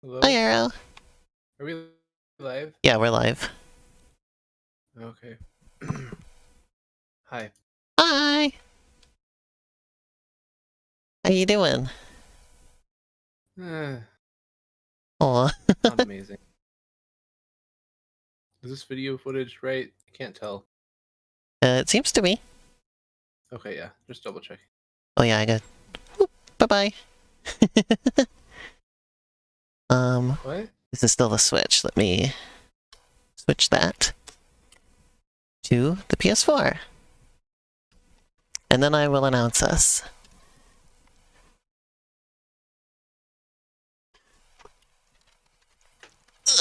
Hi, Hello? Arrow. Are we live? Yeah, we're live. Okay. Hi. Hi. How you doing? Not Aw. amazing. Is this video footage right? I can't tell. It seems to be. Okay, yeah. Just double check. Oh yeah, I got. Bye-bye. What? This is still the Switch. Let me switch that to the PS4. And then I will announce us.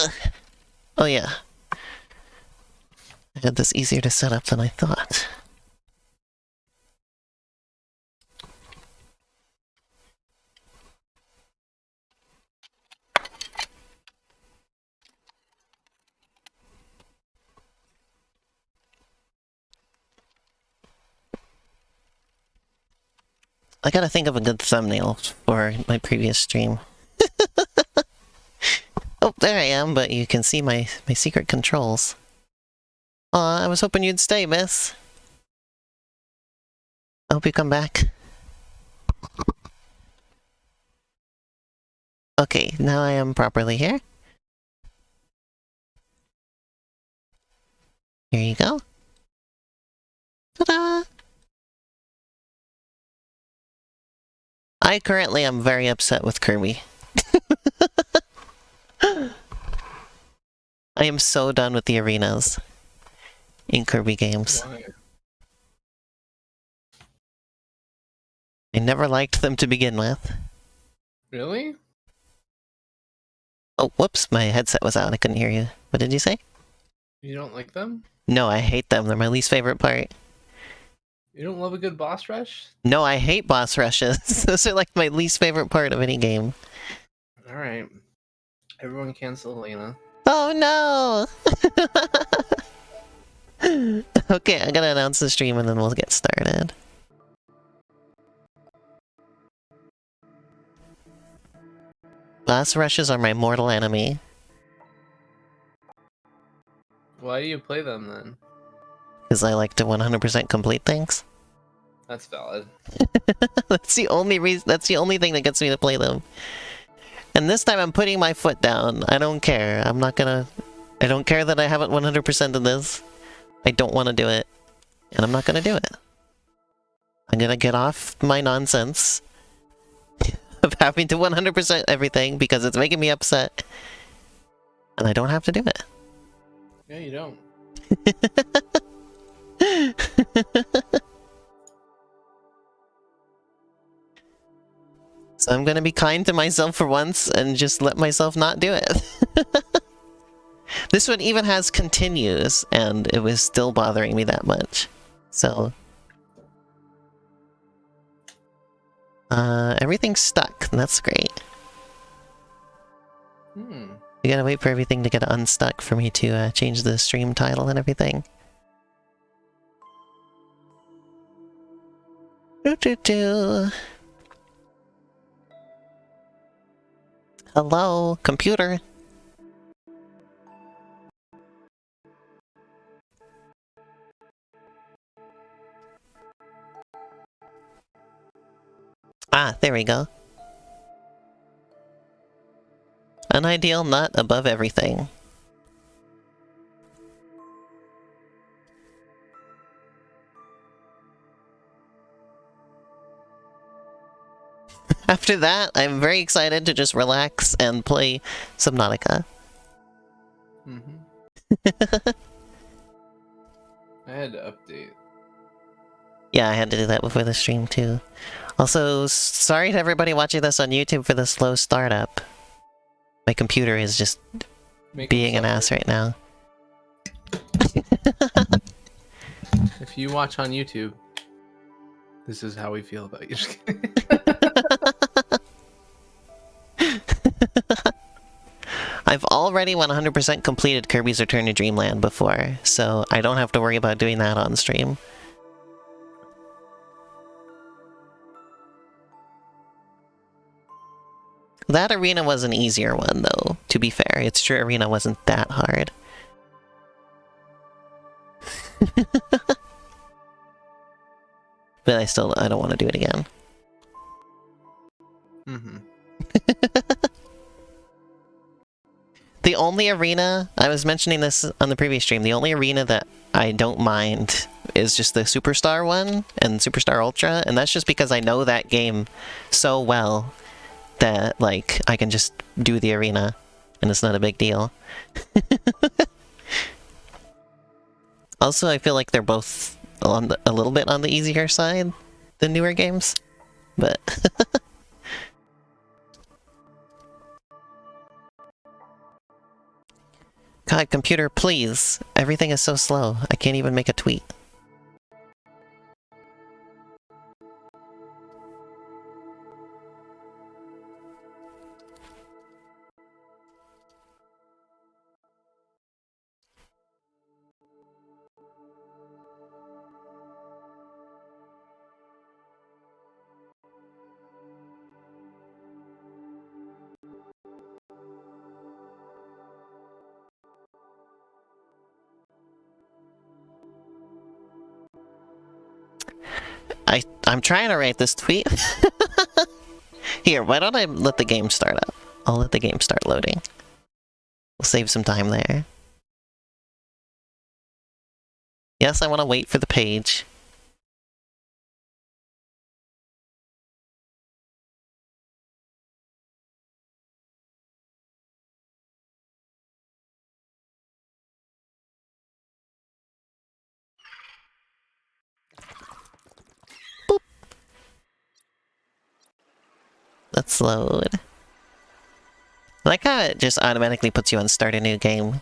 Ugh. Oh yeah. I had this easier to set up than I thought. I gotta think of a good thumbnail for my previous stream. Oh, there I am, but you can see my secret controls. Aw, I was hoping you'd stay, miss. I hope you come back. Okay, now I am properly here. Here you go. Ta-da! I currently am very upset with Kirby. I am so done with the arenas in Kirby games. Why? I never liked them to begin with. Really? Oh, whoops, my headset was out. I couldn't hear you. What did you say? You don't like them? No, I hate them. They're my least favorite part. You don't love a good boss rush? No, I hate boss rushes. Those are like my least favorite part of any game. Alright. Everyone cancel Elena. Oh no! Okay, I gotta announce the stream and then we'll get started. Boss rushes are my mortal enemy. Why do you play them then? Because I like to 100% complete things. That's valid. That's the only reason. That's the only thing that gets me to play them. And this time I'm putting my foot down. I don't care. I'm not gonna... I don't care that I haven't 100% of this. I don't want to do it. And I'm not gonna do it. I'm gonna get off my nonsense of having to 100% everything because it's making me upset. And I don't have to do it. Yeah, you don't. So I'm gonna be kind to myself for once and just let myself not do it. This one even has continues, and it was still bothering me that much. So... everything's stuck, and that's great. Hmm. We gotta wait for everything to get unstuck for me to change the stream title and everything. Doo-doo-doo. Hello, computer. Ah, there we go. An ideal nut above everything. After that, I'm very excited to just relax and play Subnautica. Mm-hmm. I had to update. Yeah, I had to do that before the stream too. Also, sorry to everybody watching this on YouTube for the slow startup. My computer is just being an ass right now. If you watch on YouTube, this is how we feel about you. I've already 100% completed Kirby's Return to Dreamland before, so I don't have to worry about doing that on stream. That arena was an easier one, though, to be fair. It's true, arena wasn't that hard. But I don't want to do it again. Mm-hmm. The only arena, I was mentioning this on the previous stream, the only arena that I don't mind is just the Superstar one and Superstar Ultra, and that's just because I know that game so well that, like, I can just do the arena, and it's not a big deal. Also, I feel like they're both a little bit on the easier side than newer games, but... God, computer, please. Everything is so slow. I can't even make a tweet. I'm trying to write this tweet. Here, why don't I let the game start up? I'll let the game start loading. We'll save some time there. Yes, I want to wait for the page. Boop. Let's load. I like how it just automatically puts you on start a new game.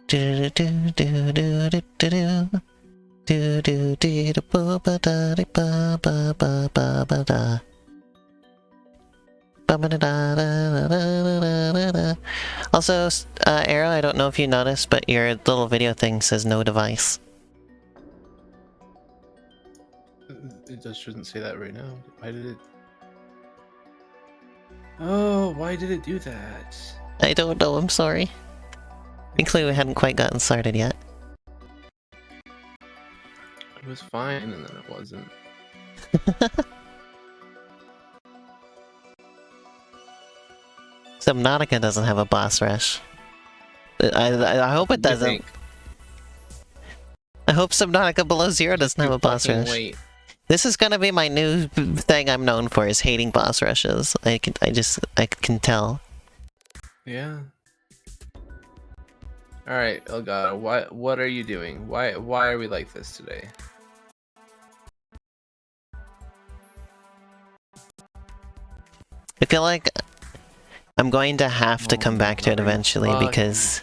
Do do do do do do do. Do do do do ba ba da ba ba ba ba ba da. Also, Arrow, I don't know if you noticed, but your little video thing says no device. It just shouldn't say that right now. Why did it? Oh, why did it do that? I don't know, I'm sorry. Thankfully we hadn't quite gotten started yet. It was fine, and then it wasn't. Subnautica doesn't have a boss rush. I hope it doesn't. I hope Subnautica Below Zero doesn't have a boss rush. Wait. This is gonna be my new thing I'm known for, is hating boss rushes. I can tell. Yeah. All right, Elgato, what are you doing? Why are we like this today? I feel like I'm going to have to come back to it eventually because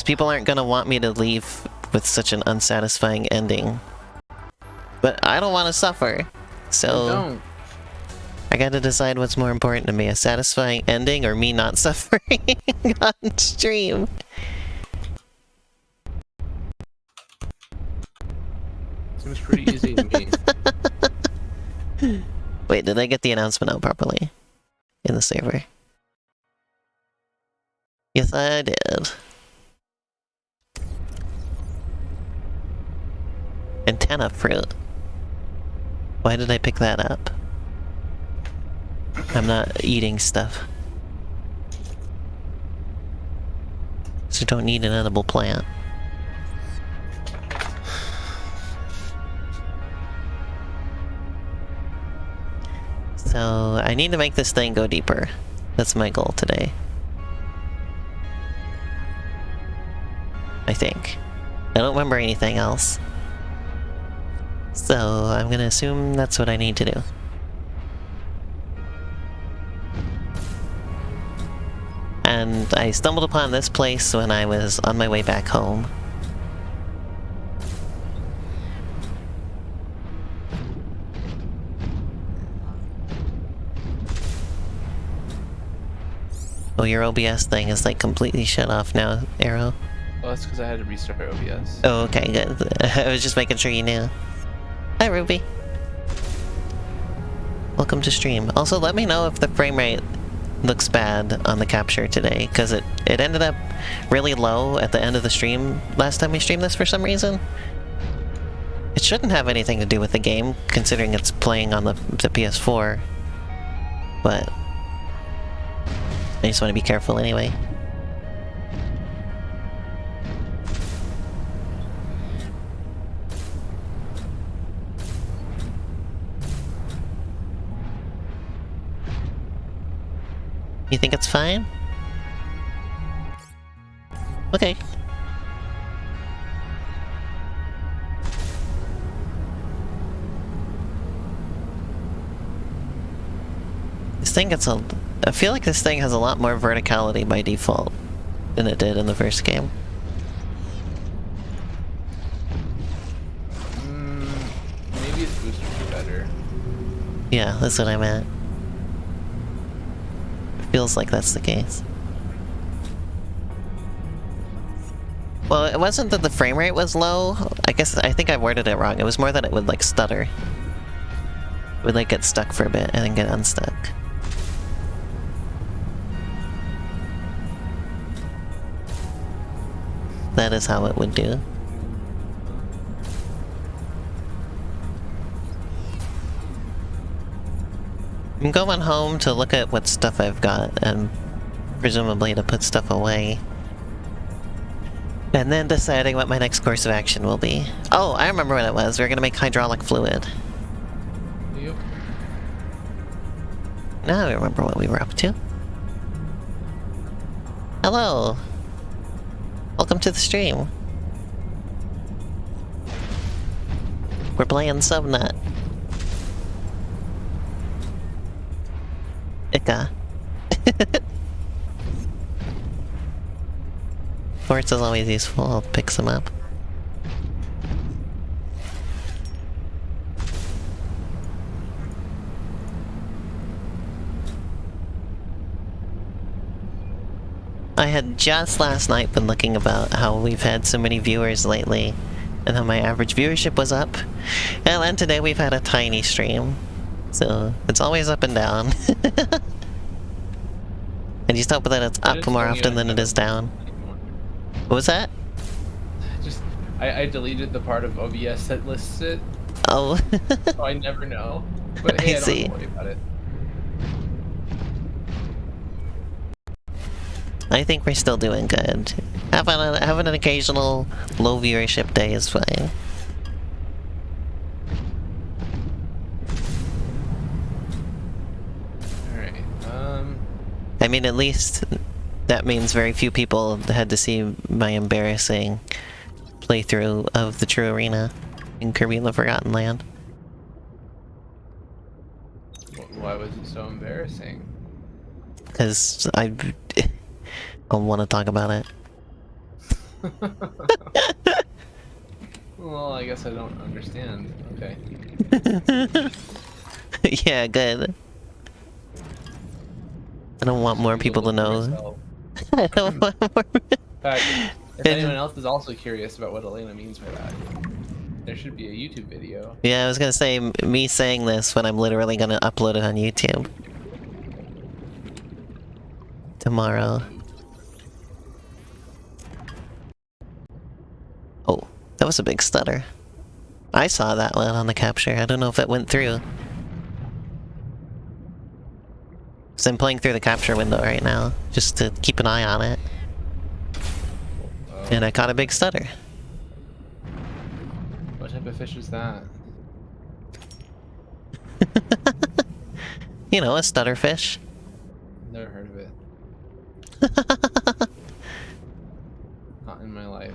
people aren't gonna want me to leave with such an unsatisfying ending. But I don't want to suffer, so I gotta decide what's more important to me, a satisfying ending or me not suffering on stream. Seems pretty easy to me. Wait, did I get the announcement out properly? In the server? Yes, I did. Antenna fruit. Why did I pick that up? I'm not eating stuff. So don't need an edible plant. So I need to make this thing go deeper. That's my goal today. I think. I don't remember anything else. So I'm gonna assume that's what I need to do. And I stumbled upon this place when I was on my way back home. Oh, your OBS thing is like completely shut off now, Arrow. Well, that's because I had to restart OBS. Oh, okay, good. I was just making sure you knew. Hi, Ruby. Welcome to stream. Also, let me know if the frame rate looks bad on the capture today, because it ended up really low at the end of the stream last time we streamed this for some reason. It shouldn't have anything to do with the game, considering it's playing on the PS4. But I just want to be careful anyway. You think it's fine? Okay. This thing gets a... I feel like this thing has a lot more verticality by default than it did in the first game. Maybe its boosters are better. Yeah, that's what I meant. Feels like that's the case. Well, it wasn't that the frame rate was low. I think I worded it wrong. It was more that it would like stutter. It would like get stuck for a bit and then get unstuck. That is how it would do. I'm going home to look at what stuff I've got, and presumably to put stuff away. And then deciding what my next course of action will be. Oh, I remember what it was. We were gonna make hydraulic fluid. Yep. Now I remember what we were up to. Hello! Welcome to the stream. We're playing Subnut. Ika. Quartz is always useful, I'll pick some up. I had just last night been looking about how we've had so many viewers lately, and how my average viewership was up. And then today we've had a tiny stream. So, it's always up and down. I just hope that it's up more often than it is down. What was that? I deleted the part of OBS that lists it. Oh. So I never know. But hey, I don't have to worry about it. I think we're still doing good. Having an occasional low viewership day is fine. I mean, at least that means very few people had to see my embarrassing playthrough of the True Arena in Kirby and the Forgotten Land. Why was it so embarrassing? Because I want to talk about it. Well, I guess I don't understand. Okay. Yeah, good. I don't want more people to know. I don't want more. In fact, if anyone else is also curious about what Elena means by that, there should be a YouTube video. Yeah, I was gonna say, me saying this when I'm literally gonna upload it on YouTube. Tomorrow. Oh, that was a big stutter. I saw that one on the capture. I don't know if it went through. So I'm playing through the capture window right now, just to keep an eye on it. And I caught a big stutter. What type of fish is that? You know, a stutterfish. Never heard of it. Not in my life.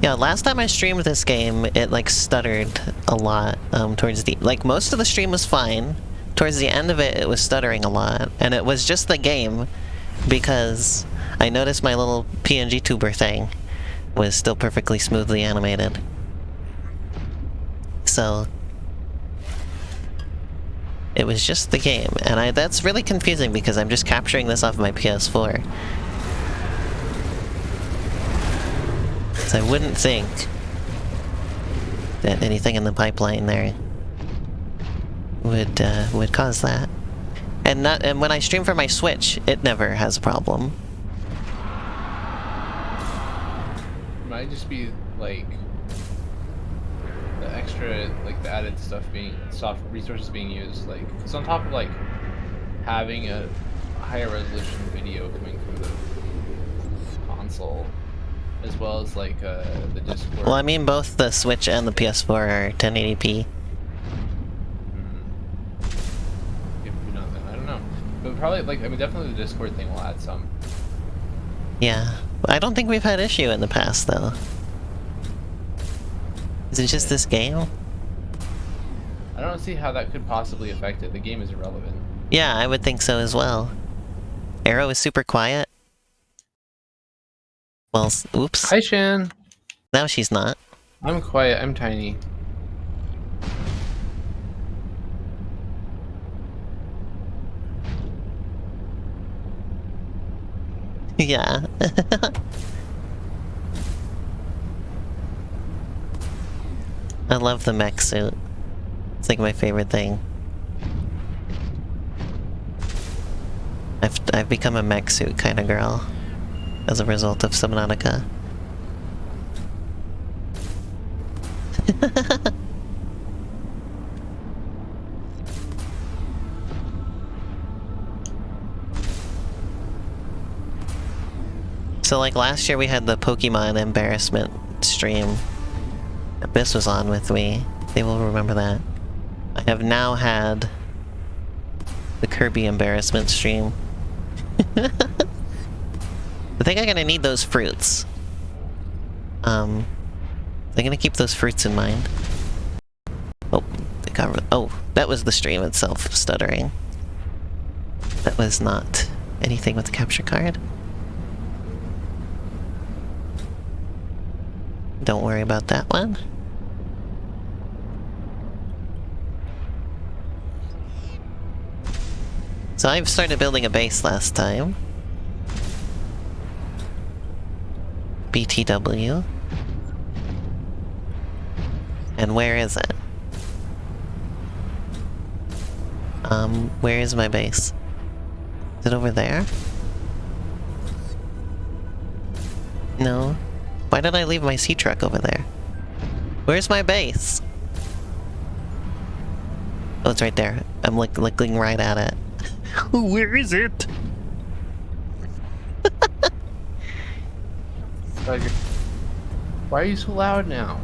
Yeah, last time I streamed this game, it like stuttered a lot towards the... Like, most of the stream was fine. Towards the end of it, it was stuttering a lot. And it was just the game, because I noticed my little PNG tuber thing was still perfectly smoothly animated. so. It was just the game, and that's really confusing because I'm just capturing this off my PS4. So I wouldn't think that anything in the pipeline there would cause that. And when I stream from my Switch, it never has a problem. Might just be like the extra, like the added stuff being resources being used, like it's on top of like having a higher resolution video coming from the console, as well as like the Discord. Well, I mean both the Switch and the PS4 are 1080p. I don't know, but probably like definitely the Discord thing will add some. Yeah, I don't think we've had issue in the past though. Is it just this game? I don't see how that could possibly affect it. The game is irrelevant. Yeah, I would think so as well. Arrow is super quiet. Well, oops. Hi, Shan. Now she's not. I'm quiet. I'm tiny. Yeah. I love the mech suit. It's like my favorite thing. I've become a mech suit kind of girl as a result of Subnautica. So like last year we had the Pokemon embarrassment stream. Abyss was on with me. They will remember that. I have now had the Kirby embarrassment stream. I think I'm gonna need those fruits. I'm gonna keep those fruits in mind. Oh, that was the stream itself stuttering. That was not anything with the capture card. Don't worry about that one. So I've started building a base last time. BTW. And where is it? Where is my base? Is it over there? No. Why did I leave my sea truck over there? Where's my base? Oh, it's right there. I'm looking right at it. Where is it? Why are you so loud now?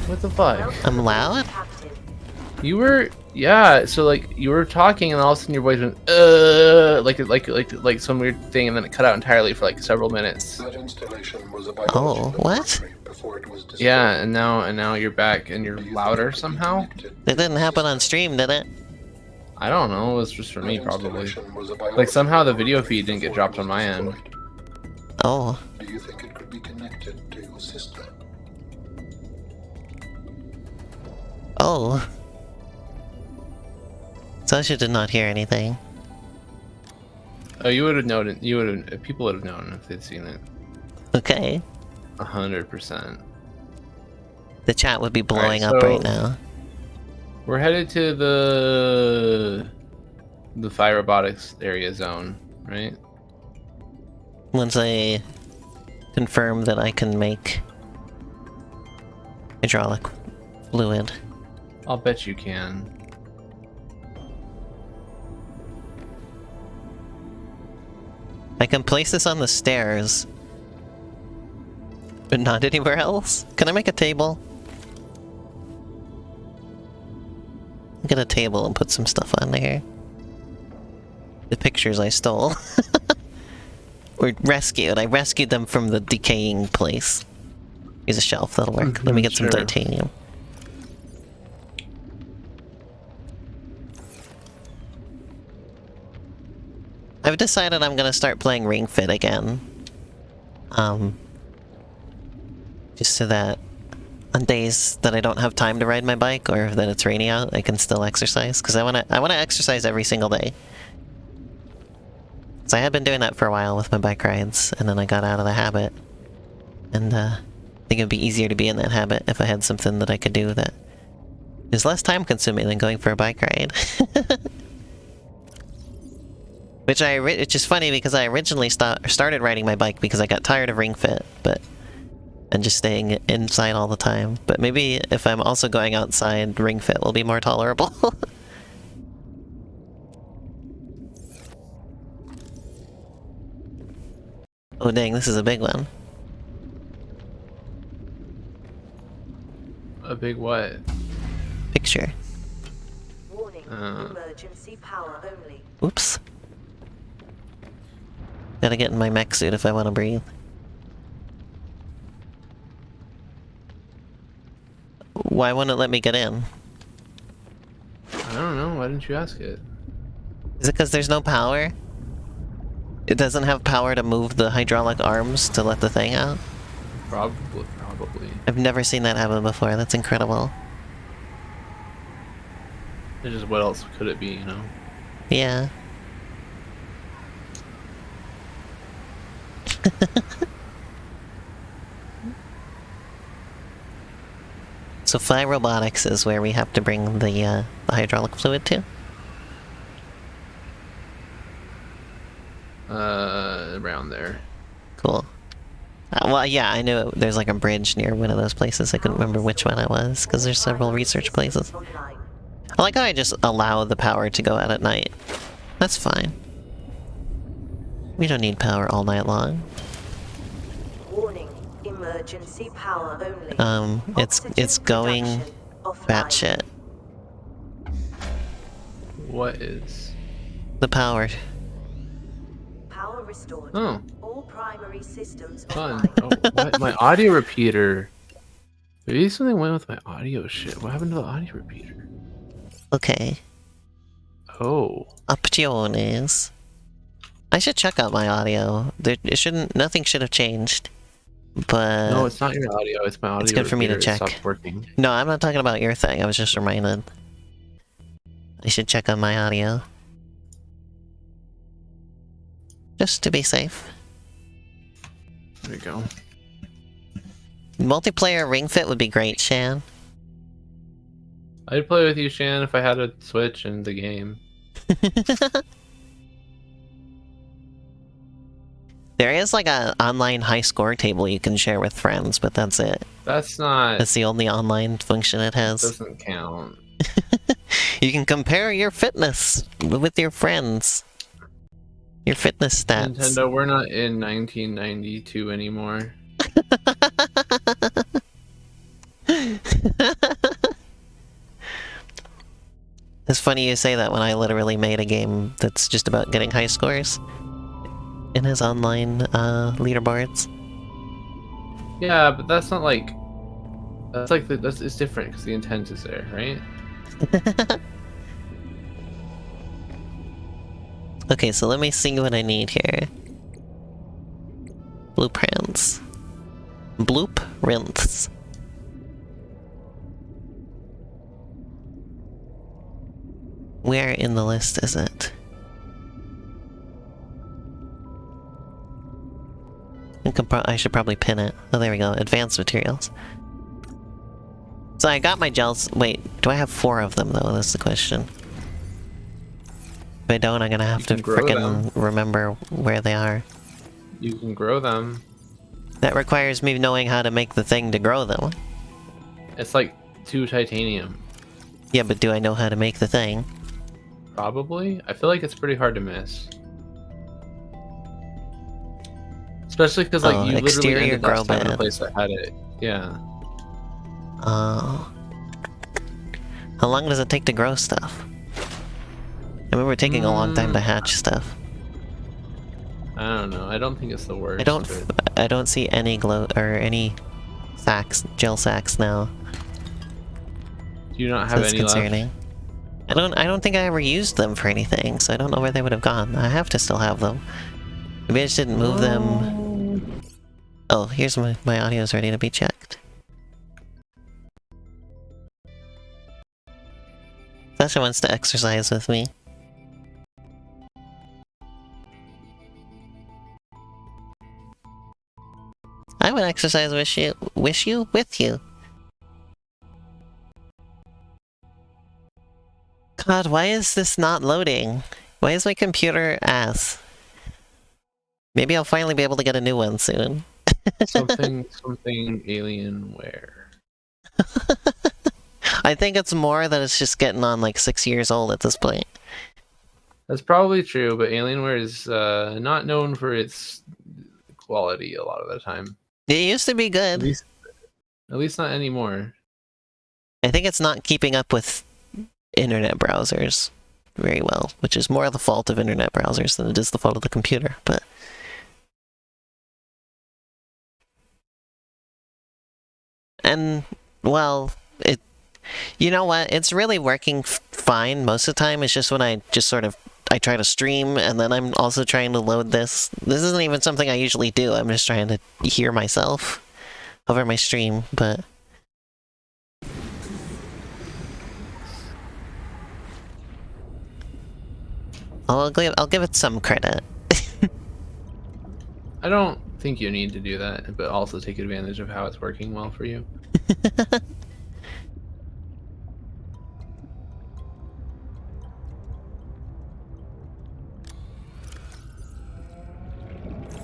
What the fuck? I'm loud? You were, yeah. So like you were talking, and all of a sudden your voice went, like some weird thing, and then it cut out entirely for like several minutes. Oh, what? Yeah, and now you're back, and you're louder somehow. It didn't happen on stream, did it? I don't know. It was just for me, probably. Like somehow the video feed didn't get dropped on my end. Oh. Do you think it could be connected to your system? Oh. Sasha did not hear anything. Oh, you would have known. People would have known if they'd seen it. Okay. 100%. The chat would be blowing Alright, up so right now. We're headed to the fire robotics area zone, right? Once I confirm that I can make hydraulic fluid. I'll bet you can. I can place this on the stairs, but not anywhere else. Can I make a table? Get a table and put some stuff on there. The pictures I stole. Or rescued. I rescued them from the decaying place. Use a shelf, that'll work. Let me get some titanium. I've decided I'm gonna start playing Ring Fit again. Just so that on days that I don't have time to ride my bike or that it's raining out, I can still exercise because I wanna exercise every single day. So I had been doing that for a while with my bike rides, and then I got out of the habit. And I think it'd be easier to be in that habit if I had something that I could do that is less time consuming than going for a bike ride. Which is funny because I originally started riding my bike because I got tired of Ring Fit, and just staying inside all the time. But maybe if I'm also going outside, Ring Fit will be more tolerable. Oh dang, this is a big one. A big what? Picture. Warning, emergency power only. Oops. Gotta get in my mech suit if I want to breathe. Why wouldn't it let me get in? I don't know. Why didn't you ask it? Is it because there's no power? It doesn't have power to move the hydraulic arms to let the thing out? Probably. I've never seen that happen before. That's incredible. It's just what else could it be, you know? Yeah. So Fly Robotics is where we have to bring the hydraulic fluid to? Around there. Cool. Well, yeah, I knew there's like a bridge near one of those places. I couldn't remember which one it was, because there's several research places. I like how I just allow the power to go out at night. That's fine. We don't need power all night long. Warning, emergency power only. It's going batshit. What is? The power. Power restored. Oh. All primary systems Fun. online. Oh, what? My audio repeater. Maybe something went with my audio shit. What happened to the audio repeater? Okay. Oh. Opciones. I should check out my audio. Nothing should have changed. But No, it's not your audio. It's my audio. It's good for me to repeater. It check. stopped working. No, I'm not talking about your thing. I was just reminded. I should check on my audio. Just to be safe. There you go. Multiplayer Ring Fit would be great, Shan. I'd play with you, Shan, if I had a Switch and the game. There is like an online high score table you can share with friends, but that's it. That's not. That's the only online function it has. Doesn't count. You can compare your fitness with your friends. Your fitness stats. Nintendo, we're not in 1992 anymore. It's funny you say that when I literally made a game that's just about getting high scores in his online leaderboards. Yeah, but that's not like. That's like it's different because the intent is there, right? Okay, so let me see what I need here. Blueprints. Blueprints. Where in the list is it? I should probably pin it. Oh, there we go. Advanced materials. So I got my gels. Wait, do I have 4 of them, though? That's the question. If I don't, I'm gonna have to frickin' remember where they are. You can grow them. That requires me knowing how to make the thing to grow them. It's like 2 titanium. Yeah, but do I know how to make the thing? Probably. I feel like it's pretty hard to miss. Especially because like you literally ended last time in a place that had it. Yeah. How long does it take to grow stuff? I remember taking a long time to hatch stuff. I don't know. I don't think it's the worst. I don't see any any gel sacks now. Do you not have That's any concerning. left? I don't think I ever used them for anything, so I don't know where they would have gone. I have to still have them. Maybe I just didn't move them. Oh, here's my audio's ready to be checked. Sasha wants to exercise with me. I would exercise with you. God, why is this not loading? Why is my computer ass? Maybe I'll finally be able to get a new one soon. Something Alienware. I think it's more that it's just getting on like 6 years old at this point. That's probably true, but Alienware is not known for its quality a lot of the time. It used to be At good. least not anymore. I think it's not keeping up with internet browsers very well, which is more the fault of internet browsers than it is the fault of the computer, but... And, well, you know what? It's really working fine most of the time. It's just when I just sort of... I try to stream, and then I'm also trying to load this. This isn't even something I usually do. I'm just trying to hear myself over my stream, but... I'll give it some credit. I don't think you need to do that, but also take advantage of how it's working well for you.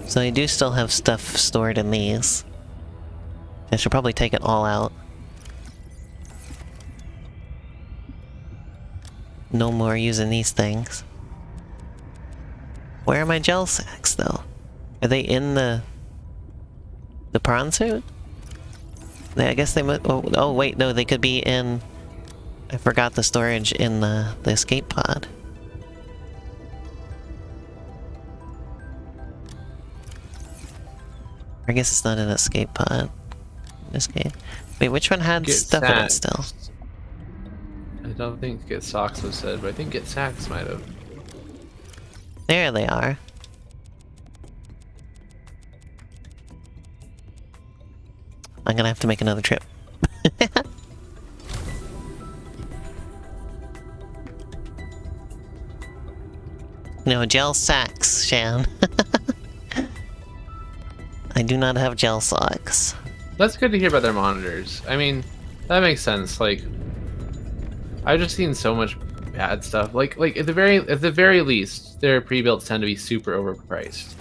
So I do still have stuff stored in these. I should probably take it all out. No more using these things. Where are my gel sacks, though? Are they in the prawn suit? I guess they might... Oh, wait, no, they could be in... I forgot the storage in the escape pod. I guess it's not an escape pod. Escape. Wait, which one had Get stuff in it sacks. still? I don't think Get Socks was said, but I think Get Sacks might have. There they are. I'm gonna have to make another trip. No, gel sacks, Shan. I do not have gel socks. That's good to hear about their monitors. I mean, that makes sense. Like, I've just seen so much bad stuff. Like at the very least, their pre-builds tend to be super overpriced.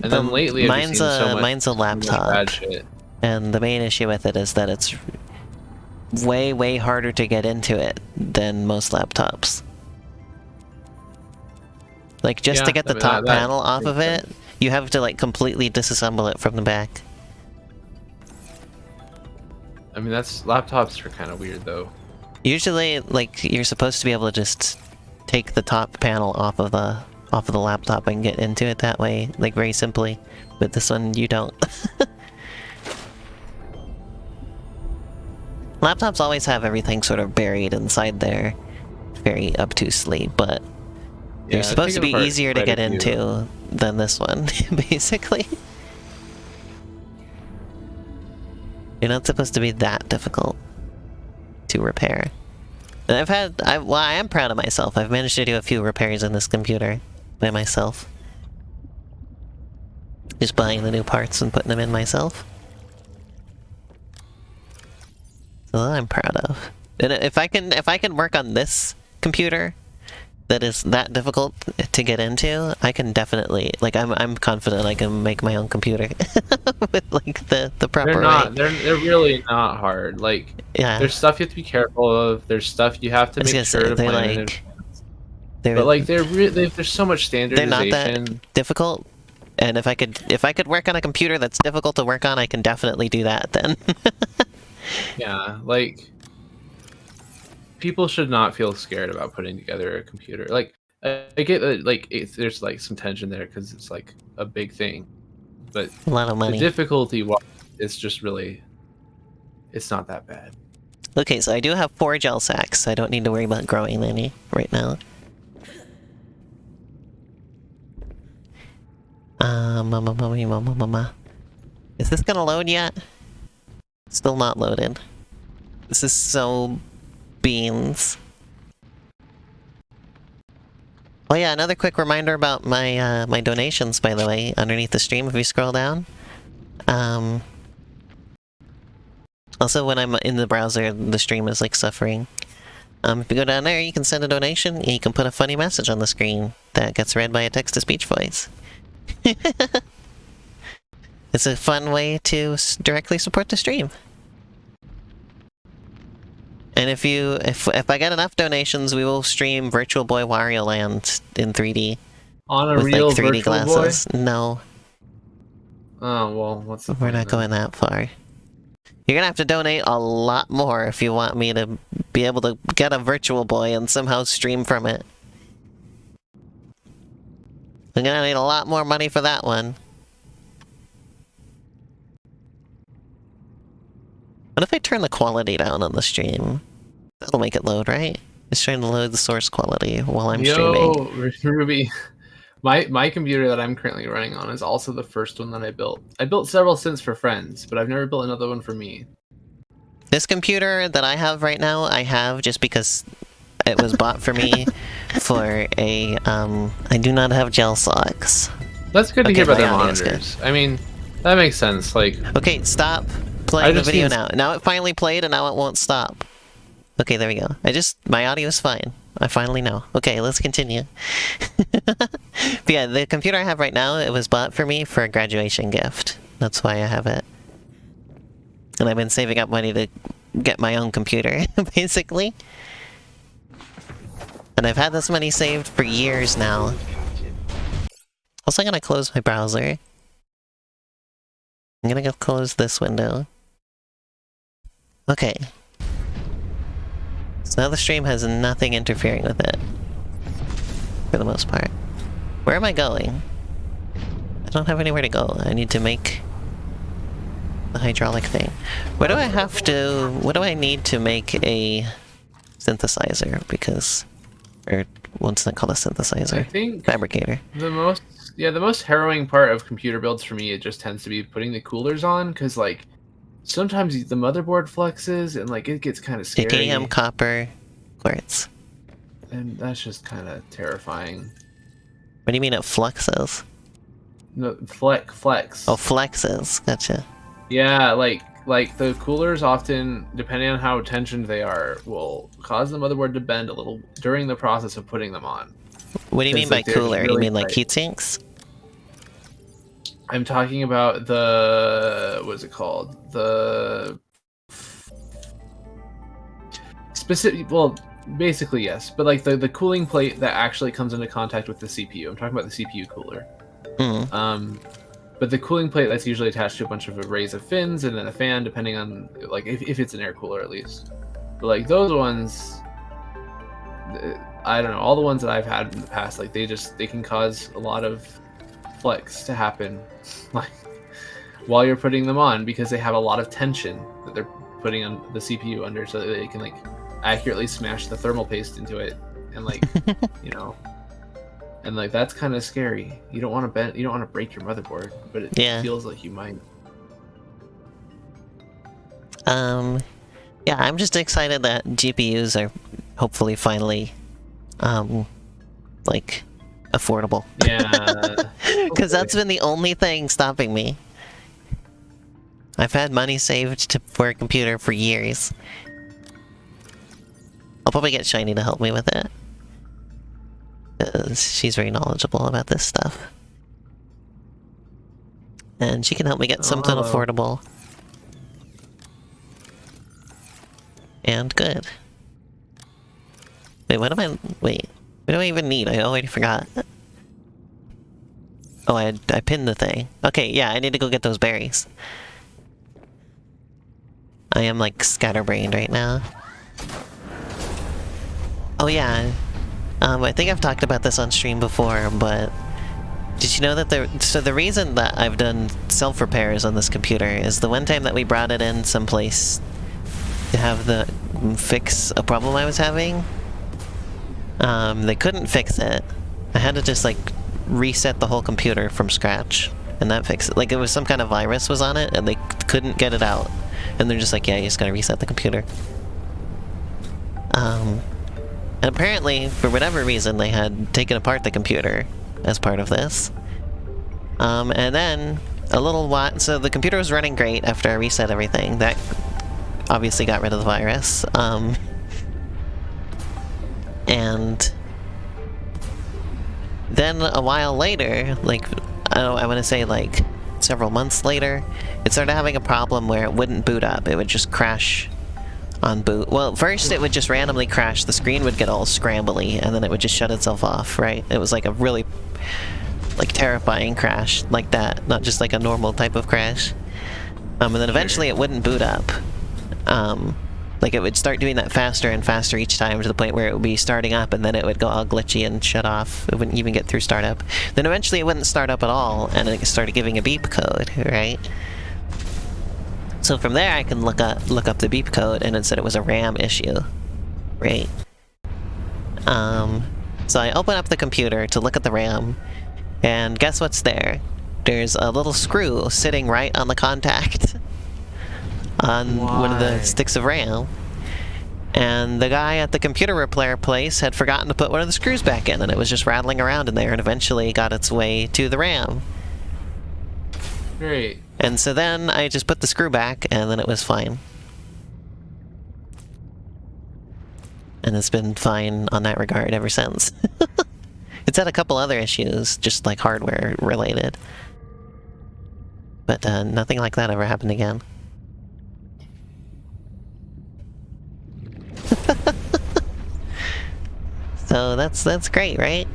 And then lately, I've mine's just seen so much, mine's a so much laptop, bad shit. and the main issue with it is that it's way harder to get into it than most laptops. Like, just Yeah, to get the top that panel off of makes it, you have to like completely disassemble it from the back. I mean, laptops are kind of weird though. Usually, like, you're supposed to be able to just take the top panel off of the laptop and get into it that way, like, very simply. But this one, you don't. Laptops always have everything sort of buried inside there very obtusely, but they're supposed to be easier to get into than this one, basically. You're not supposed to be that difficult to repair. And I am proud of myself. I've managed to do a few repairs in this computer by myself. Just buying the new parts and putting them in myself. So that I'm proud of. And if I can work on this computer that is that difficult to get into, I can definitely, like, I'm confident I can make my own computer with like the proper way. They're really not hard. Like, Yeah. there's stuff you have to be careful of. There's stuff you have to make sure to plan in advance. But like there's so much they're not standardization. that difficult. And if I could work on a computer that's difficult to work on, I can definitely do that then. Yeah, like, people should not feel scared about putting together a computer. Like, I get that, like, there's like some tension there because it's like a big thing, but A lot of money. the difficulty, it's just really, it's not that bad. Okay, so I do have 4 gel sacks, so I don't need to worry about growing any right now. Is this gonna load yet? Still not loaded. This is so beans. Oh yeah, another quick reminder about my my donations, by the way, underneath the stream if you scroll down. Also, when I'm in the browser, the stream is like suffering. If you go down there, you can send a donation, and you can put a funny message on the screen that gets read by a text-to-speech voice. It's a fun way to directly support the stream. And if I get enough donations, we will stream Virtual Boy Wario Land in 3D. On a with real like 3D Virtual glasses. Boy? No, Oh, well, what's the we're point not then? going that far. You're gonna have to donate a lot more if you want me to be able to get a Virtual Boy and somehow stream from it. I'm gonna need a lot more money for that one. What if I turn the quality down on the stream? That'll make it load, right? It's trying to load the source quality while I'm streaming. Ruby. My computer that I'm currently running on is also the first one that I built. I built several since for friends, but I've never built another one for me. This computer that I have right now, I have just because it was bought for me for a, I do not have gel socks. That's good to Okay, hear about my their audio's good. monitors. I mean, that makes sense. Like, Okay, stop playing the just video seen- now. Now it finally played and now it won't stop. Okay, there we go. My audio is fine. I finally know. Okay, let's continue. But yeah, the computer I have right now, it was bought for me for a graduation gift. That's why I have it. And I've been saving up money to get my own computer, basically. And I've had this money saved for years now. Also, I'm gonna close my browser. I'm gonna go close this window. Okay. So now the stream has nothing interfering with it. For the most part. Where am I going? I don't have anywhere to go. I need to make the hydraulic thing. What do I need to make a synthesizer? Because... Or what's that called, a synthesizer? I think Fabricator. the most harrowing part of computer builds for me, it just tends to be putting the coolers on, because like sometimes the motherboard flexes and like it gets kind of scary. Titanium, copper, quartz. And that's just kind of terrifying. What do you mean it fluxes? No, flex. Oh, flexes. Gotcha. Yeah, like the coolers often, depending on how tensioned they are, will cause the motherboard to bend a little during the process of putting them on. What do you mean by Because, like, they're cooler? You really mean like tight. heat sinks? I'm talking about the, what is it called? The specific, well, basically yes, but like the cooling plate that actually comes into contact with the CPU. I'm talking about the CPU cooler. Hmm. But the cooling plate that's usually attached to a bunch of arrays of fins and then a fan, depending on like if it's an air cooler at least. But like those ones, I don't know. All the ones that I've had in the past, like they can cause a lot of flex to happen, like while you're putting them on, because they have a lot of tension that they're putting on the CPU under, so that they can like accurately smash the thermal paste into it, and like you know. And like that's kind of scary. You don't want to break your motherboard, but it feels like you might. Yeah, I'm just excited that GPUs are hopefully finally, like, affordable. Yeah. Because that's been the only thing stopping me. I've had money saved for a computer for years. I'll probably get Shiny to help me with it. She's very knowledgeable about this stuff. And she can help me get something affordable. And good. Wait, what do I even need? I already forgot. Oh, I pinned the thing. Okay, yeah, I need to go get those berries. I am, like, scatterbrained right now. Oh, yeah. I think I've talked about this on stream before, but... Did you know that the reason that I've done self-repairs on this computer is the one time that we brought it in someplace to have fix a problem I was having, they couldn't fix it. I had to just, like, reset the whole computer from scratch, and that fixed it. Like, it was some kind of virus was on it, and they couldn't get it out. And they're just like, yeah, you just gotta reset the computer. And apparently, for whatever reason, they had taken apart the computer as part of this. And then, a little while... So the computer was running great after I reset everything. That obviously got rid of the virus. And... then a while later, like, I want to say like several months later, it started having a problem where it wouldn't boot up. It would just crash on boot. Well, first it would just randomly crash, the screen would get all scrambly, and then it would just shut itself off, right? It was like a really, like, terrifying crash like that, not just like a normal type of crash. And then eventually it wouldn't boot up. Like, it would start doing that faster and faster each time, to the point where it would be starting up and then it would go all glitchy and shut off. It wouldn't even get through startup. Then eventually it wouldn't start up at all, and it started giving a beep code, right? So from there I can look up the beep code, and it said it was a RAM issue, right? So I open up the computer to look at the RAM, and guess what's there? There's a little screw sitting right on the contact on one of the sticks of RAM. And the guy at the computer repair place had forgotten to put one of the screws back in, and it was just rattling around in there, and eventually got its way to the RAM. Great. And so then I just put the screw back, and then it was fine. And it's been fine on that regard ever since. It's had a couple other issues, just like hardware related. But nothing like that ever happened again. So that's great, right?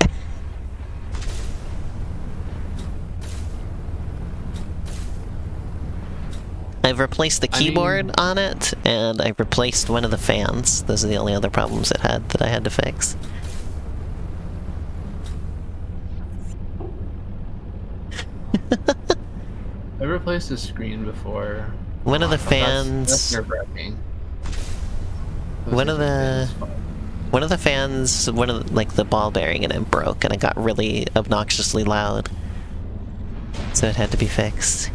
I've replaced the keyboard on it, and I've replaced one of the fans. Those are the only other problems it had that I had to fix. I've replaced the screen before. One of the That's fans... nerve-wracking. One of the fans, like, the ball bearing in it broke, and it got really obnoxiously loud. So it had to be fixed.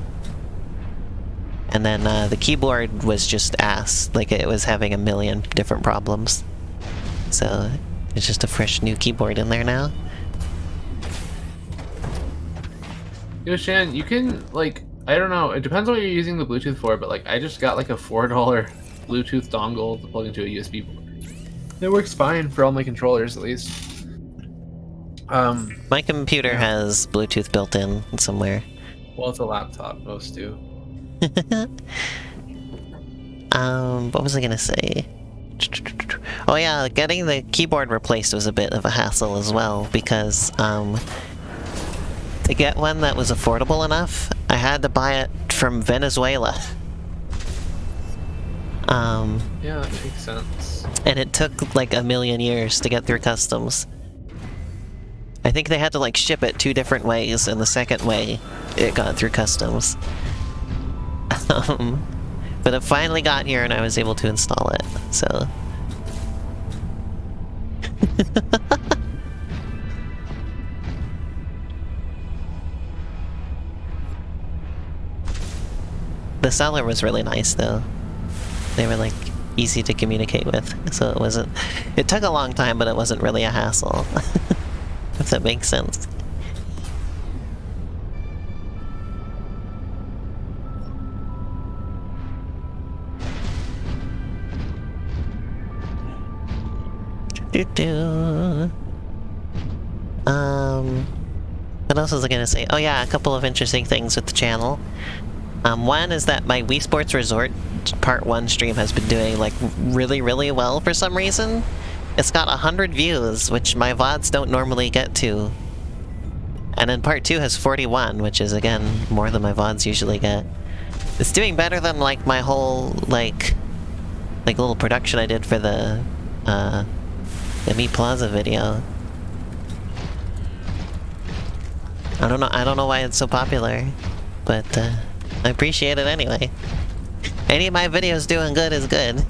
And then the keyboard was just ass. Like, it was having a million different problems. So it's just a fresh new keyboard in there now. Yo, Shan, you can, like, I don't know, it depends on what you're using the Bluetooth for, but, like, I just got, like, a $4 Bluetooth dongle to plug into a USB port. It works fine for all my controllers, at least. My computer has Bluetooth built in somewhere. Well, it's a laptop, most do. What was I gonna say? Oh yeah, getting the keyboard replaced was a bit of a hassle as well, because, to get one that was affordable enough, I had to buy it from Venezuela. Yeah, that makes sense. And it took like a million years to get through customs. I think they had to like ship it 2 different ways, and the second way it got through customs. But it finally got here and I was able to install it, so... The seller was really nice though. They were like easy to communicate with, so it wasn't... It took a long time, but it wasn't really a hassle. If that makes sense. What else was I gonna say? Oh yeah, a couple of interesting things with the channel. One is that my Wii Sports Resort Part 1 stream has been doing, like, really, really well for some reason. It's got 100 views, which my VODs don't normally get to. And then Part 2 has 41, which is, again, more than my VODs usually get. It's doing better than, like, my whole, like little production I did for the Meat Plaza video. I don't know why it's so popular, but, I appreciate it anyway. Any of my videos doing good is good.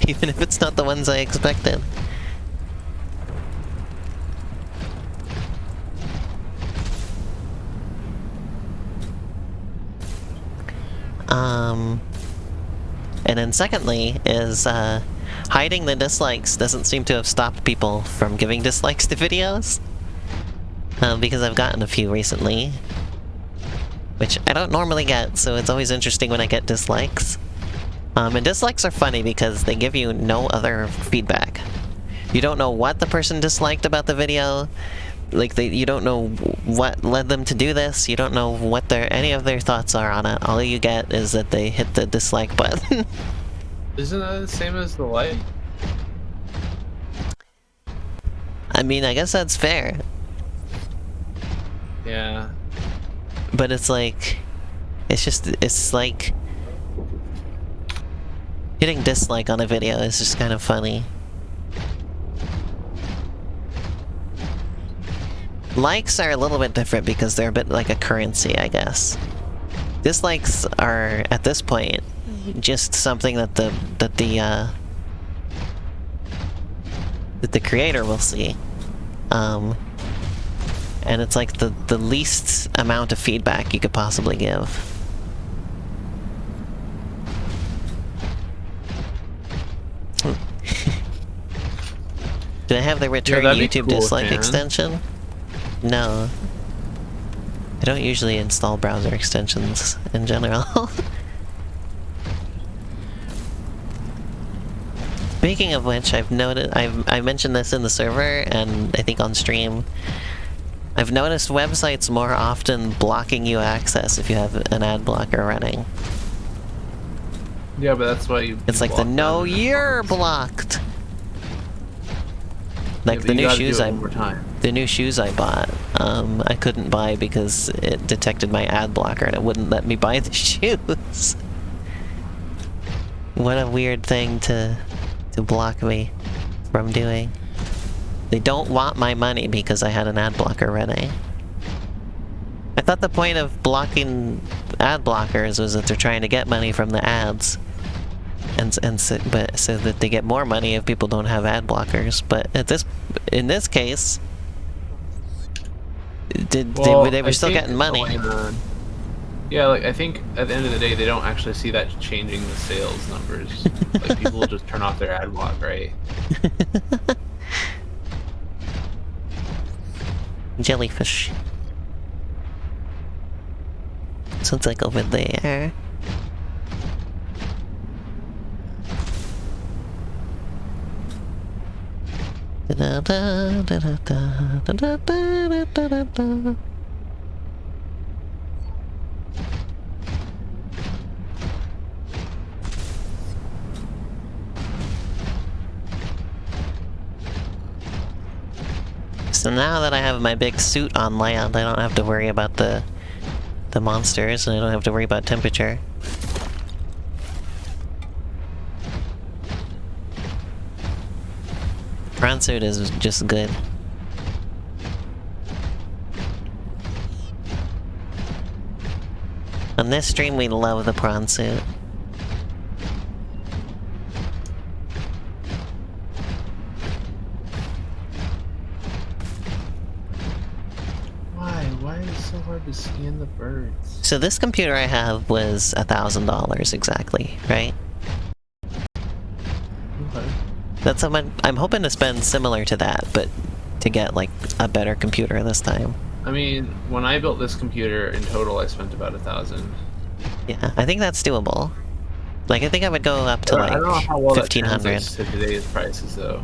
Even if it's not the ones I expected. And then secondly is, hiding the dislikes doesn't seem to have stopped people from giving dislikes to videos. Because I've gotten a few recently. Which I don't normally get, so it's always interesting when I get dislikes. And dislikes are funny because they give you no other feedback. You don't know what the person disliked about the video. Like, you don't know what led them to do this. You don't know what any of their thoughts are on it. All you get is that they hit the dislike button. Isn't that the same as the like? I mean, I guess that's fair. Yeah. But it's like... It's like... hitting dislike on a video is just kind of funny. Likes are a little bit different because they're a bit like a currency, I guess. Dislikes are, at this point, just something that the creator will see. And it's like the least amount of feedback you could possibly give. Do I have the return that'd be YouTube cool, dislike man. extension? No. I don't usually install browser extensions in general. Speaking of which, I've noted I mentioned this in the server and I think on stream. I've noticed websites more often blocking you access if you have an ad blocker running. Yeah, but that's why you. It's like the no, you're blocked. Like the new shoes I bought, I couldn't buy because it detected my ad blocker and it wouldn't let me buy the shoes. What a weird thing to block me from doing. They don't want my money because I had an ad blocker running. I thought the point of blocking ad blockers was that they're trying to get money from the ads. So that they get more money if people don't have ad blockers. But in this case, they were still getting money. Yeah, like I think at the end of the day, they don't actually see that changing the sales numbers. Like people will just turn off their ad block, right? Jellyfish. So it's like over there. So now that I have my big suit on land, I don't have to worry about the monsters, and I don't have to worry about temperature. Prawn suit is just good. On this stream, we love the prawn suit. Why is it so hard to scan the birds? So this computer I have was $1,000 exactly, right? Okay. That's how much I'm hoping to spend similar to that, but to get like a better computer this time. I mean, when I built this computer, in total I spent about 1,000. Yeah, I think that's doable. Like, I think I would go up to I like don't know how well that 1,500. translates to today's prices, though.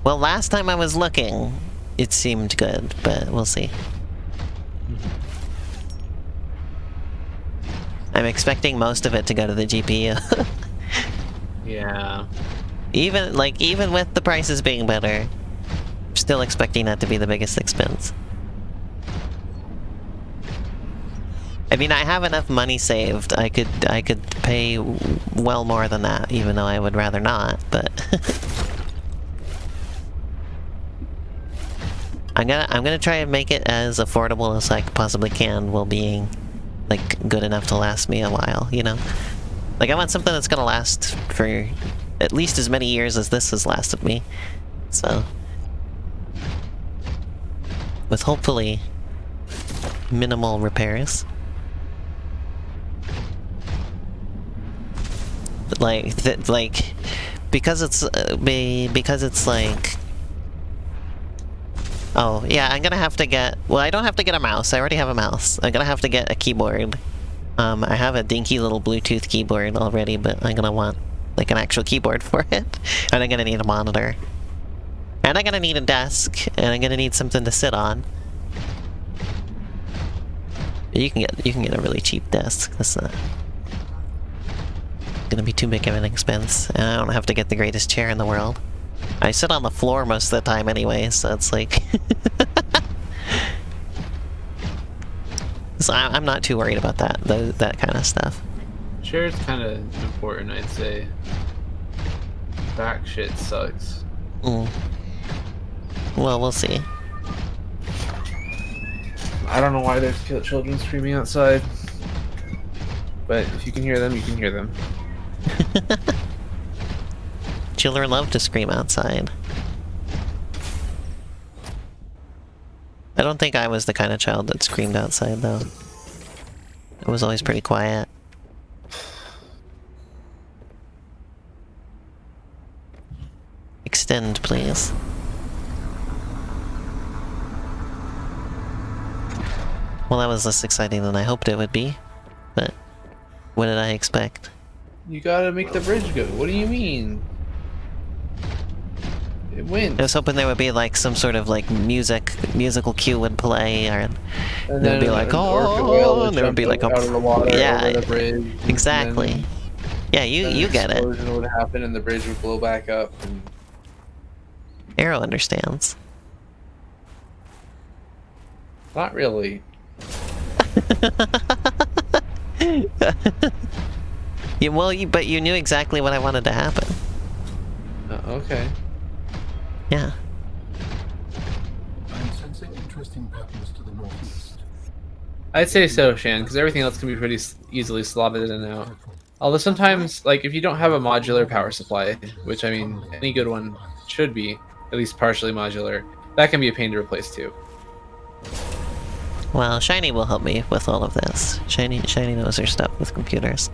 Well, last time I was looking, it seemed good, but we'll see. I'm expecting most of it to go to the GPU. Yeah. Even with the prices being better, I'm still expecting that to be the biggest expense. I mean, I have enough money saved. I could pay well more than that, even though I would rather not, but I'm gonna try and make it as affordable as I possibly can while being like good enough to last me a while, you know? Like, I want something that's gonna last for at least as many years as this has lasted me. So, with hopefully minimal repairs. But like because it's like. Oh yeah, I'm gonna have to get. Well, I don't have to get a mouse. I already have a mouse. I'm gonna have to get a keyboard. I have a dinky little Bluetooth keyboard already, but I'm gonna want like an actual keyboard for it, and I'm gonna need a monitor, and I'm gonna need a desk, and I'm gonna need something to sit on. You can get a really cheap desk. That's not gonna be too big of an expense, and I don't have to get the greatest chair in the world. I sit on the floor most of the time anyway, so it's like... So I'm not too worried about that kind of stuff. Chair's kind of important, I'd say. Back shit sucks. Mm. Well, we'll see. I don't know why there's children screaming outside. But if you can hear them, you can hear them. Children love to scream outside. I don't think I was the kind of child that screamed outside, though. I was always pretty quiet. Extend, please. Well, that was less exciting than I hoped it would be, but what did I expect? You gotta make the bridge go. What do you mean? It went. I was hoping there would be like some sort of like musical cue would play, or And it would be like, oh, and there would be like out of the water yeah, over the bridge. exactly. Yeah, you get it. Explosion would happen, and the bridge would blow back up. And... Arrow understands. Not really. Yeah, well, but you knew exactly what I wanted to happen. Okay. Yeah. I'm sensing interesting patterns to the northeast. I'd say so, Shan, because everything else can be pretty easily slotted in and out. Although sometimes, like, if you don't have a modular power supply, which, I mean, any good one should be, at least partially modular, that can be a pain to replace, too. Well, Shiny will help me with all of this. Shiny knows her stuff with computers.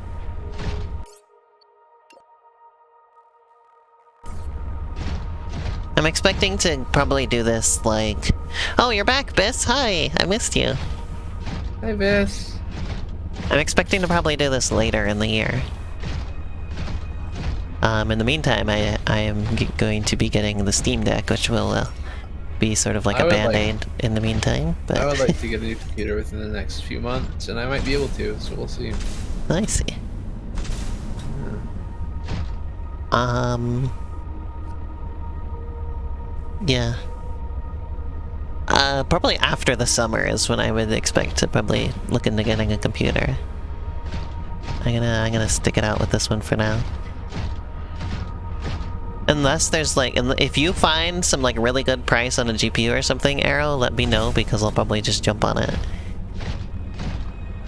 I'm expecting to probably do this, like... Oh, you're back, Biss! Hi! I missed you. Hi, Biss. I'm expecting to probably do this later in the year. In the meantime, I am going to be getting the Steam Deck, which will be sort of like a band-aid in the meantime. But I would like to get a new computer within the next few months, and I might be able to, so we'll see. I see. Yeah. Probably after the summer is when I would expect to probably look into getting a computer. I'm gonna stick it out with this one for now. Unless there's like, if you find some like really good price on a GPU or something, Arrow, let me know because I'll probably just jump on it.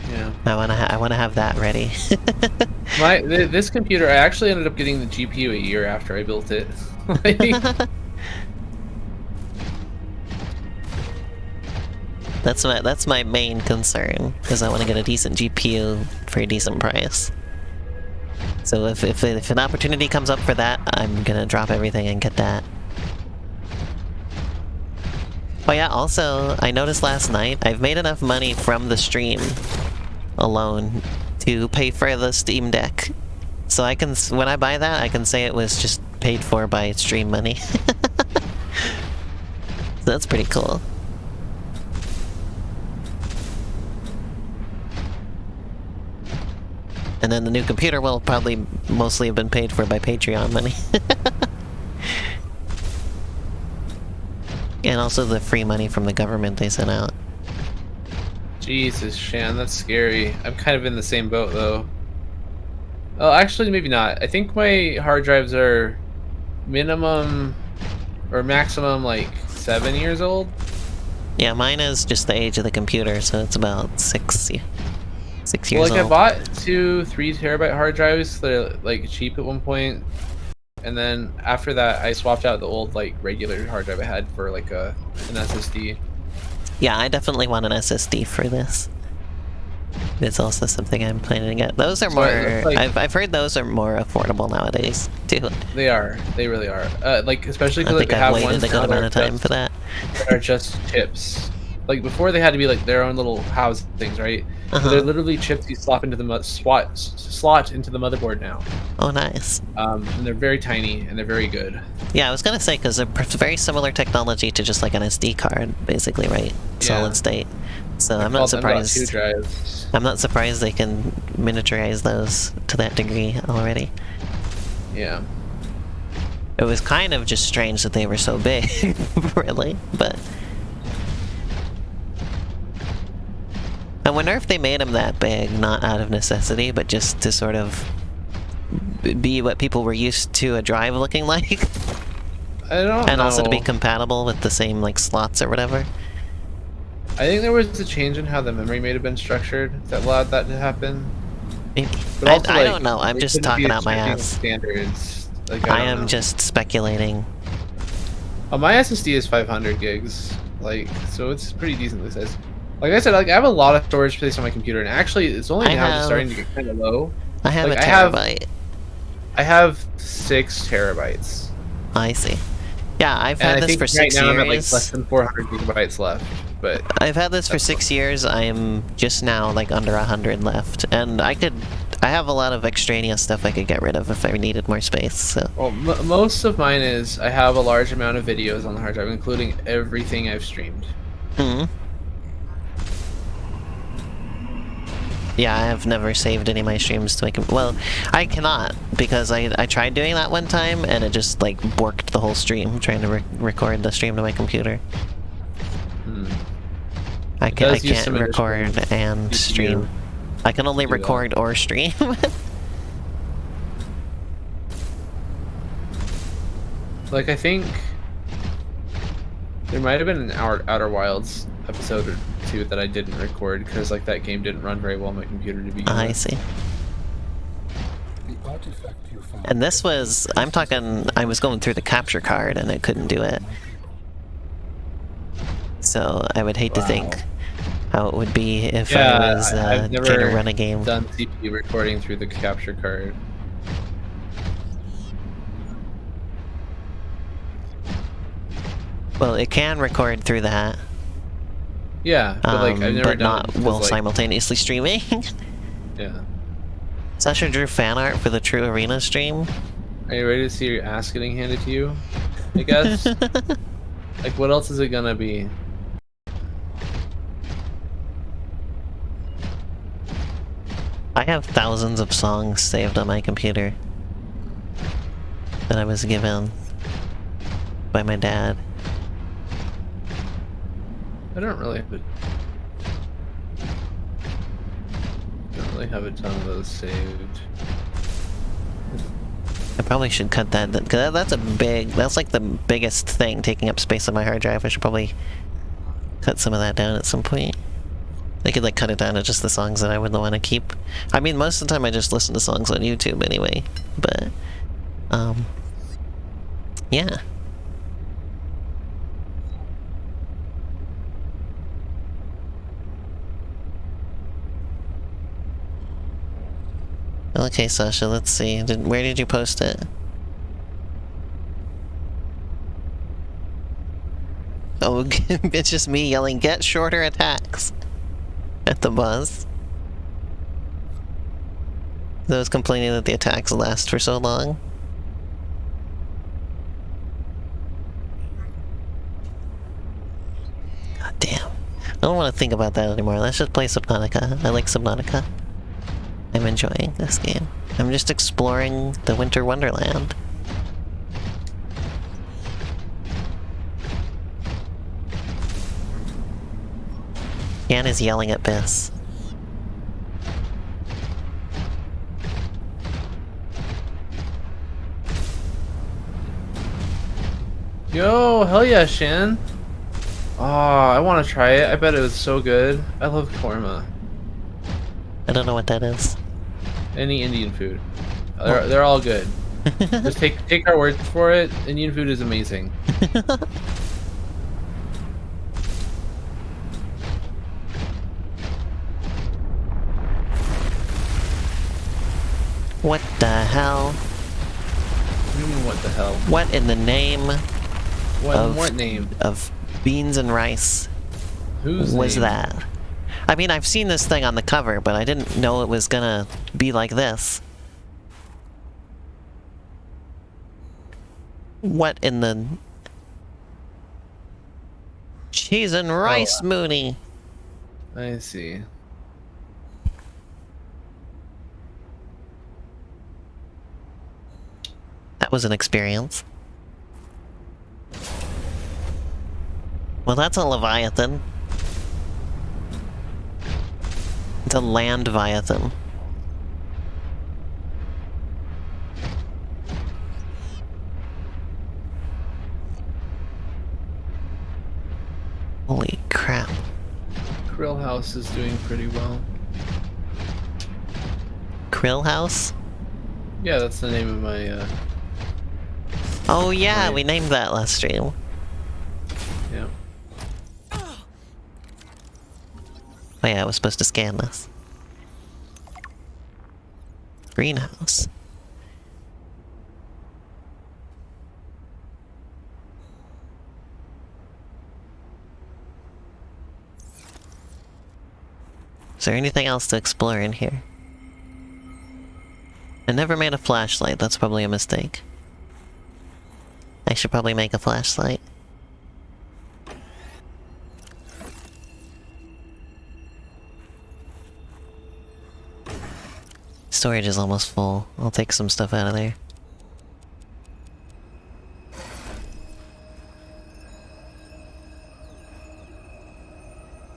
Yeah. I wanna have that ready. This computer, I actually ended up getting the GPU a year after I built it. That's my main concern, because I want to get a decent GPU for a decent price. So if an opportunity comes up for that, I'm gonna drop everything and get that. Oh yeah, also, I noticed last night, I've made enough money from the stream alone to pay for the Steam Deck. So I can, when I buy that, I can say it was just paid for by stream money. So that's pretty cool. And then the new computer will probably mostly have been paid for by Patreon money. And also the free money from the government they sent out. Jesus, Shan, that's scary. I'm kind of in the same boat, though. Oh, actually, maybe not. I think my hard drives are minimum or maximum, like, 7 years old. Yeah, mine is just the age of the computer, so it's about 6 years Well, like, old. I bought 2 3-terabyte hard drives. They're, like, cheap at one point. And then after that, I swapped out the old, like, regular hard drive I had for, like, an SSD. Yeah, I definitely want an SSD for this. It's also something I'm planning to get. Those are So more. it looks like- I've heard those are more affordable nowadays too. They are. They really are. Like especially I because think they I've have waited ones a good now amount of time for that. that are just chips. Like before, they had to be like their own little house things, right? But they're literally chips you slot into the slot into the motherboard now. Oh, nice. And they're very tiny and they're very good. Yeah, I was gonna say because they're very similar technology to just like an SD card, basically, right? Solid state. So I'm not surprised. Two drives. I'm not surprised they can miniaturize those to that degree already. Yeah. It was kind of just strange that they were so big, really, but... I wonder if they made them that big, not out of necessity, but just to sort of be what people were used to a drive looking like. I don't know. And also to be compatible with the same, like, slots or whatever. I think there was a change in how the memory may have been structured that allowed that to happen. Maybe. But also, I like, don't know, I'm they just couldn't be talking out my expecting ass. Standards. Like, I don't am know. just speculating. Oh, my SSD is 500 gigs, like, so it's pretty decently sized. Like I said, like I have a lot of storage space on my computer, and actually, it's only now just starting to get kind of low. I have Like, a terabyte. I have 6 terabytes. I see. Yeah, I've And had I this think for right 6 now years. I'm at like less than 400 gigabytes left, but I've had this for 6 years. I am just now like under 100 left, and I have a lot of extraneous stuff I could get rid of if I needed more space. So. well, most of mine is I have a large amount of videos on the hard drive, including everything I've streamed. Hmm. Yeah, I have never saved any of my streams to make. Well, I cannot because I tried doing that one time and it just like borked the whole stream trying to record the stream to my computer. I can't record and stream. I can only record or stream. Like I think there might have been an Outer Wilds episode or 2 that I didn't record because like that game didn't run very well on my computer to begin I with. see. The artifact you found. And this was, I'm talking, I was going through the capture card and it couldn't do it. So I would hate to think how it would be if I was I've trying never to run a game. done CPU recording through the capture card. Well, it can record through that. Yeah, but like I've never but done not it because, while like, simultaneously streaming. Yeah. Sasha drew fan art for the True Arena stream. Are you ready to see your ass getting handed to you? I guess. Like, what else is it gonna be? I have thousands of songs saved on my computer that I was given by my dad. I don't really have a ton of those saved. I probably should cut that, because that's like the biggest thing taking up space on my hard drive. I should probably cut some of that down at some point. I could like cut it down to just the songs that I would want to keep. I mean, most of the time I just listen to songs on YouTube anyway, but, yeah. Okay, Sasha, let's see. Where did you post it? Oh, it's just me yelling, "Get shorter attacks!" at the boss. I was complaining that the attacks last for so long. God damn. I don't want to think about that anymore. Let's just play Subnautica. I like Subnautica. I'm enjoying this game. I'm just exploring the Winter Wonderland. Yan is yelling at Biss. Yo, hell yeah, Shan. Oh, I want to try it. I bet it was so good. I love korma. I don't know what that is. Any Indian food. They're all good. Just take our word for it. Indian food is amazing. What the hell? What do you mean, what the hell? What in the name What name? of beans and rice Whose was name? that? I mean, I've seen this thing on the cover, but I didn't know it was gonna be like this. What in the... Cheese and rice, Mooney! I see. That was an experience. Well, that's a Leviathan. It's a land Leviathan. Holy crap. Krill House is doing pretty well. Krill House? Yeah, that's the name of my, Oh yeah, Right. we named that last stream. yeah. Oh yeah, I was supposed to scan this. Greenhouse. Is there anything else to explore in here? I never made a flashlight, that's probably a mistake. I should probably make a flashlight. Storage is almost full. I'll take some stuff out of there.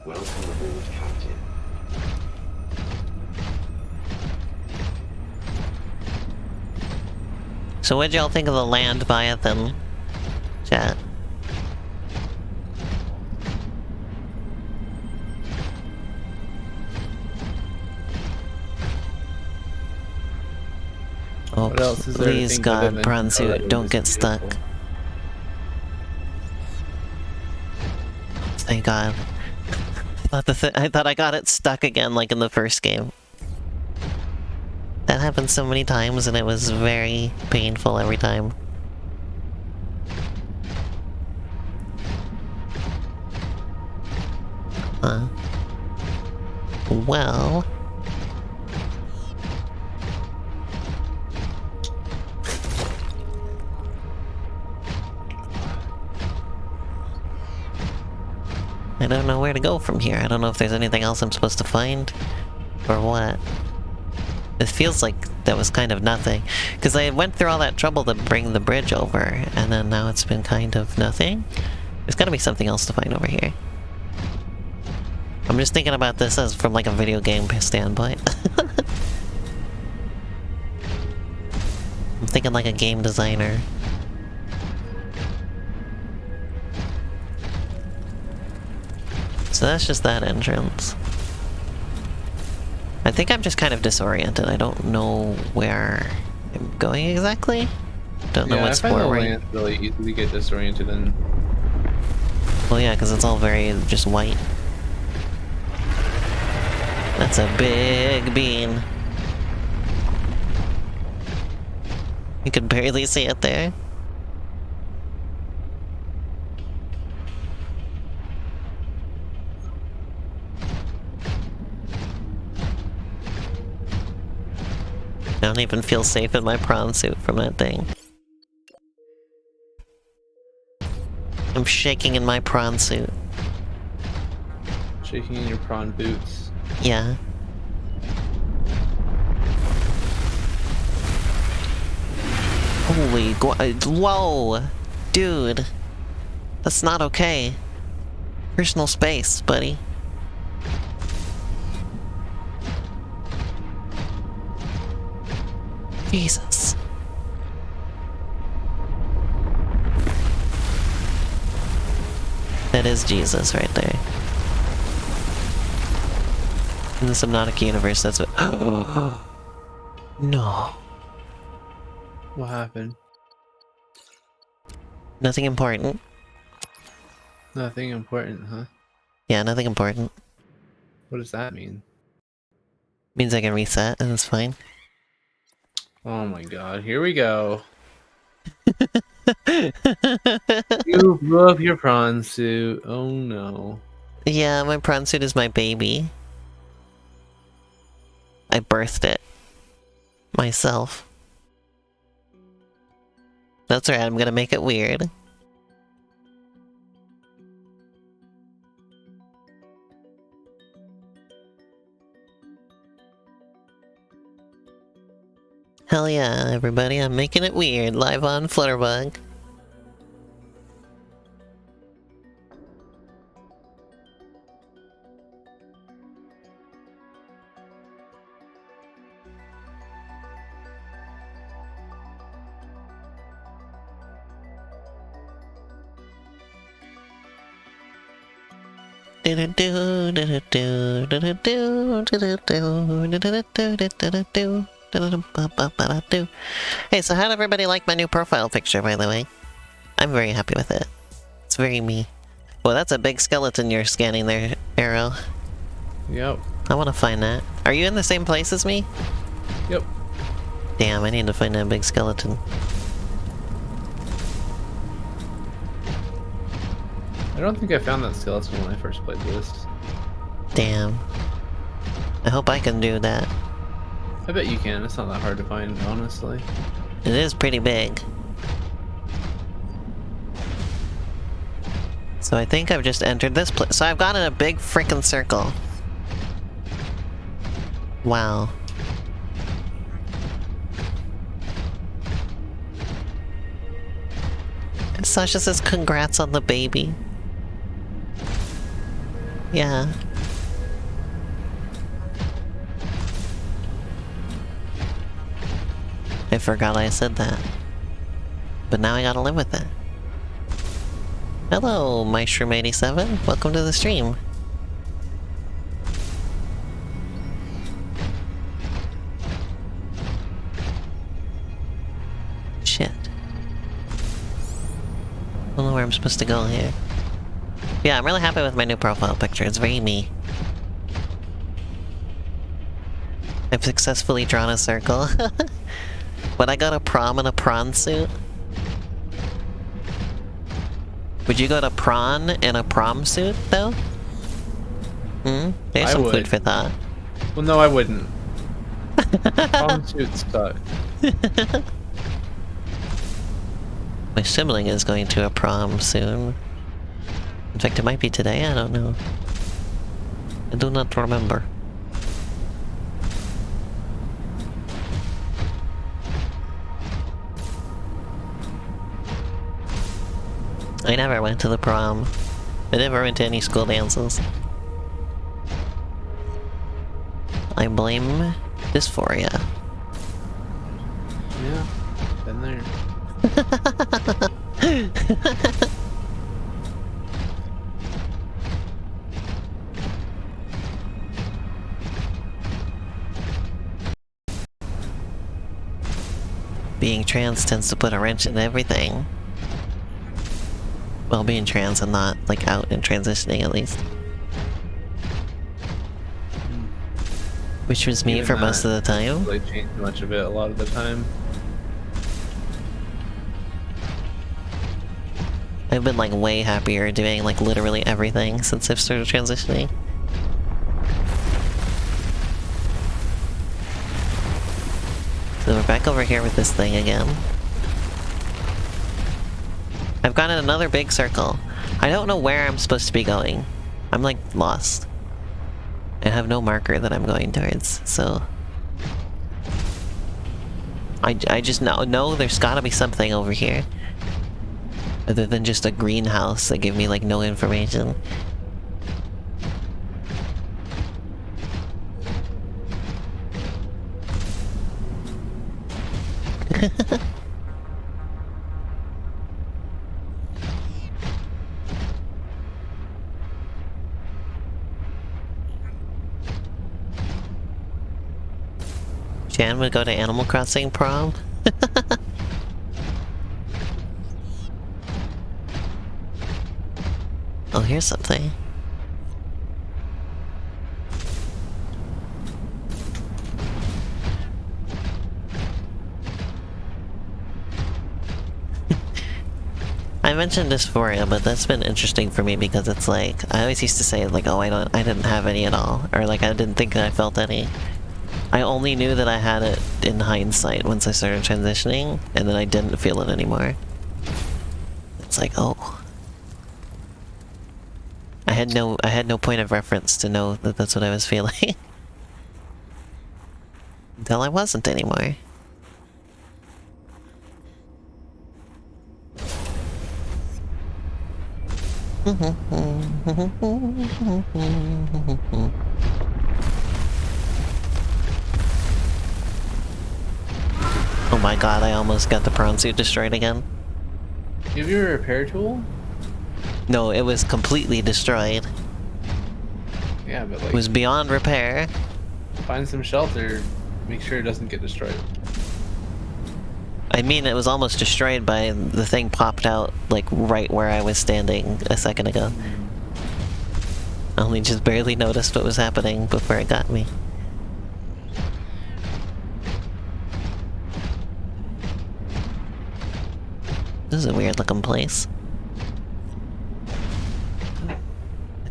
Welcome aboard, Captain. So what'd y'all think of the land Leviathan? Chat. Oh, What else is there to please think other God, than prawn how that suit, it don't was get stuck. beautiful? Thank God. I thought I got it stuck again, like in the first game. That happened so many times, and it was very painful every time. Well... I don't know where to go from here. I don't know if there's anything else I'm supposed to find, or what. It feels like that was kind of nothing. Because I went through all that trouble to bring the bridge over, and then now it's been kind of nothing. There's gotta be something else to find over here. I'm just thinking about this as from like a video game standpoint. I'm thinking like a game designer. So that's just that entrance. I think I'm just kind of disoriented. I don't know where I'm going exactly. Don't know what's I find forward. the land really easy to get disoriented in. Well, yeah, because it's all very just white. That's a big bean. You can barely see it there. I don't even feel safe in my prawn suit from that thing. I'm shaking in my prawn suit. Shaking in your prawn boots. Yeah. Holy whoa! Dude. That's not okay. Personal space, buddy. Jesus. That is Jesus right there. In the Subnautica universe, that's what... No. What happened? Nothing important. Nothing important, huh? Yeah, nothing important. What does that mean? Means I can reset, and it's fine. Oh my god, here we go. You blew up your prawn suit. Oh no. Yeah, my prawn suit is my baby. I birthed it. Myself. That's right, I'm gonna make it weird. Hell yeah, everybody, I'm making it weird, live on FlutterBug. Hey, so how'd everybody like my new profile picture, by the way? I'm very happy with it. It's very me. Well, that's a big skeleton you're scanning there, Arrow. Yep. I want to find that. Are you in the same place as me? Yep. Damn, I need to find that big skeleton. I don't think I found that skeleton when I first played this. Damn. I hope I can do that. I bet you can. It's not that hard to find, honestly. It is pretty big. So I think I've just entered this place. So I've gone in a big frickin' circle. Wow. And Sasha says congrats on the baby. Yeah. I forgot I said that. But now I gotta live with it. Hello, Mushroom87. Welcome to the stream. Shit. I don't know where I'm supposed to go here. Yeah, I'm really happy with my new profile picture. It's very me. I've successfully drawn a circle. Would I go to prom in a prawn suit? Would you go to prawn in a prom suit, though? Hmm? There's I some would. food for thought. Well, no, I wouldn't. Prom suits suck. My sibling is going to a prom soon. In fact, it might be today, I don't know. I do not remember. I never went to the prom. I never went to any school dances. I blame dysphoria. Yeah, been there. Being trans tends to put a wrench in everything. Well, being trans and not, like, out and transitioning, at least. Which was me Even for most of the time. Really changed much of it a lot of the time. I've been, like, way happier doing, like, literally everything since I've started transitioning. So we're back over here with this thing again. I've gone in another big circle. I don't know where I'm supposed to be going. I'm, like, lost. I have no marker that I'm going towards, so... I just know there's gotta be something over here. Other than just a greenhouse that give me, like, no information. Jan would go to Animal Crossing prom? Oh, here's something. mentioned dysphoria, but that's been interesting for me because it's like I always used to say like, oh, I didn't have any at all, or like I didn't think that I felt any. I only knew that I had it in hindsight once I started transitioning, and then I didn't feel it anymore. It's like, oh. I had no point of reference to know that that's what I was feeling. Until I wasn't anymore. Oh my god, I almost got the prawn suit destroyed again. You have your repair tool? No, it was completely destroyed. Yeah, but It like, was beyond repair. find some shelter. Make sure it doesn't get destroyed. I mean, it was almost destroyed by the thing popped out, like, right where I was standing a second ago. I only just barely noticed what was happening before it got me. This is a weird looking place.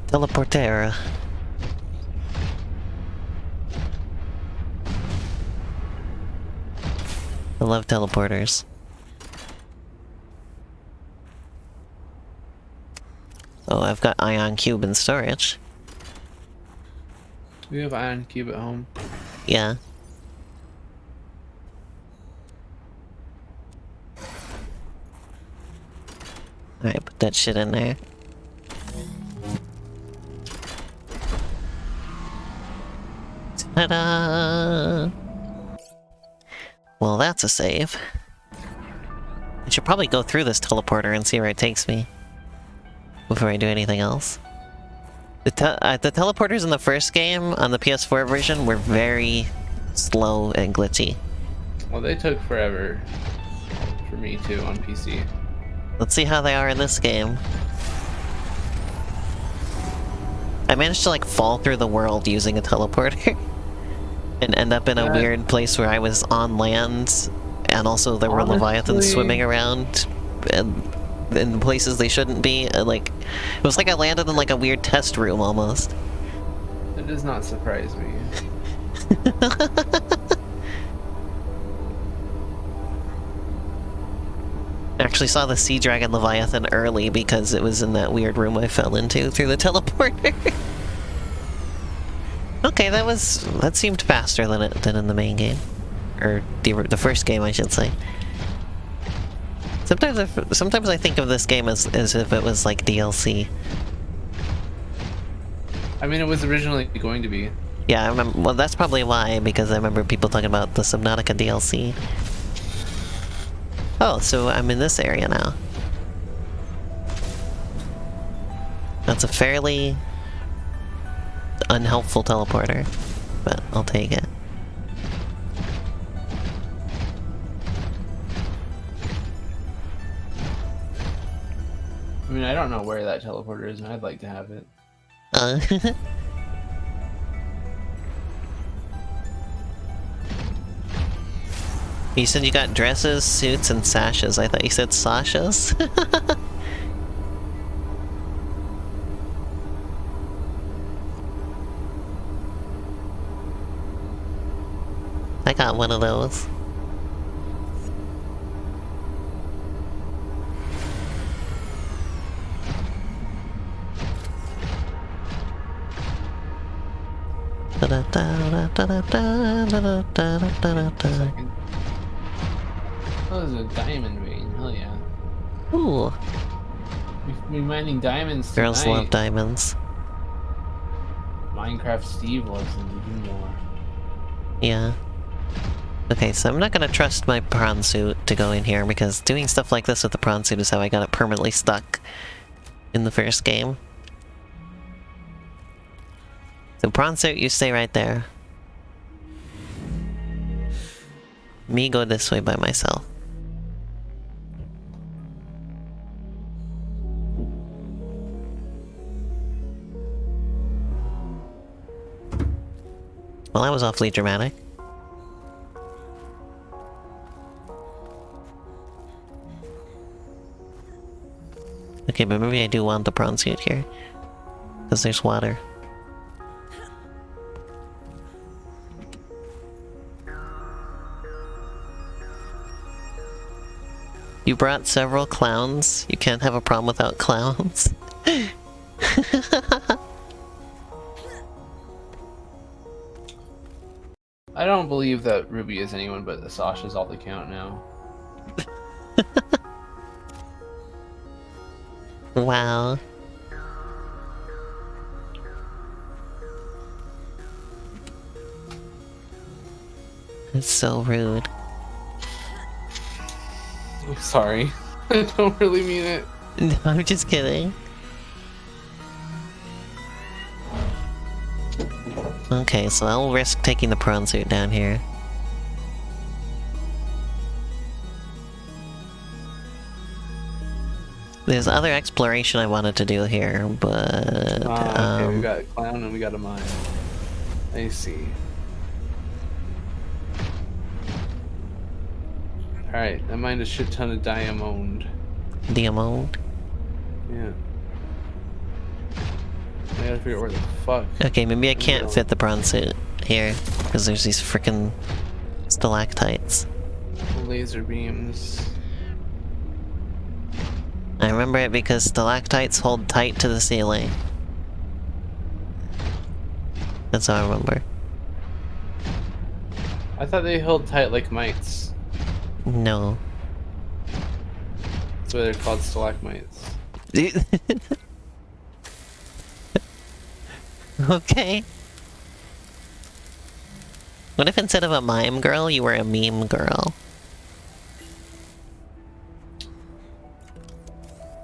Teleportera. I love teleporters. Oh, I've got ion cube in storage. We have ion cube at home. Yeah. Alright, put that shit in there. Ta-da! Well, that's a save. I should probably go through this teleporter and see where it takes me before I do anything else. The teleporters in the first game, on the PS4 version, were very slow and glitchy. Well, they took forever for me too on PC. Let's see how they are in this game. I managed to like fall through the world using a teleporter and end up in a weird place where I was on land and also there were leviathans swimming around and in places they shouldn't be. Like, it was like I landed in like a weird test room almost. It does not surprise me. I actually saw the Sea Dragon Leviathan early because it was in that weird room I fell into through the teleporter. Okay, that seemed faster than in the main game. Or the first game, I should say. Sometimes I think of this game as if it was like DLC. I mean, it was originally going to be. Yeah, I remember. Well, that's probably why, because I remember people talking about the Subnautica DLC. Oh, so I'm in this area now. That's a fairly unhelpful teleporter, but I'll take it. I mean, I don't know where that teleporter is, and I'd like to have it. You said you got dresses, suits, and sashes. I thought you said sashas. I got one of those. Oh, there's a diamond vein. Hell yeah. Ooh. We've been mining diamonds tonight. Girls love diamonds. Minecraft Steve loves them even more. Yeah. Okay, so I'm not gonna trust my prawn suit to go in here, because doing stuff like this with the prawn suit is how I got it permanently stuck in the first game. So prawn suit, you stay right there. Me go this way by myself. Well, that was awfully dramatic. Okay, but maybe I do want the prawn suit here. Because there's water. You brought several clowns. You can't have a problem without clowns. I don't believe that Ruby is anyone but Sasha's all the count now. Wow. That's so rude. I'm sorry. I don't really mean it. No, I'm just kidding. Okay, so I'll risk taking the prawn suit down here. There's other exploration I wanted to do here, but... Okay, we got a clown and we got a mine. I see. Alright, I mined a shit ton of diamond. Diamond? Yeah. I gotta figure out where the fuck. Okay, maybe I can't fit the prawn suit here, because there's these frickin' stalactites. Laser beams. I remember it because stalactites hold tight to the ceiling. That's how I remember. I thought they held tight like mites. No. That's why they're called stalagmites. Okay. What if instead of a mime girl, you were a meme girl?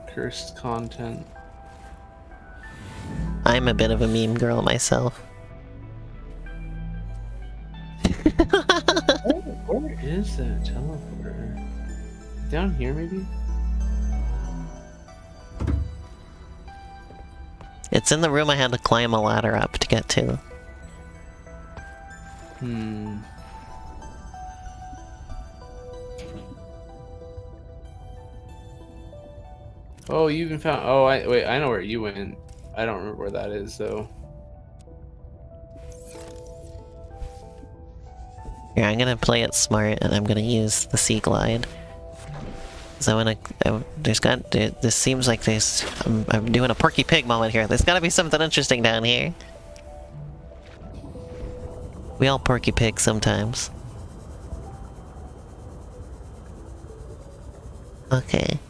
Cursed content. I'm a bit of a meme girl myself. Where is that teleporter? Down here, maybe? It's in the room I had to climb a ladder up to get to. Hmm. Oh, you even found... Oh, wait, I know where you went. I don't remember where that is, though. Here, I'm gonna play it smart, and I'm gonna use the sea glide. Cause I wanna... this seems like there's... I'm doing a Porky Pig moment here. There's gotta be something interesting down here. We all Porky Pig sometimes. Okay.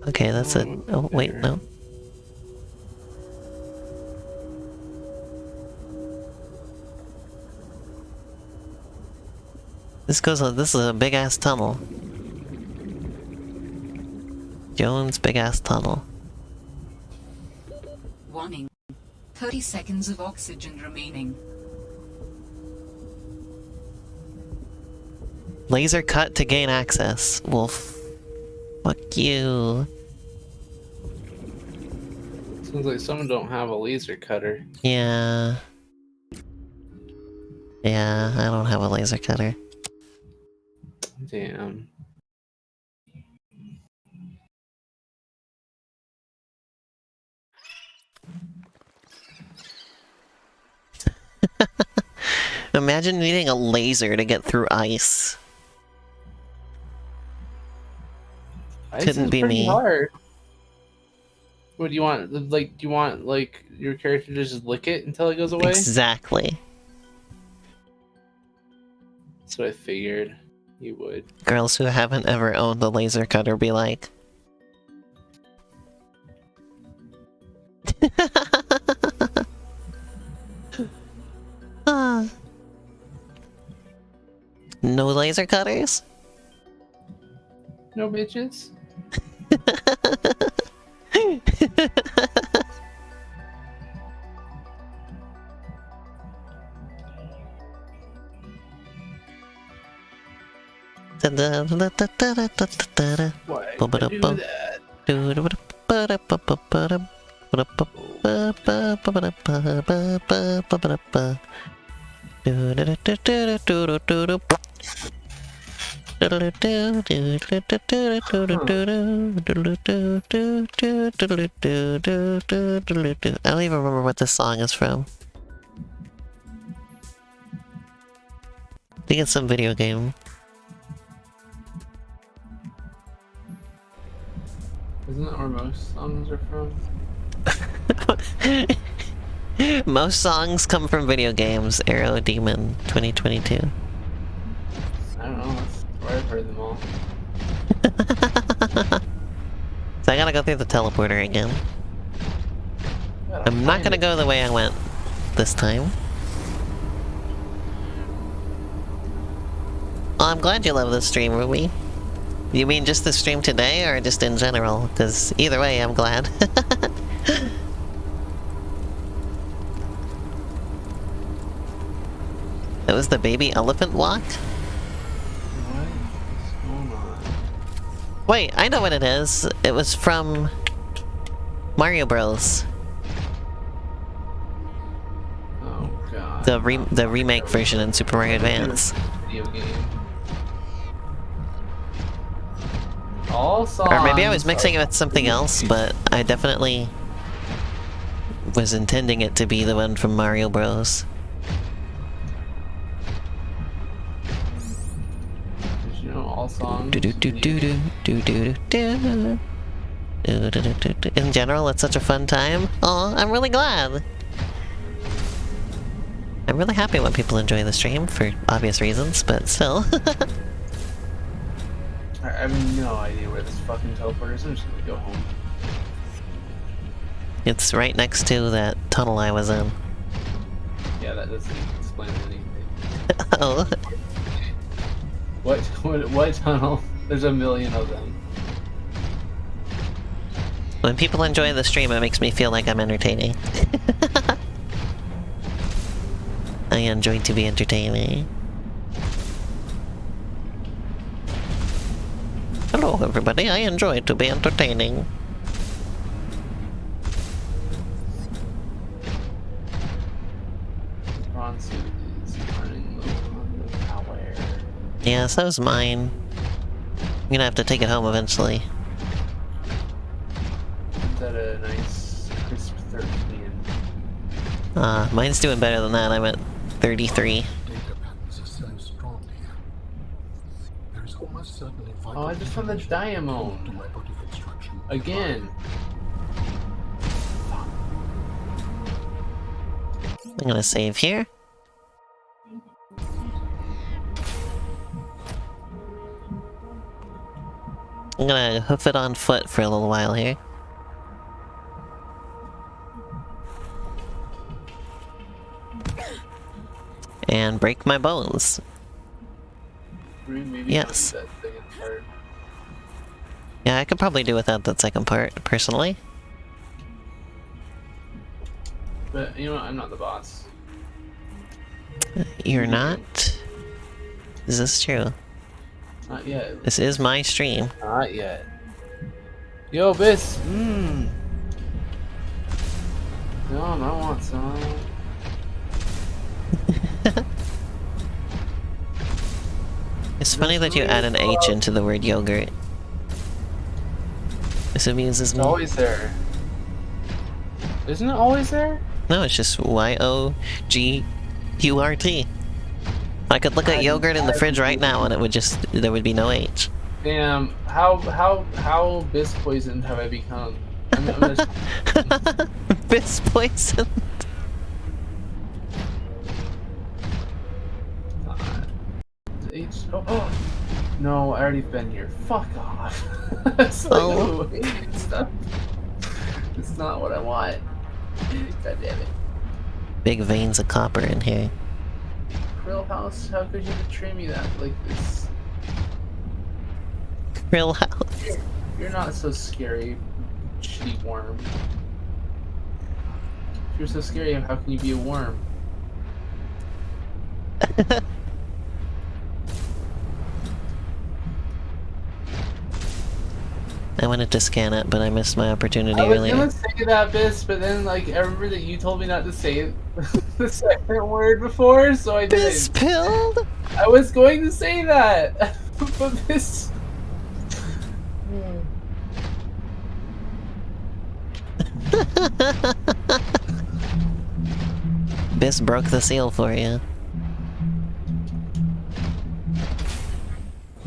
Okay, that's it. Oh, wait, no. This is a big ass tunnel. Jones' big ass tunnel. Warning. 30 seconds of oxygen remaining. Laser cut to gain access. Wolf. Fuck you. Sounds like some don't have a laser cutter. Yeah. Yeah, I don't have a laser cutter. Damn. Imagine needing a laser to get through ice. Ice Couldn't is be pretty me. hard. What do you want? Like, do you want like your character to just lick it until it goes away? Exactly. That's what I figured you would. Girls who haven't ever owned a laser cutter be like... Ah. No laser cutters? No bitches. Why would I do that? I don't even remember what this song is from. I think it's some video game. Isn't that where most songs are from? Most songs come from video games. Arrow Demon 2022. I don't know, that's where I've heard them all. So I gotta go through the teleporter again. I'm not gonna go the way I went this time. Oh, I'm glad you love this stream, Ruby. You mean just the stream today, or just in general? Because either way, I'm glad. That was the baby elephant walk? What's going on? Wait, I know what it is. It was from Mario Bros. Oh god. The remake version in Super Mario Advance. Video game. All songs. Or maybe I was mixing it with something else, but I definitely was intending it to be the one from Mario Bros. Did you know all songs? In general, it's such a fun time. Oh, I'm really glad. I'm really happy when people enjoy the stream for obvious reasons, but still. I have no idea where this fucking teleporter is. I'm just gonna go home. It's right next to that tunnel I was in. Yeah, that doesn't explain anything. Oh. What tunnel? There's a million of them. When people enjoy the stream, it makes me feel like I'm entertaining. I enjoy to be entertaining. Hello everybody, I enjoy to be entertaining. Bronze suit is running low on the power. Yeah, so's mine. I'm gonna have to take it home eventually. Is that a nice crisp 13? Mine's doing better than that. I'm at 33. Data patterns are so strong here. There is almost certainly vital Oh, I just found the information diamond. to my body construction. Again. I'm gonna save here. I'm gonna hoof it on foot for a little while here. And break my bones. Maybe Yes. that second part. Yeah, I could probably do without that second part, personally. But you know what? I'm not the boss. You're not? Is this true? Not yet. This is my stream. Not yet. Yo, Biss! Mmm! No, I want some. It's funny that you add an H into the word yogurt. This amuses It's me. always there. Isn't it always there? No, it's just Y-O-G-U-R-T. I could look at yogurt in the fridge right now and it would just, there would be no H. Damn, how Biss poisoned have I become? I'm just, Biss poison. H. Oh, no, I already been here. Fuck off. It's like, Oh. it's stuff. It's not what I want. God damn it. Big veins of copper in here. Krill House, how could you betray me that like this? Real house. You're not so scary, shitty worm. If you're so scary, how can you be a worm? I wanted to scan it, but I missed my opportunity I was earlier. gonna say that, Bis, but then like I remember that you told me not to say the second word before, so I This didn't. pilled? I was going to say that, but this. Biss broke the seal for you.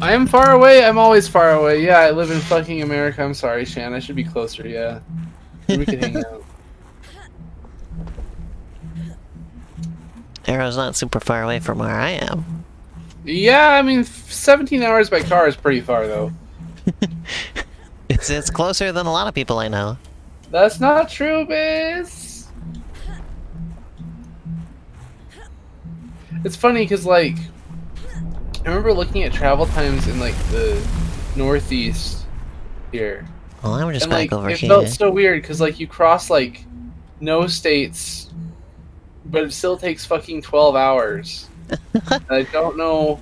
I am far away. I'm always far away. Yeah, I live in fucking America. I'm sorry, Shan. I should be closer. Yeah, we could hang out. Arrow's not super far away from where I am. Yeah, I mean, 17 hours by car is pretty far, though. It's closer than a lot of people I know. That's not true, Biz. It's funny because, like, I remember looking at travel times in like the Northeast here, Well, I'm just and back like over it here. felt so weird because like you cross like no states, but it still takes fucking 12 hours. I don't know.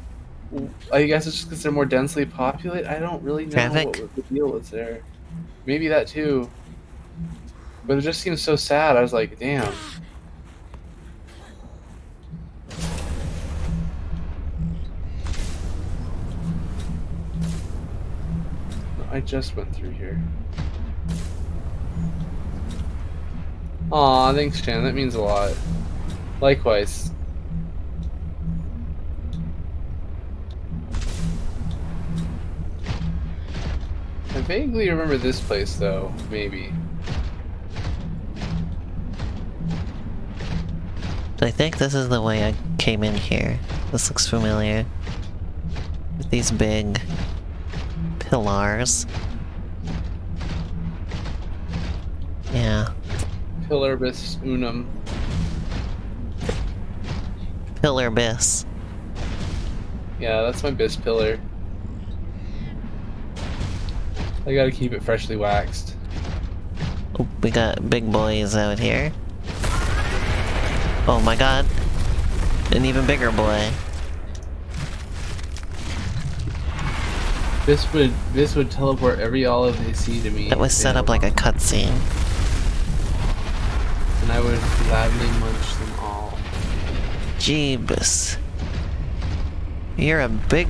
I guess it's just because they're more densely populated. I don't really know Traffic? what the deal is there. Maybe that too. But it just seems so sad. I was like, damn. I just went through here. Aw, thanks, Shan. That means a lot. Likewise. I vaguely remember this place, though. Maybe. I think this is the way I came in here. This looks familiar. With these big pillars. Yeah. Pilarbus unum. Pillar bis. Yeah, that's my bis pillar. I gotta keep it freshly waxed. Oh, we got big boys out here. Oh my god. An even bigger boy. This would teleport every olive they see to me. That was set up like a cutscene. And I would gladly munch them all. Jeebus. You're a big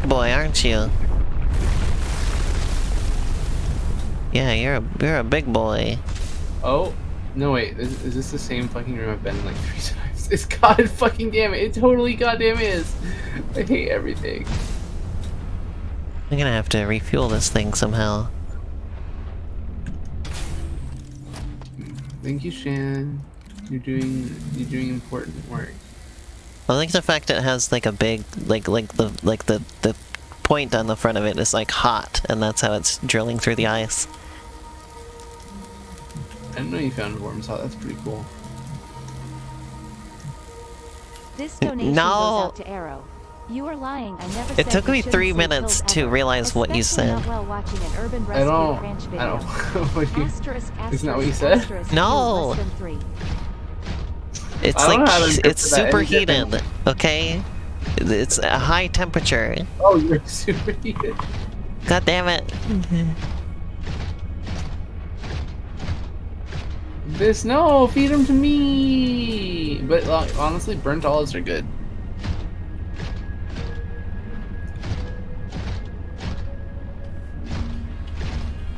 boy, aren't you? Yeah, you're a big boy. Oh, no wait, is this the same fucking room I've been in like 3 times? It's god fucking damn it, it totally goddamn is. I hate everything. I'm gonna have to refuel this thing somehow. Thank you, Shan. You're doing important work. I think the fact that it has like a big like the point on the front of it is like hot, and that's how it's drilling through the ice. I didn't know you found worms out. That's pretty cool. This donation No. goes out to Arrow. You are lying. I never It said took we me shouldn't 3 say minutes killed to ever, realize what you especially said. not while watching an urban I rescue don't. ranch video. I don't. What do you? Asterisk, Isn't that what you asterisk, said? asterisk, No. less than 3. It's I don't like know how to interpret it's that any superheated, different. okay? It's a high temperature. Oh, you're super heated. God damn it. This no, feed them to me. But honestly, burnt olives are good.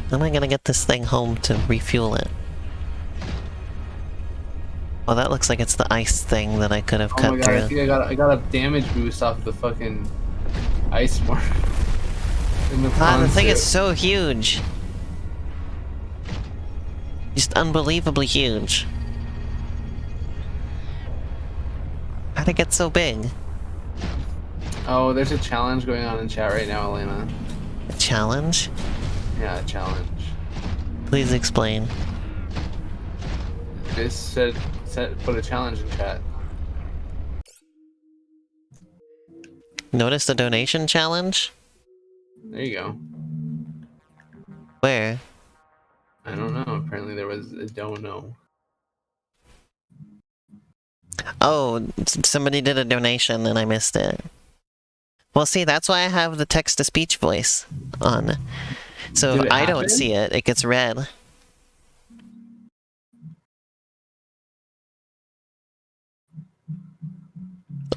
How am I gonna get this thing home to refuel it? Well, that looks like it's the ice thing that I could have Oh cut my god, through. I think I got a damage boost off the fucking ice mark. In the Ah, the thing concept. is so huge. Just unbelievably huge. How'd it get so big? Oh, there's a challenge going on in chat right now, Elena. A challenge? Yeah, a challenge. Please explain. This said put a challenge in chat. Notice the donation challenge? There you go. Where? I don't know. Apparently there was a don't know. Oh, somebody did a donation and I missed it. Well, see, that's why I have the text-to-speech voice on. So Did if it I don't happen? see it, it gets red.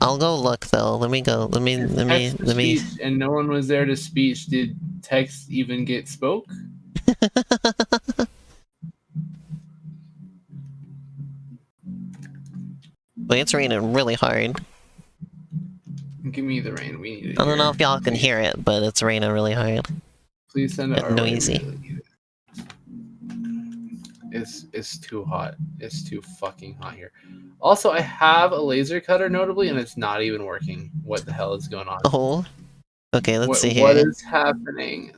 I'll go look though. Let me go. Let me. Text to speech, and no one was there to speech. Did text even get spoke? Wait, it's raining really hard. Give me the rain. We need it. I don't know here. if y'all can hear it, but it's raining really hard. Please send it our way. Noisy. We really need it. It's too hot. It's too fucking hot here. Also, I have a laser cutter, notably, and it's not even working. What the hell is going on? Oh. Okay, let's see What here. is happening?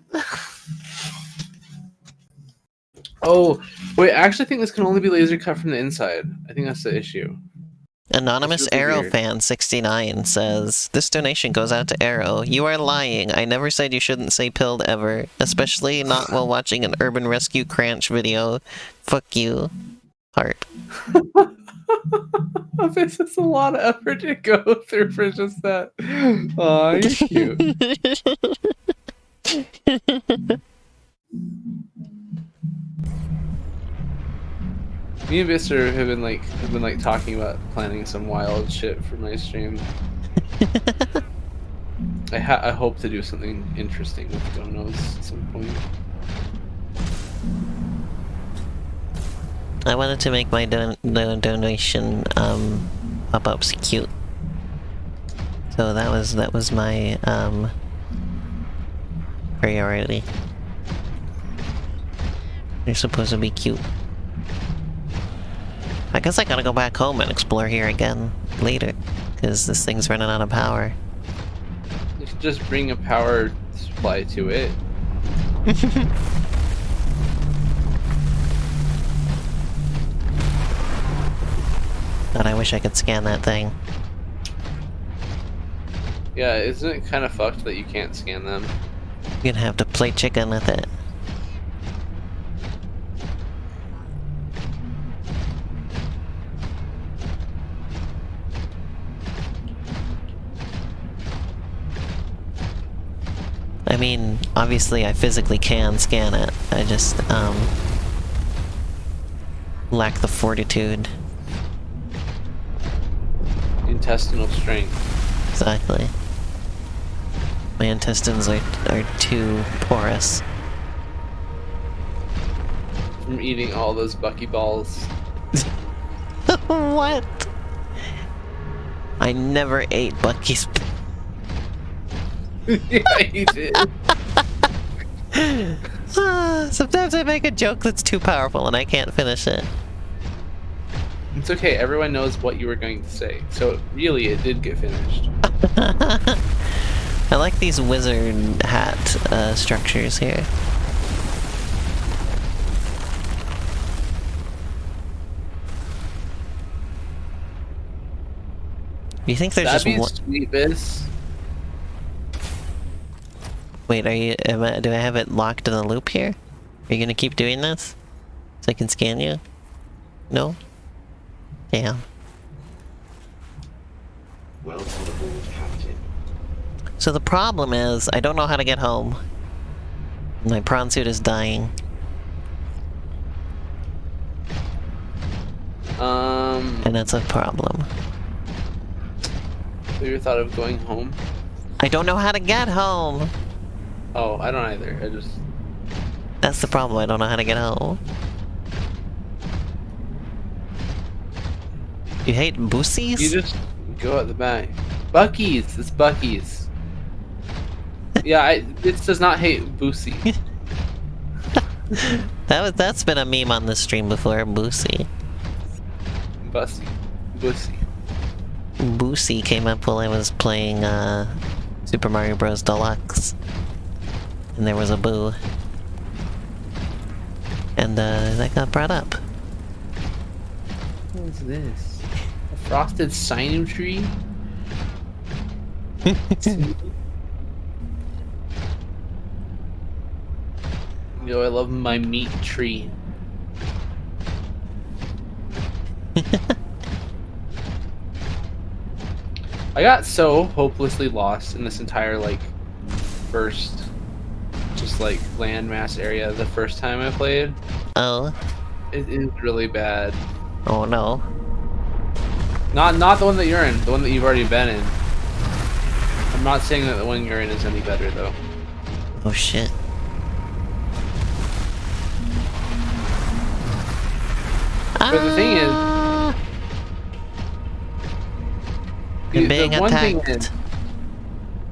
Oh, wait, I actually think this can only be laser cut from the inside. I think that's the issue. Anonymous It's really Arrow weird. Fan 69 says, "This donation goes out to Arrow. You are lying. I never said you shouldn't say pilled ever, especially not while watching an Urban Rescue Cranch video. Fuck you. Heart." This is a lot of effort to go through for just that. Aw, you're cute. Me and Visser have been like talking about planning some wild shit for my stream. I hope to do something interesting with donos at some point. I wanted to make my donation pop-ups cute. So that was my priority. They're supposed to be cute. I guess I gotta go back home and explore here again later, because this thing's running out of power. You should just bring a power supply to it. God, I wish I could scan that thing. Yeah, isn't it kind of fucked that you can't scan them? You're gonna have to play chicken with it. I mean, obviously I physically can scan it. I just, lack the fortitude. Intestinal strength. Exactly. My intestines are too porous. From eating all those buckyballs. What? I never ate Bucky's. Yeah, you did. Sometimes I make a joke that's too powerful and I can't finish it. It's okay, everyone knows what you were going to say. So really, it did get finished. I like these wizard hat structures here. Do you think there's That'd just be one? sweet, Biz. Wait, do I have it locked in a loop here? Are you gonna keep doing this? So I can scan you? No? Damn. Welcome aboard, Captain. So the problem is, I don't know how to get home. My prawn suit is dying. And that's a problem. Have you ever thought of going home? I don't know how to get home! Oh, I don't either. I just... That's the problem, I don't know how to get home. You hate Boosies? You just go out the back. Bucky's! It's Bucky's. Yeah, it does not hate Boosie. That's been a meme on this stream before, Boosie. Bussy. Boosie. Boosie came up while I was playing Super Mario Bros. Deluxe. And there was a boo. And that got brought up. What is this? A frosted sign tree? Yo, I love my meat tree. I got so hopelessly lost in this entire, like, first just largest like landmass area the first time I played. Oh. It is really bad. Oh no. Not the one that you're in, the one that you've already been in. I'm not saying that the one you're in is any better though. Oh shit. But the thing is, I'm being the one thing attacked. is,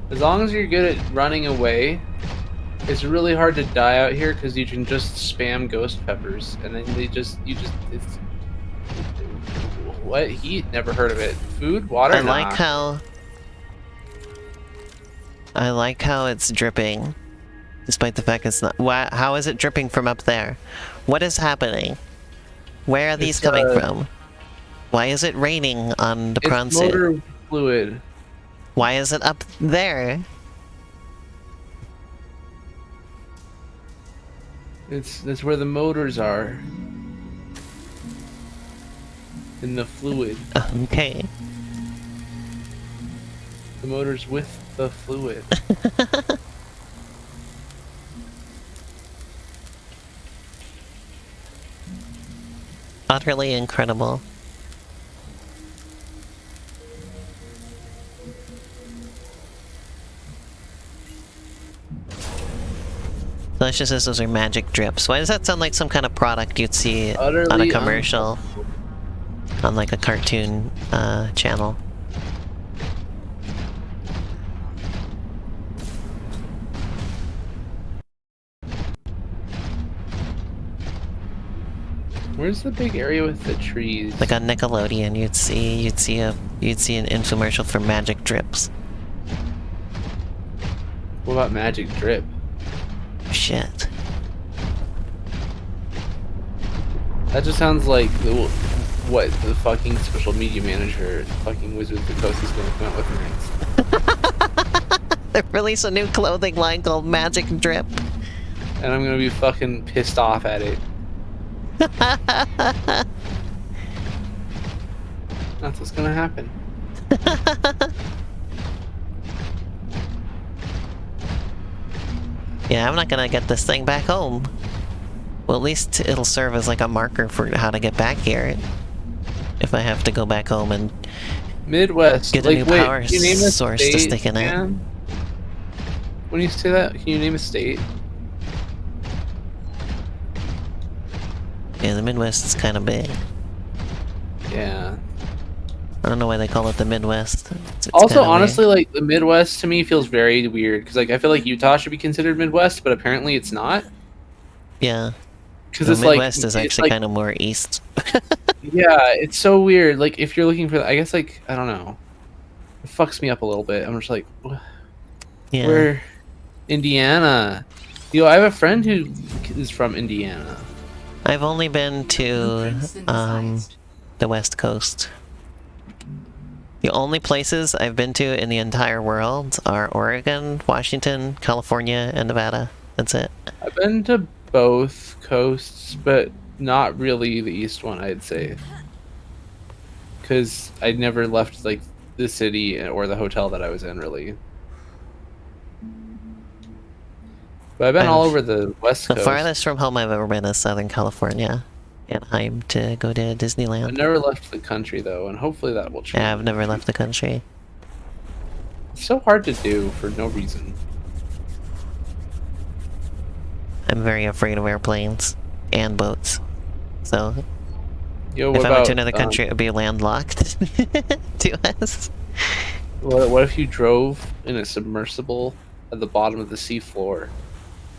as long as you're good at running away, it's really hard to die out here because you can just spam ghost peppers and then it's what heat? Never heard of it. Food, water. I Nah. like how it's dripping, despite the fact it's not. How is it dripping from up there? What is happening? Where are these It's, coming from? Why is it raining on the prawn It's suit? motor fluid. Why is it up there? That's where the motors are. In the fluid. Okay. The motors with the fluid. Utterly incredible. Delicious as those are magic drips. Why does that sound like some kind of product you'd see on a Utterly commercial? On like a cartoon channel. Where's the big area with the trees? Like on Nickelodeon, you'd see an infomercial for magic drips. What about Magic Drip? Shit. That just sounds like what the fucking social media manager, fucking Wizards of the Coast is gonna come out with next. They release a new clothing line called Magic Drip. And I'm gonna be fucking pissed off at it. That's what's gonna happen. Yeah, I'm not gonna get this thing back home. Well, at least it'll serve as like a marker for how to get back here. If I have to go back home and Midwest. get a new power can you name a source to state, stick in it. man? When you say that, can you name a state? Yeah, the Midwest is kind of big. Yeah. I don't know why they call it the Midwest. It's Also, kinda honestly, like the Midwest to me feels very weird because like I feel like Utah should be considered Midwest, but apparently it's not. weird. Yeah. Because The it's Midwest like is it's actually like- kind of more east. Yeah, it's so weird. Like if you're looking for, I guess like I don't know, it fucks me up a little bit. I'm just like, Yeah. where Indiana? Yo, I have a friend who is from Indiana. I've only been to Synthesized. the West Coast. The only places I've been to in the entire world are Oregon, Washington, California, and Nevada. That's it. I've been to both coasts, but not really the east one, I'd say. Because I never left like the city or the hotel that I was in, really. But I've been all I've- over the west The coast. farthest from home I've ever been is Southern California. Anaheim to go to I Disneyland. never left the country though, and hopefully that will change. Yeah, I've never left the country. It's so hard to do for no reason. I'm very afraid of airplanes and boats. So Yo, if what I about, went to another country, it would be landlocked to us. What if you drove in a submersible at the bottom of the seafloor?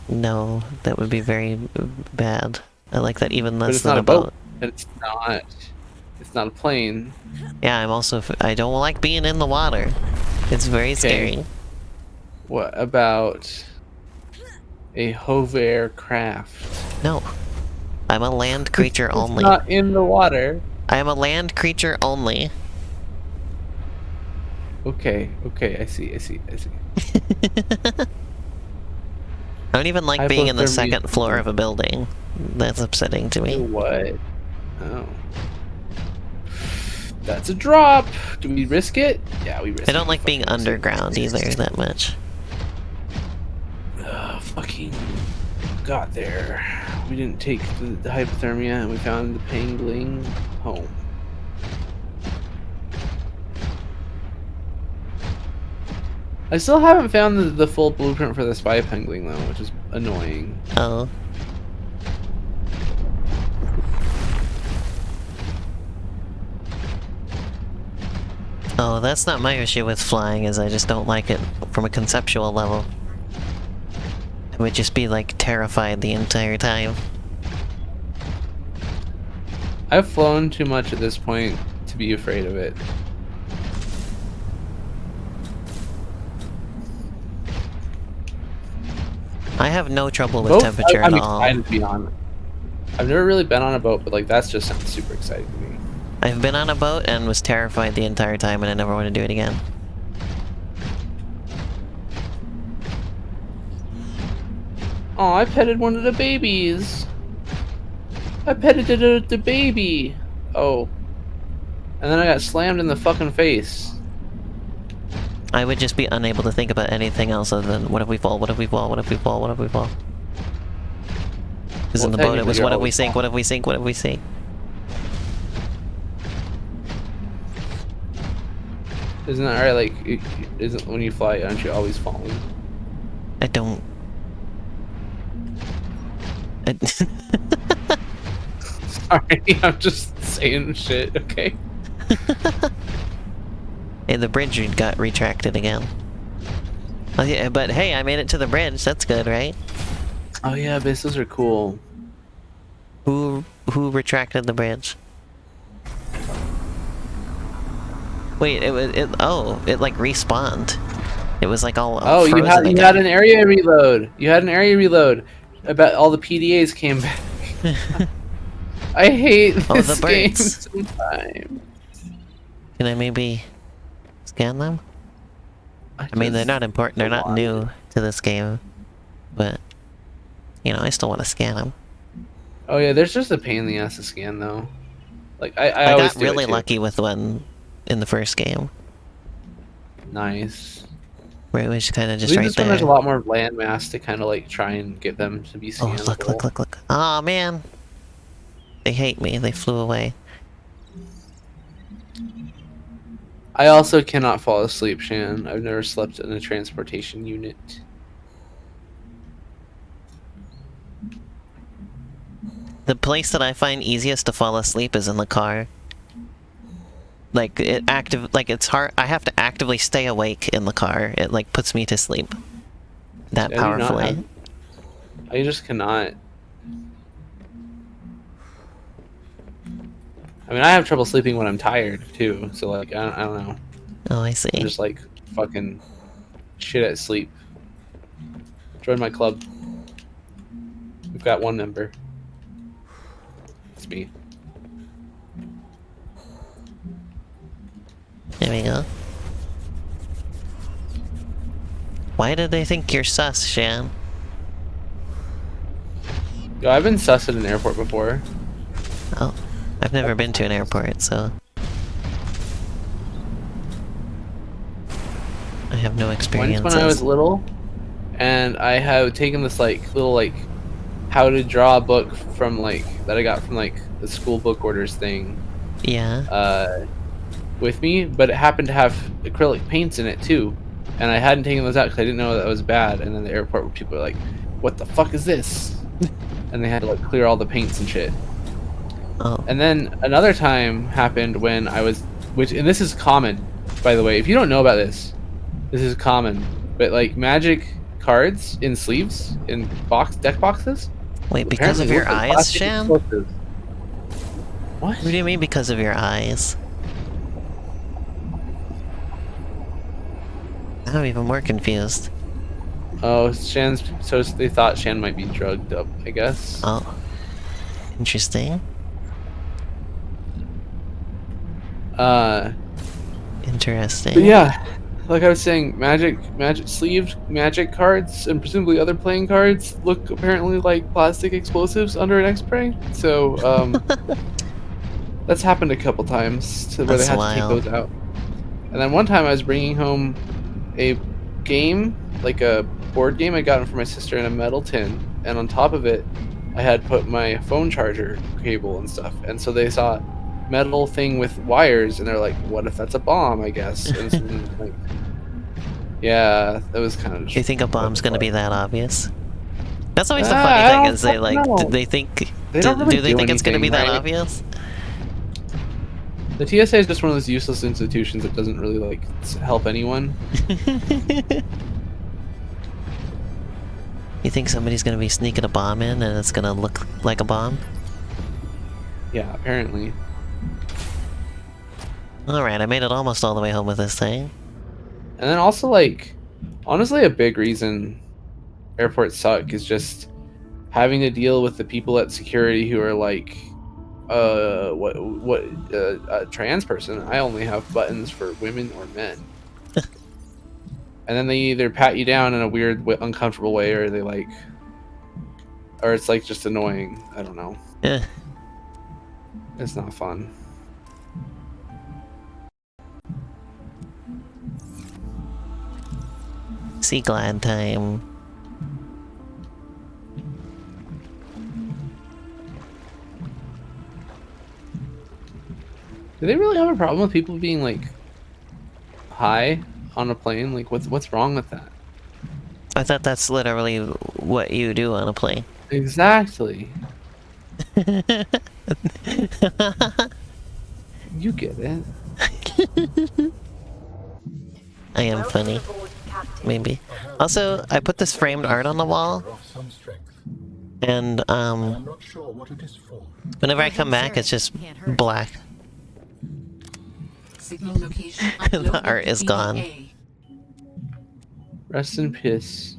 No, that would be very bad. I like that even But less it's than not a a boat. boat. And it's not a plane. Yeah, I'm also. I don't like being in the water. It's very scary. What about a hovercraft? No. I'm a land creature It's only. not in the water. I am a land creature only. Okay, I see. I don't even like being in the Hypothermia. second floor of a building. That's upsetting to me. What? Oh. That's a drop. Do we risk it? Yeah, we risk it. I don't like being Fucking risk it. underground either that much. Fuck. fucking got there. We didn't take the hypothermia, and we found the pangling home. I still haven't found the full blueprint for the spy pangling though, which is annoying. Oh. Oh, that's not my issue with flying, is I just don't like it from a conceptual level. I would just be like terrified the entire time. I've flown too much at this point to be afraid of it. I have no trouble with Boat, temperature I'm at all. excited to be on. I've never really been on a boat, but like that's just sounds super exciting to me. I've been on a boat and was terrified the entire time, and I never want to do it again. Oh, I petted one of the babies. I petted the baby. Oh. And then I got slammed in the fucking face. I would just be unable to think about anything else other than what if we fall, what if we fall, what if we fall, what if we fall. Because in the boat it was what if we sink, what if we sink, what if we sink. Isn't that right? Like, isn't when you fly, aren't you always falling? I don't... Sorry, I'm just saying shit, okay? Hey, the bridge got retracted again. Oh, yeah, but hey, I made it to the bridge, that's good, right? Oh yeah, those are cool. Who retracted the bridge? Wait, it like respawned. It was like all Oh, you frozen again. had an area reload. You had an area reload. I bet all the PDAs came back. I hate this game sometimes. Can I maybe scan them? I mean, they're not important. They're not new to this game, but you know, I still want to scan them. Oh yeah, there's just a pain in the ass to scan though. Like I got always do really it, too. lucky with one in the first game, Nice. where it was kind of I just believe right this one there. there's a lot more landmass to kind of like try and get them to be Oh, scannable. look! Oh man, they hate me. They flew away. I also cannot fall asleep, Shan. I've never slept in a transportation unit. The place that I find easiest to fall asleep is in the car. Like it's hard. I have to actively stay awake in the car. It like puts me to sleep. That I do not powerfully. have- I just cannot. I mean, I have trouble sleeping when I'm tired too. So like, I don't know. Oh, I see. I'm just like fucking shit at sleep. Join my club. We've got one member. It's me. There we go. Why did they think you're sus, Shan? Yo, I've been sus at an airport before. Oh, I've never been to an airport, so I have no experience. Once when I was little, and I have taken this like little like how to draw a book from like that I got from like the school book orders thing. Yeah. With me, but it happened to have acrylic paints in it too, and I hadn't taken those out because I didn't know that was bad. And then the airport, people were like, "What the fuck is this?" And they had to like clear all the paints and shit. Oh. And then another time happened when I was, and this is common, by the way. If you don't know about this, this is common. But like magic cards in sleeves in deck boxes. Wait, because of apparently your look like eyes, plastic Shan? explosives. What? What do you mean because of your eyes? I'm even more confused. Oh, Shan's. So they thought Shan might be drugged up, I guess. Oh. Interesting. Interesting. But yeah, like I was saying, magic sleeved magic cards and presumably other playing cards look apparently like plastic explosives under an X-ray. So that's happened a couple times to where That's they had to take wild. those out. And then one time I was bringing home a game, like a board game. I got it for my sister in a metal tin, and on top of it, I had put my phone charger cable and stuff. And so they saw metal thing with wires, and they're like, "What if that's a bomb?" I guess. And so then, like, yeah, that was kind of. You think a bomb's gonna be that obvious? That's always the I funny thing, don't is they fucking like, know. do they think, They don't really do they do think it's gonna be anything, that right? obvious? The TSA is just one of those useless institutions that doesn't really like help anyone. You think somebody's gonna be sneaking a bomb in and it's gonna look like a bomb? Yeah, apparently. Alright, I made it almost all the way home with this thing. And then also, like, honestly, a big reason airports suck is just having to deal with the people at security who are like, a trans person. I only have buttons for women or men. And then they either pat you down in a weird, uncomfortable way, or they like, or it's like just annoying. I don't know. Yeah. It's not fun. Sea glad time. Do they really have a problem with people being like high on a plane? Like, what's wrong with that? I thought that's literally what you do on a plane. Exactly. You get it. I am Welcome funny. aboard, Captain. Maybe. Also, I put this framed art on the wall, Of some strength. and I'm not sure what it is for. whenever I come back, it's just black. Signal location The uploaded art is via gone. A. Rest in peace.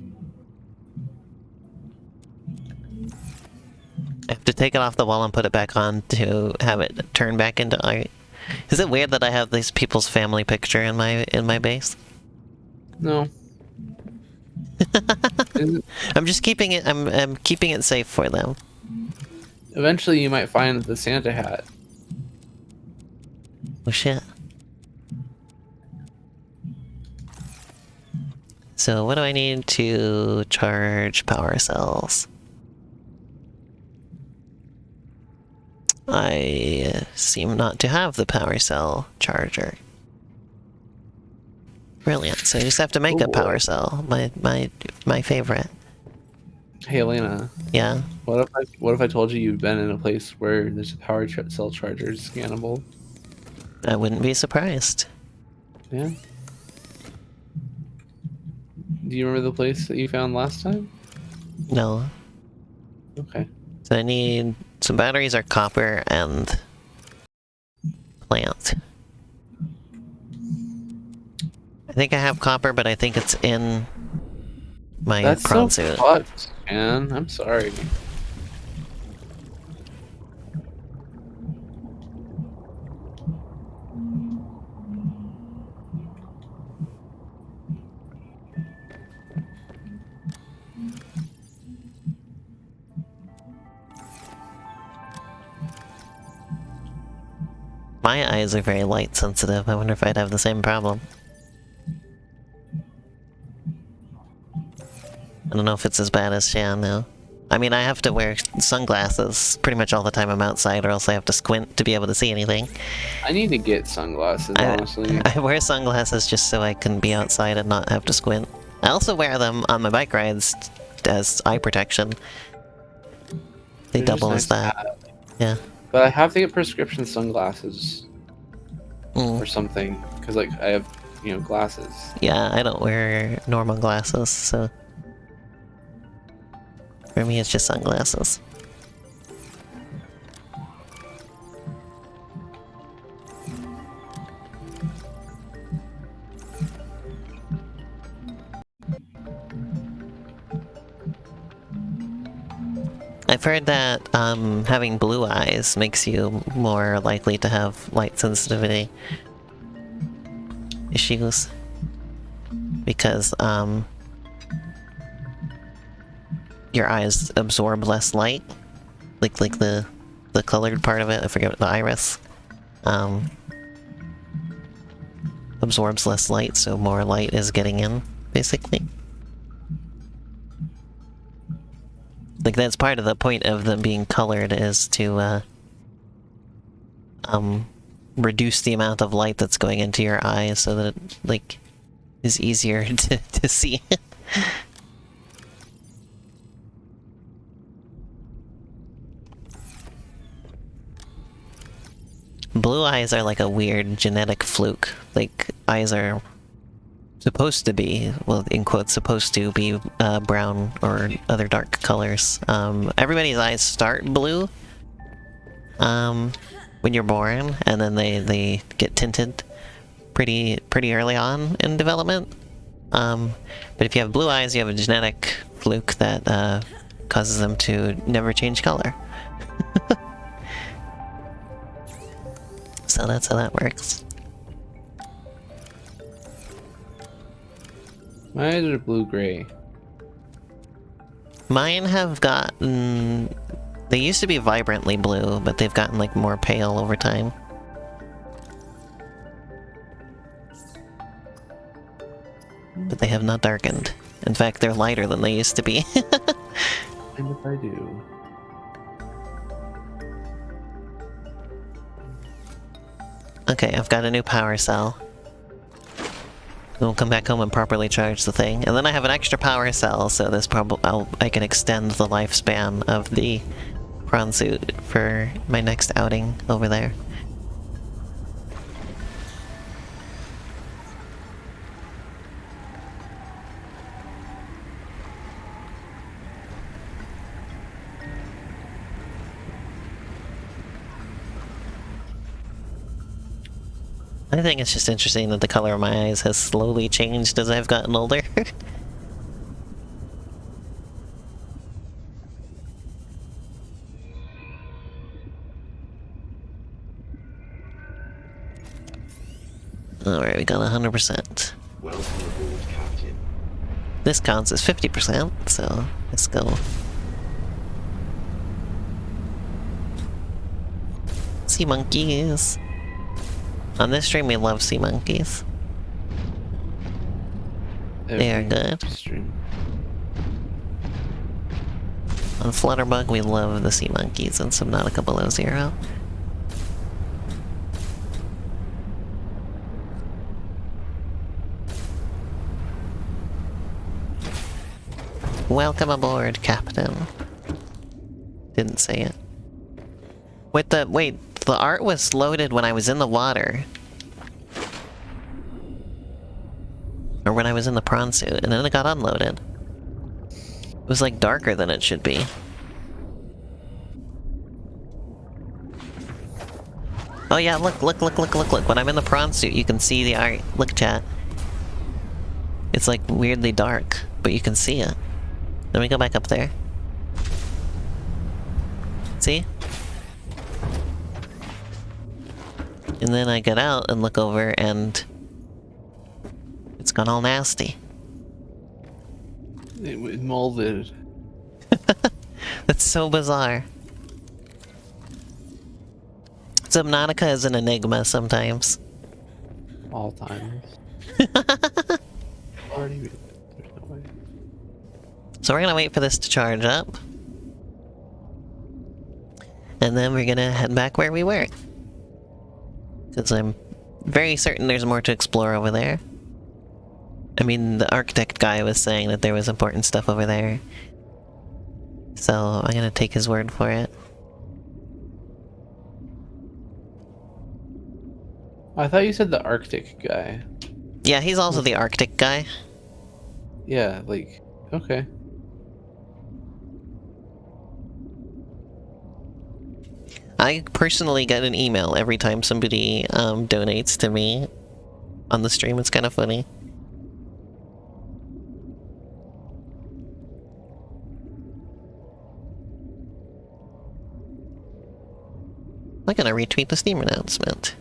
I have to take it off the wall and put it back on to have it turn back into art. Is it weird that I have these people's family picture in my base? No. I'm just keeping it. I'm keeping it safe for them. Eventually, you might find the Santa hat. Oh shit. So what do I need to charge power cells? I seem not to have the power cell charger. Brilliant. So I just have to make Oh a power boy. cell. My favorite. Hey, Elena. Yeah. What if I told you you've been in a place where there's a power cell charger scannable? I wouldn't be surprised. Yeah. Do you remember the place that you found last time? No. Okay. So I need some batteries are copper and plant. I think I have copper, but I think it's in my That's prawn so suit. fucked, man. I'm sorry. My eyes are very light sensitive. I wonder if I'd have the same problem. I don't know if it's as bad as Shan though. I mean, I have to wear sunglasses pretty much all the time I'm outside, or else I have to squint to be able to see anything. I need to get sunglasses, honestly. I wear sunglasses just so I can be outside and not have to squint. I also wear them on my bike rides as eye protection. They They're just double nice as to that. have. Yeah. But I have to get prescription sunglasses Mm. or something, because like I have, glasses. Yeah, I don't wear normal glasses, so... For me, it's just sunglasses. I've heard that having blue eyes makes you more likely to have light sensitivity issues. Because your eyes absorb less light. Like the colored part of it, I forget, the iris. Absorbs less light, so more light is getting in. basically. Like, that's part of the point of them being colored, is to, reduce the amount of light that's going into your eyes so that it, like, is easier to see. Blue eyes are like a weird genetic fluke. Like, eyes are supposed to be, well, in quotes, supposed to be brown or other dark colors. Everybody's eyes start blue when you're born, and then they get tinted pretty early on in development. But if you have blue eyes, you have a genetic fluke that causes them to never change color. So that's how that works. My eyes are blue-gray. Mine have gotten... They used to be vibrantly blue, but they've gotten, like, more pale over time. But they have not darkened. In fact, they're lighter than they used to be. And if I do... Okay, I've got a new power cell. We'll come back home and properly charge the thing. And then I have an extra power cell, so this I can extend the lifespan of the prawn suit for my next outing over there. I think it's just interesting that the color of my eyes has slowly changed as I've gotten older. Alright, we got 100%. Welcome aboard, Captain. This counts as 50%, so let's go. Sea monkeys. On this stream, we love sea monkeys. They are good. Stream. On FlutterBug, we love the sea monkeys in Subnautica Below Zero. Welcome aboard, Captain. Didn't say it. Wait, the art was loaded when I was in the water. Or when I was in the prawn suit, and then it got unloaded. It was like darker than it should be. Oh yeah, look. When I'm in the prawn suit, you can see the art. Look, chat. It's like weirdly dark, but you can see it. Let me go back up there. See? And then I get out and look over and it's gone all nasty. It was molded. That's so bizarre. Subnautica is an enigma sometimes. All times. Already, there's no way. So we're gonna wait for this to charge up. And then we're gonna head back where we were. Because I'm very certain there's more to explore over there. I mean, the architect guy was saying that there was important stuff over there. So I'm gonna take his word for it. I thought you said the Arctic guy. Yeah, he's also the Arctic guy. Yeah, like, okay. I personally get an email every time somebody donates to me on the stream. It's kind of funny. I'm gonna retweet the Steam announcement.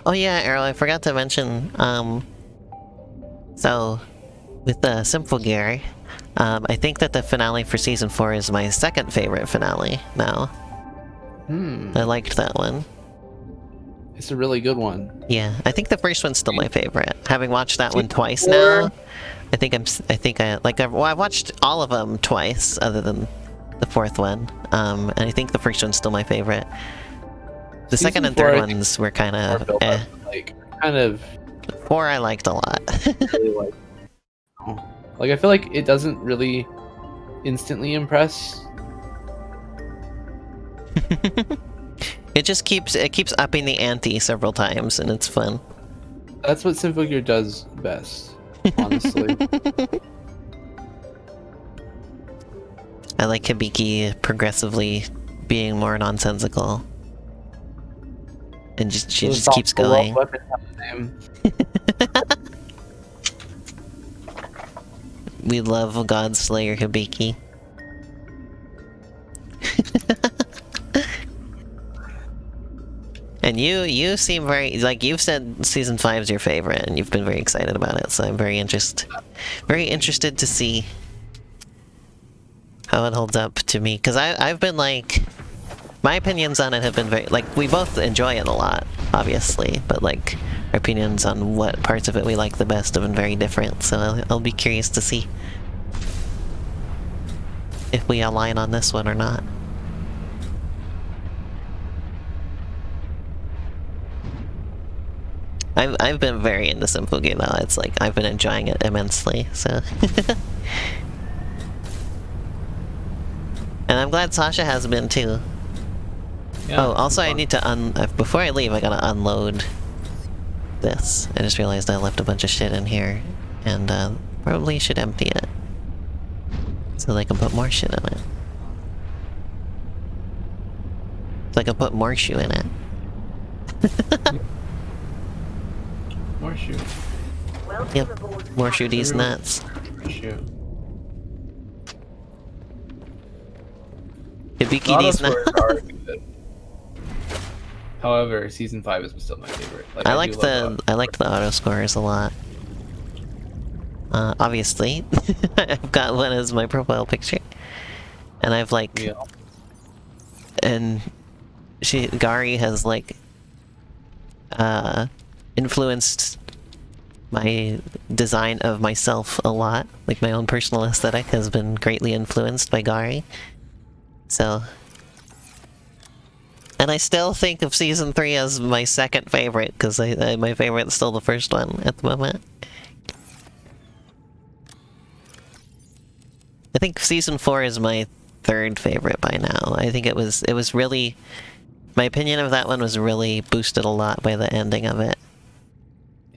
Oh yeah, Arrow, I forgot to mention, so, with the Simple Gear, I think that the finale for Season 4 is my second favorite finale now. I liked that one. It's a really good one. Yeah, I think the first one's still my favorite. Having watched that one twice now, I've watched all of them twice, other than the fourth one. And I think the first one's still my favorite. The second and third ones were kind of eh. 4 I liked a lot. Really like, I feel like it doesn't really instantly impress. It keeps upping the ante several times, and it's fun. That's what Simple Gear does best, honestly. I like Hibiki progressively being more nonsensical. And she just keeps going. We love Godslayer Hibiki. And you seem very, like, you've said Season 5 is your favorite, and you've been very excited about it, so I'm very interested to see how it holds up to me. Because I've been, like, my opinions on it have been very, like, we both enjoy it a lot, obviously, but, like, our opinions on what parts of it we like the best have been very different, so I'll be curious to see if we align on this one or not. I've been very into Simple Gear though. It's like I've been enjoying it immensely, so and I'm glad Sasha has been too. Yeah, oh, also I need to before I leave I gotta unload this. I just realized I left a bunch of shit in here, and probably should empty it so they can put more shit in it. So I can put more shoe in it. More shoe. Yep, more shoe these nuts. Shoe. Hibiki these nuts. However, Season 5 is still my favorite. Like, I liked the auto scores a lot. Obviously, I've got one as my profile picture, and I've like, and Gari has like, influenced my design of myself a lot. Like my own personal aesthetic has been greatly influenced by Gari. So, and I still think of Season 3 as my second favorite, because my favorite is still the first one at the moment. I think Season 4 is my third favorite by now. I think it was really, my opinion of that one was really boosted a lot by the ending of it.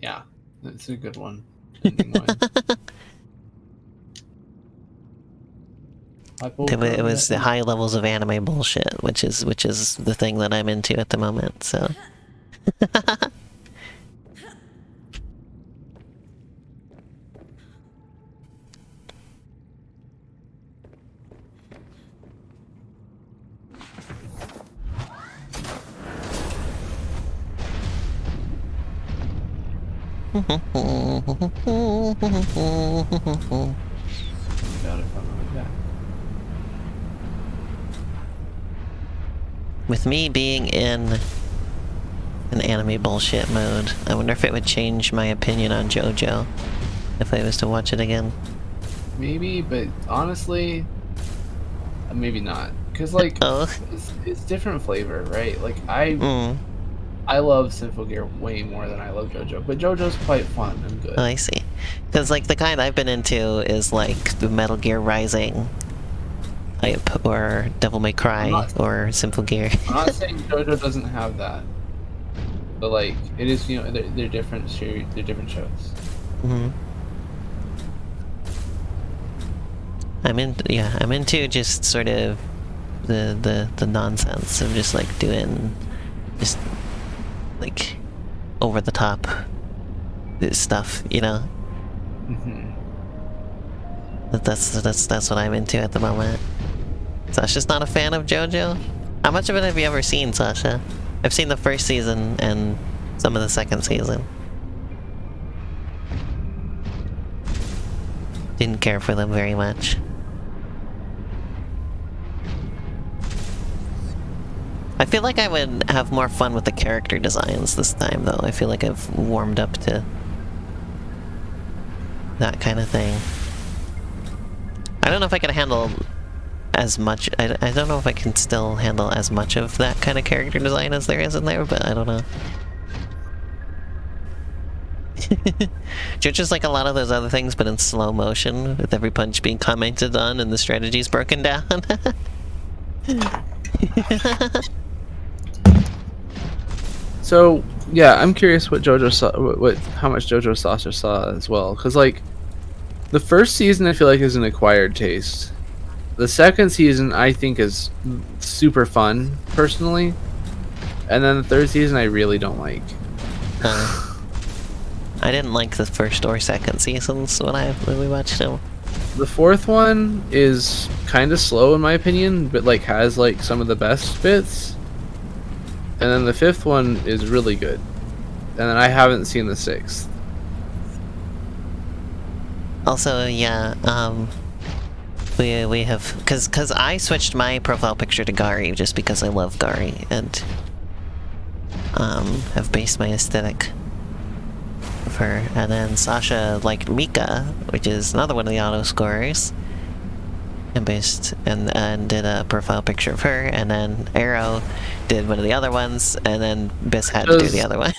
Yeah, it's a good one. It was the high levels of anime bullshit, which is the thing that I'm into at the moment, so. With me being in an anime bullshit mode, I wonder if it would change my opinion on JoJo if I was to watch it again. Maybe, but honestly, maybe not. Because, like, it's different flavor, right? Like, I love Simple Gear way more than I love JoJo, but JoJo's quite fun and good. Oh, I see. Because, like, the kind I've been into is, like, the Metal Gear Rising type, or Devil May Cry, or Simple Gear. I'm not saying JoJo doesn't have that, but, like, it is, you know, they're different shows. Mm-hmm. I'm into just sort of the nonsense of just, like, doing just, like, over the top stuff, you know? Mm-hmm. That's what I'm into at the moment. Sasha's not a fan of JoJo? How much of it have you ever seen, Sasha? I've seen the first season and some of the second season. Didn't care for them very much. I feel like I would have more fun with the character designs this time, though. I feel like I've warmed up to that kind of thing. I don't know if I can handle as much. I don't know if I can still handle as much of that kind of character design as there is in there, but I don't know. JoJo's like a lot of those other things, but in slow motion, with every punch being commented on and the strategies broken down. So yeah, I'm curious what JoJo saw, how much JoJo Sasha saw as well, because like the first season I feel like is an acquired taste. The second season I think is super fun personally, and then the third season I really don't like. I didn't like the first or second seasons when we watched them. The fourth one is kind of slow in my opinion, but like has like some of the best bits. And then the fifth one is really good. And then I haven't seen the sixth. Also, yeah, we have, cause I switched my profile picture to Gari just because I love Gari and have based my aesthetic of her. And then Sasha liked Mika, which is another one of the auto scorers, and did a profile picture of her. And then Arrow did one of the other ones, and then Biss had to do the other one.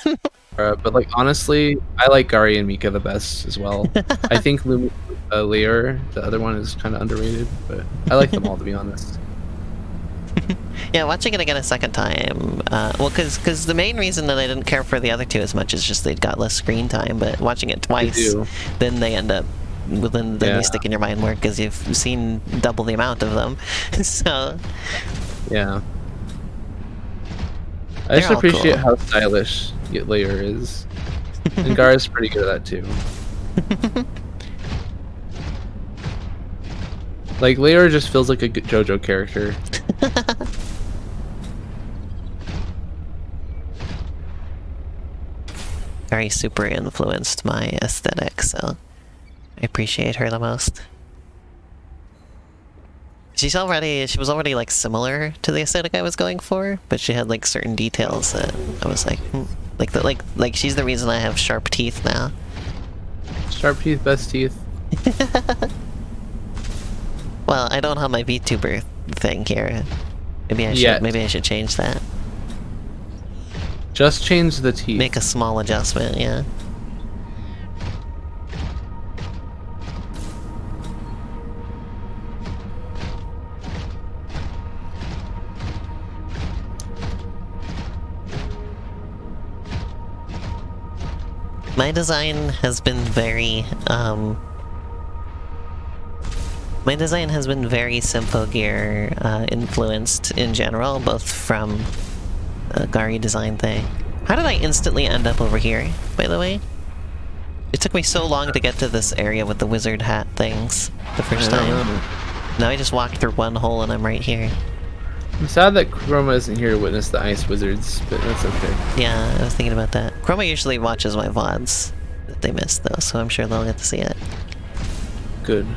But like honestly, I like Gari and Mika the best as well. I think Lear, the other one, is kind of underrated, but I like them all to be honest. Yeah, watching it again a second time, well, because the main reason that I didn't care for the other two as much is just they'd got less screen time, but watching it twice, then they end up, then they stick in your mind more because you've seen double the amount of them. So yeah, I just appreciate how stylish Lear is, and Gar's pretty good at that too. Like Lear just feels like a good JoJo character. Very super influenced my aesthetic, so I appreciate her the most. She was already like similar to the aesthetic I was going for, but she had like certain details that I was like, like she's the reason I have sharp teeth now. Sharp teeth, best teeth. Well, I don't have my VTuber thing here. Maybe I should change that. Just change the teeth. Make a small adjustment, yeah. My design has been very, Symphogear influenced in general, both from the Gari design thing. How did I instantly end up over here, by the way? It took me so long to get to this area with the wizard hat things the first time. Now I just walked through one hole and I'm right here. I'm sad that Chroma isn't here to witness the ice wizards, but that's okay. Yeah, I was thinking about that. Chroma usually watches my VODs that they missed though, so I'm sure they'll get to see it. Good.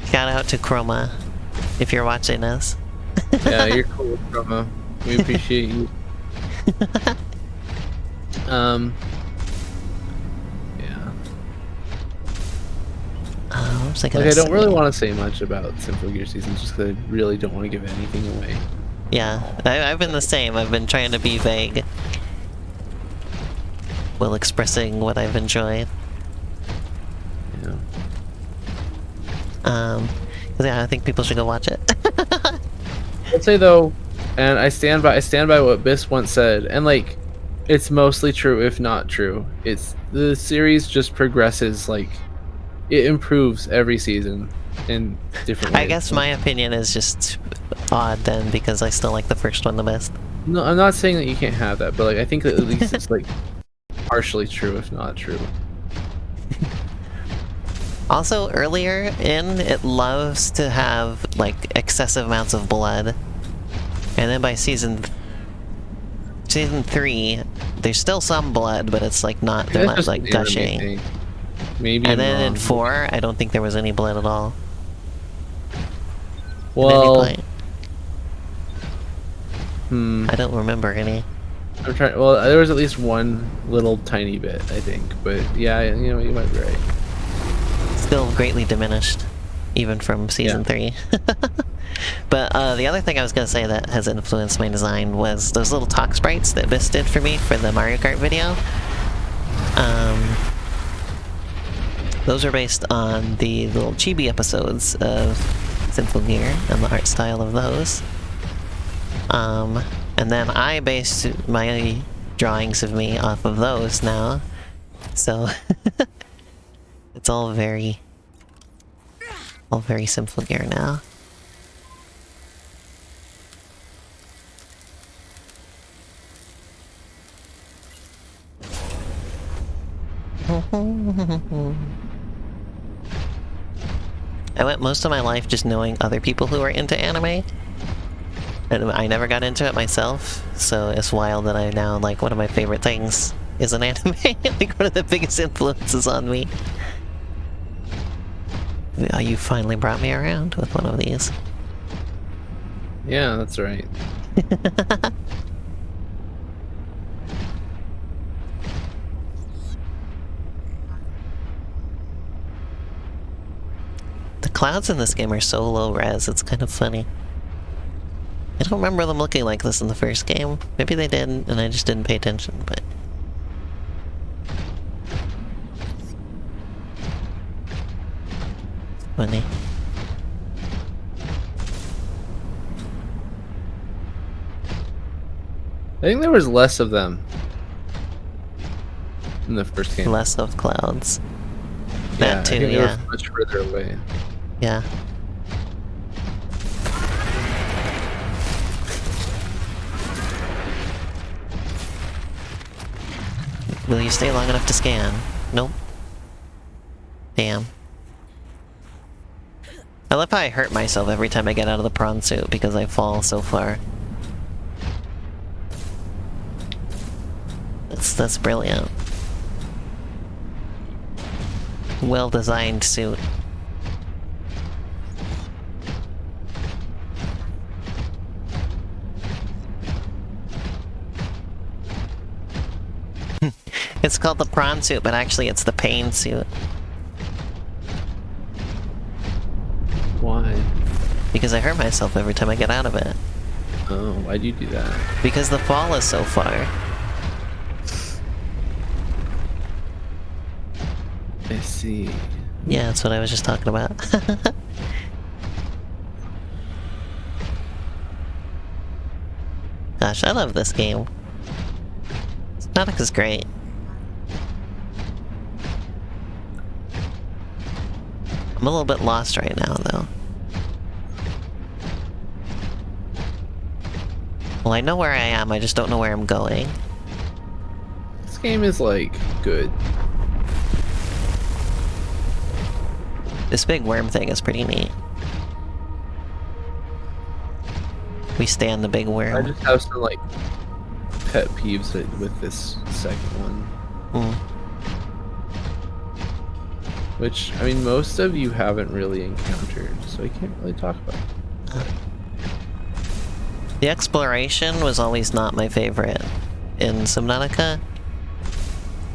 Shout out to Chroma, if you're watching us. Yeah, you're cool, Chroma. We appreciate you. Yeah. Like I don't really want to say much about Symphogear seasons, just because I really don't want to give anything away. Yeah, I've been the same. I've been trying to be vague while expressing what I've enjoyed. Yeah. Yeah, I think people should go watch it. I'd say though, and I stand by what Biss once said, and like, it's mostly true, if not true. It's the series just progresses, like, it improves every season in different ways. I guess my opinion is just odd then, because I still like the first one the best. No, I'm not saying that you can't have that, but like, I think that at least it's like partially true, if not true. Also, earlier in, it loves to have, like, excessive amounts of blood. And then by season 3, there's still some blood, but it's like not, they're not like gushing. Maybe. And I'm then in wrong. 4, I don't think there was any blood at all. Well, At any point. I don't remember any. I'm trying. Well, there was at least one little tiny bit, I think. But yeah, you know, you might be right. Still greatly diminished, even from season 3. But the other thing I was going to say that has influenced my design was those little talk sprites that Biss did for me for the Mario Kart video. Those are based on the little chibi episodes of Sinful Gear and the art style of those. And then I based my drawings of me off of those now. So it's all very Sinful Gear now. I went most of my life just knowing other people who are into anime. And I never got into it myself, so it's wild that I now, like, one of my favorite things is an anime. Like, one of the biggest influences on me. Oh, you finally brought me around with one of these. Yeah, that's right. The clouds in this game are so low res, it's kind of funny. I don't remember them looking like this in the first game. Maybe they did, and I just didn't pay attention, but... It's funny. I think there was less of them in the first game. Less of clouds. Yeah, That too, I think they yeah. were much further away. Yeah. Will you stay long enough to scan? Nope. Damn. I love how I hurt myself every time I get out of the prawn suit because I fall so far. That's brilliant. Well-designed suit. It's called the prawn suit, but actually it's the pain suit. Why? Because I hurt myself every time I get out of it. Oh, why'd you do that? Because the fall is so far. I see. Yeah, that's what I was just talking about. Gosh, I love this game. Subnautica's great. I'm a little bit lost right now, though. Well, I know where I am, I just don't know where I'm going. This game is, like, good. This big worm thing is pretty neat. We stand the big I worm. just have some, like, pet peeves with this second one. Mm. Which, I mean, most of you haven't really encountered, so I can't really talk about it. The exploration was always not my favorite in Subnautica,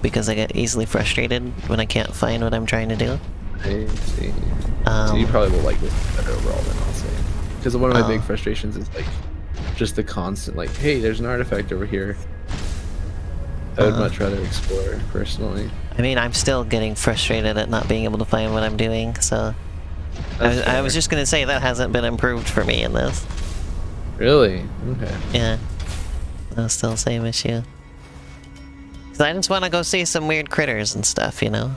because I get easily frustrated when I can't find what I'm trying to do. I see. So you probably will like this better overall than I'll say. Because one of my big frustrations is like just the constant like, hey, there's an artifact over here. I would much rather explore personally. I mean, I'm still getting frustrated at not being able to find what I'm doing, so... I was just gonna say that hasn't been improved for me in this. Really? Okay. Yeah. That's still the same issue. Because I just want to go see some weird critters and stuff, you know?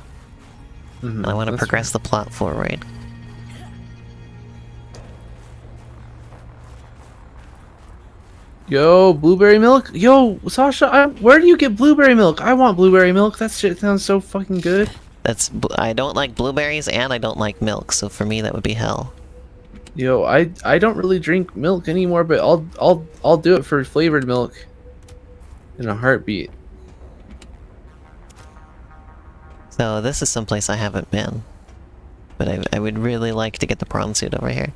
And I want to progress the plot forward. Yo, blueberry milk? Yo, Sasha, where do you get blueberry milk? I want blueberry milk. That shit sounds so fucking good. I don't like blueberries and I don't like milk, so for me that would be hell. Yo, I don't really drink milk anymore, but I'll do it for flavored milk in a heartbeat. So this is someplace I haven't been. But I would really like to get the prawn suit over here.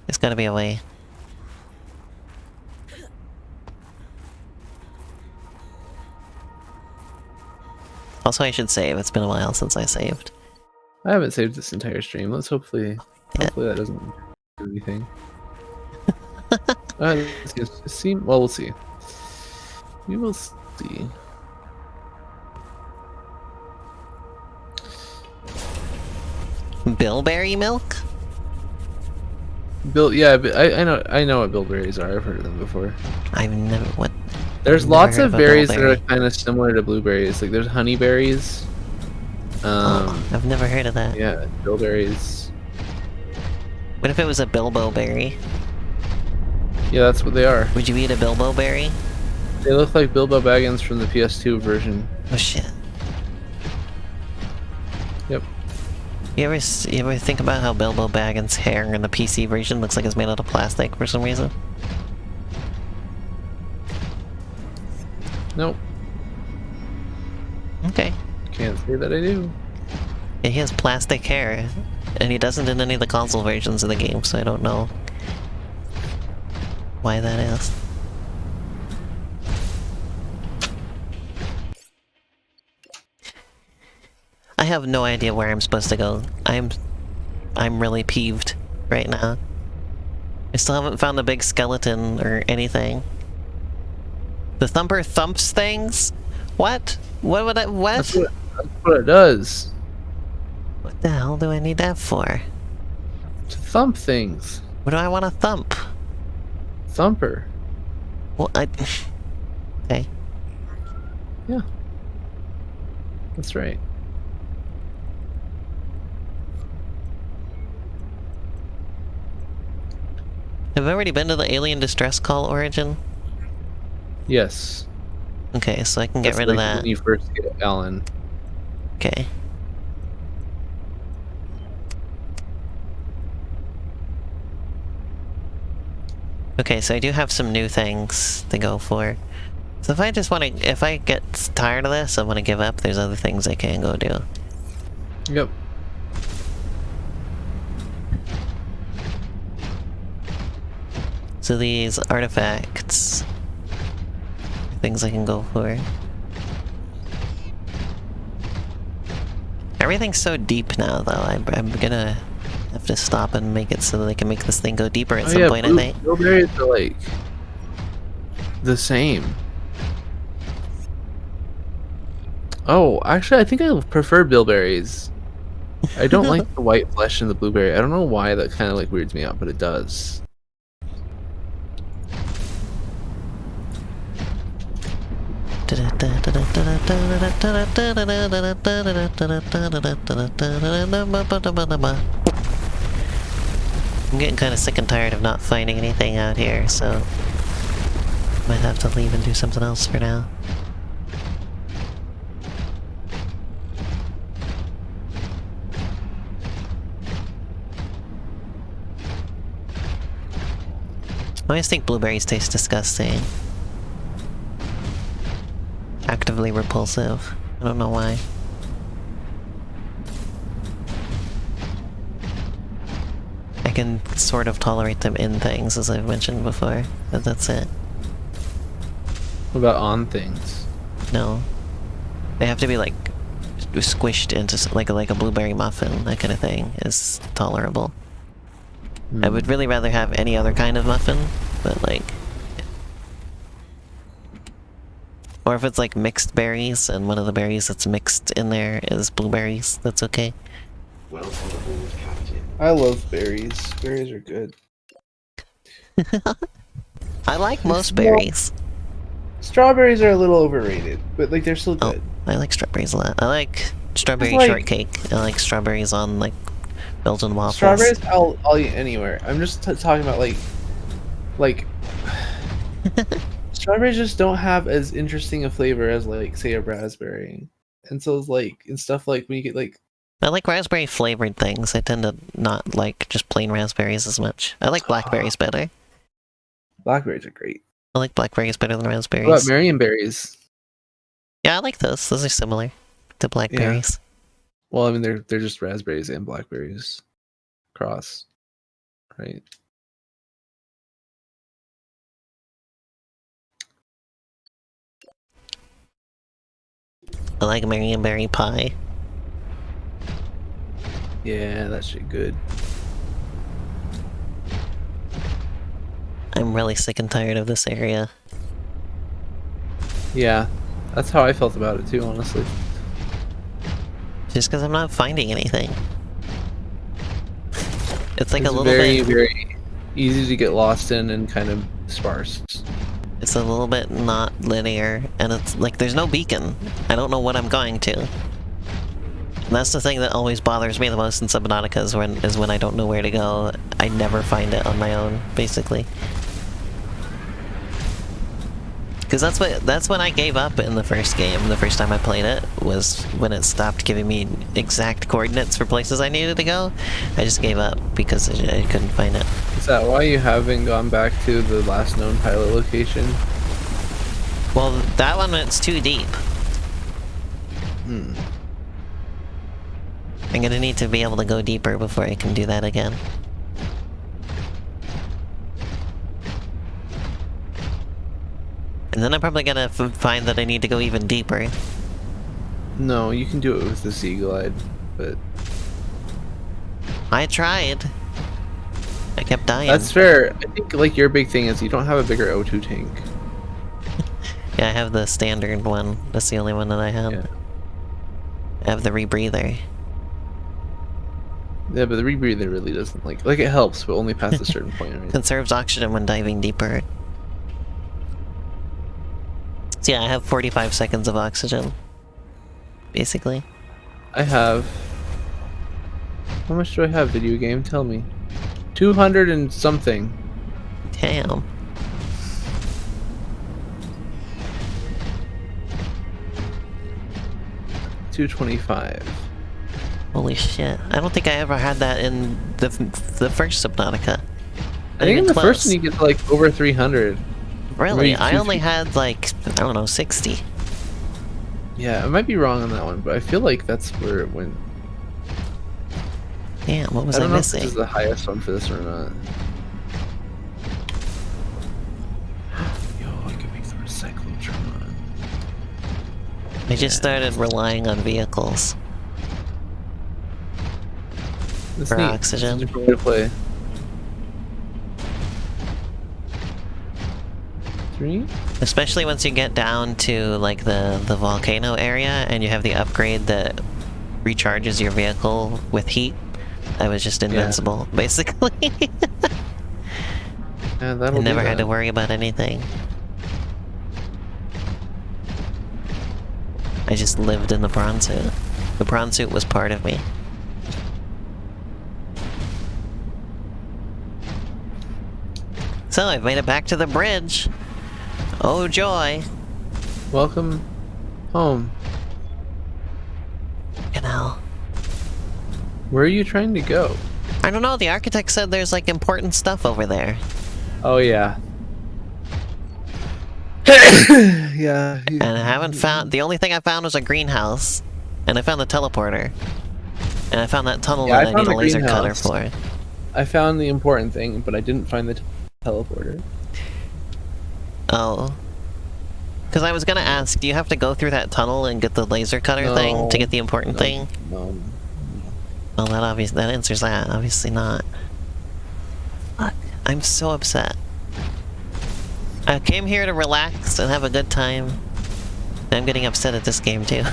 There's gotta be a way. Also, I should save. It's been a while since I saved. I haven't saved this entire stream. Let's hopefully that doesn't do anything. Let's see. Well, we'll see. We will see. Bilberry milk? Yeah, but I know what bilberries are. I've heard of them before. I've never what. There's I've never lots heard of a berries that are bilberry. kind of similar to blueberries. Like there's honeyberries. Oh, I've never heard of that. Yeah, bilberries. What if it was a bilbo berry? Yeah, that's what they are. Would you eat a bilbo berry? They look like Bilbo Baggins from the PS2 version. Oh shit. Yep. You ever think about how Bilbo Baggins' hair in the PC version looks like it's made out of plastic for some reason? Nope. Okay. Can't say that I do. Yeah, he has plastic hair, and he doesn't in any of the console versions of the game, so I don't know why that is. I have no idea where I'm supposed to go. I'm really peeved right now. I still haven't found the big skeleton or anything. The thumper thumps things? What? What would I- what? That's what it does. What the hell do I need that for? To thump things. What do I want to thump? Thumper. Well, okay. Yeah. That's right. Have I already been to the alien distress call origin? Yes. Okay, so I can get That's rid of like that. when you first get Alan. Okay. Okay, so I do have some new things to go for. So if I just want to, if I get tired of this, I want to give up, there's other things I can go do. Yep. So these artifacts, things I can go for. Everything's so deep now, though. I'm gonna have to stop and make it so that I can make this thing go deeper at some point, I think. Blueberries are like the same. Oh, actually, I think I prefer bilberries. I don't like the white flesh in the blueberry. I don't know why that kind of like weirds me out, but it does. I'm getting kind of sick and tired of not finding anything out here, so might have to leave and do something else for now. I always think blueberries taste disgusting. Actively repulsive. I don't know why. I can sort of tolerate them in things, as I've mentioned before, but that's it. What about on things? No. They have to be like squished into like a blueberry muffin, that kind of thing is tolerable. I would really rather have any other kind of muffin, but like... Or if it's like mixed berries, and one of the berries that's mixed in there is blueberries, that's okay. Welcome aboard, Captain. I love berries. Berries are good. I like most berries. Strawberries are a little overrated, but like they're still Oh, good. I like strawberries a lot. I like strawberry It's like- shortcake. I like strawberries on like Belgian waffles. Strawberries, I'll eat anywhere. I'm just talking about like strawberries just don't have as interesting a flavor as like say a raspberry. And so it's like and stuff like when you get like I like raspberry flavored things. I tend to not like just plain raspberries as much. I like blackberries better. blackberries are great. I like blackberries better than What about raspberries. marionberries? Yeah, I like those. Those are similar to blackberries. Well, I mean they're just raspberries and blackberries cross, right? I like marionberry pie. Yeah, that shit good. I'm really sick and tired of this area. Yeah, that's how I felt about it too, honestly. Just because I'm not finding anything. It's like It's a little very, bit... very easy to get lost in and kind of sparse. It's a little bit not linear, and it's like there's no beacon. I don't know what I'm going to. And that's the thing that always bothers me the most in Subnautica is when I don't know where to go. I never find it on my own, basically. Because that's when I gave up in the first game. The first time I played it was when it stopped giving me exact coordinates for places I needed to go. I just gave up because I couldn't find it. Is that why you haven't gone back to the last known pilot location? Well, that one, it's too deep. Hmm. I'm gonna need to be able to go deeper before I can do that again. And then I'm probably gonna find that I need to go even deeper. No, you can do it with the Sea Glide, but I tried. I kept dying. that's fair. I think like your big thing is you don't have a bigger O2 tank. Yeah, I have the standard one. That's the only one that I have. Yeah. I have the rebreather. Yeah, but the rebreather really doesn't like it helps, but only past a certain point. Right? Conserves oxygen when diving deeper. So yeah, I have 45 seconds of oxygen. Basically. I have. How much do I have? Video game? Tell me. 200 and something. Damn. $225. Holy shit. I don't think I ever had that in the first Subnautica. I think in the first one you get like over 300. Really? Maybe I only had like, I don't know, 60. Yeah, I might be wrong on that one, but I feel like that's where it went. Damn, what was I I don't know if missing? this is the highest one for this or not. Yo, I can make the recyclotron. I just started relying on vehicles That's for neat. oxygen. It's a different way to play. 3? Especially once you get down to like the volcano area and you have the upgrade that recharges your vehicle with heat. I was just invincible, basically. Yeah, that'll I never do had to that. worry about anything. I just lived in the prawn suit. The prawn suit was part of me. So I've made it back to the bridge. Oh joy. Welcome home. Fucking hell. Where are you trying to go? I don't know, the architect said there's like important stuff over there. Oh yeah. Yeah. And I haven't found, the only thing I found was a greenhouse. And I found the teleporter. And I found that tunnel Yeah, I that I found need a the laser cutter greenhouse. for. I found the important thing, but I didn't find the teleporter. Oh. Because I was gonna ask, do you have to go through that tunnel and get the laser cutter thing to get the important thing? No. Well, that answers that. Obviously not. Fuck. I'm so upset. I came here to relax and have a good time. I'm getting upset at this game too.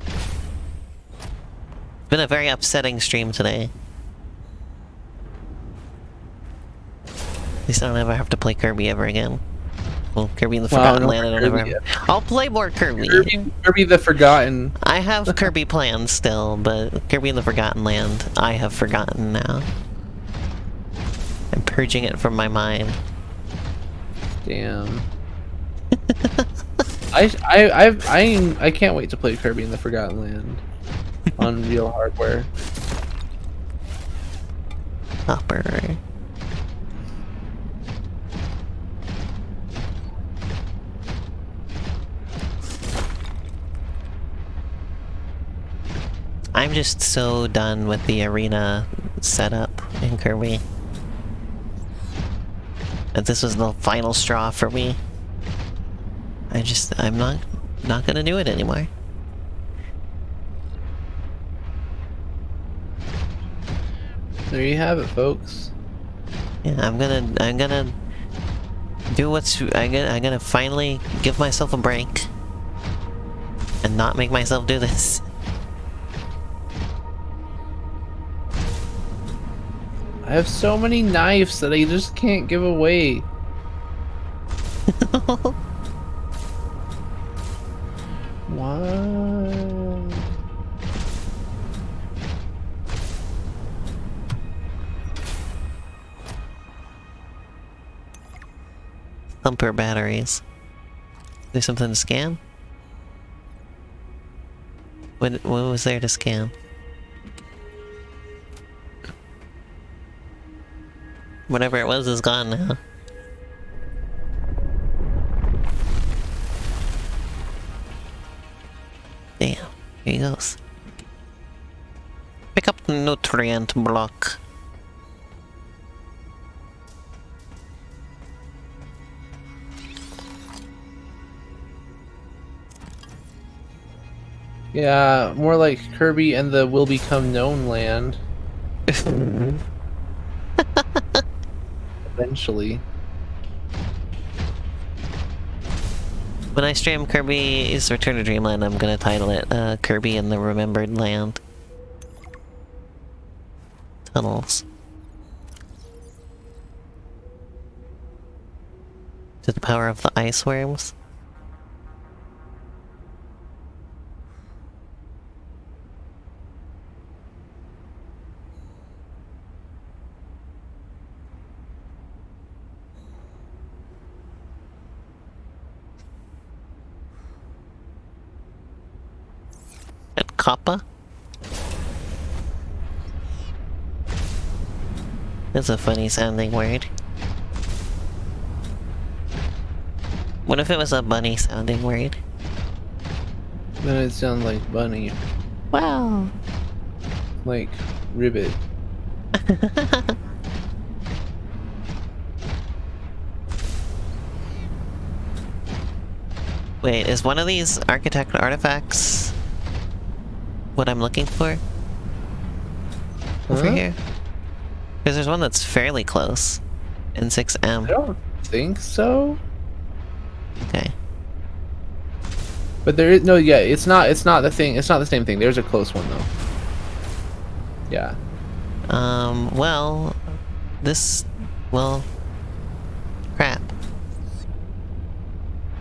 It's been a very upsetting stream today. At least I don't ever have to play Kirby ever again. Well, Kirby in the Forgotten no Land, I more don't Kirby ever... I'll play more Kirby. Kirby the Forgotten. I have Kirby plans still, but Kirby in the Forgotten Land, I have forgotten now. I'm purging it from my mind. Damn. I can't wait to play Kirby in the Forgotten Land on real hardware. Hopper. I'm just so done with the arena setup in Kirby. That this was the final straw for me. I'm not gonna do it anymore. There you have it, folks. Yeah, I'm gonna do I'm gonna finally give myself a break and not make myself do this. I have so many knives that I just can't give away. Why? Thumper batteries. There's something to scan? What was there to scan? Whatever it was is gone now. Damn, here he goes. Pick up the nutrient block. Yeah, more like Kirby and the Will Become Known land. Eventually. When I stream Kirby's Return to Dreamland, I'm gonna title it Kirby and the Remembered Land. Tunnels. To the power of the ice worms. At Kappa? That's a funny sounding word. What if it was a bunny sounding word? Then it sounds like bunny. Wow. Like ribbit. Wait, is one of these architect artifacts what I'm looking for? Over Huh? here? Because there's one that's fairly close. I N6M. don't think so. Okay. But there is no, yeah, it's not the thing, it's not the same thing. There's a close one though. Yeah. Well, well, crap.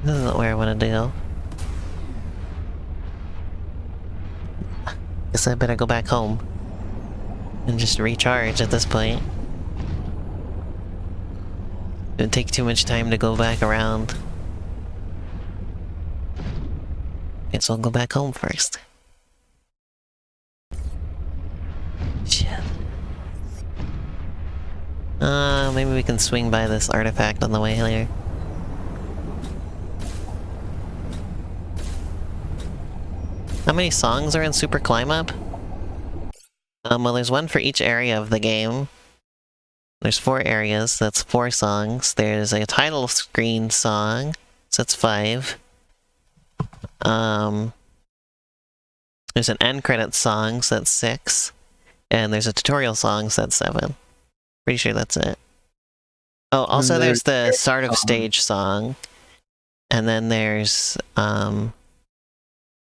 This isn't where I wanted to go. Guess I better go back home. And just recharge at this point. It would take too much time to go back around. Guess I'll go back home first. Shit. Maybe we can swing by this artifact on the way here. How many songs are in Super Climb Up? Well, there's one for each area of the game. There's 4 areas, that's 4 songs. There's a title screen song, so that's 5. There's an end credits song, so that's 6. And there's a tutorial song, so that's 7. Pretty sure that's it. Oh, also there's the start of stage song. And then there's a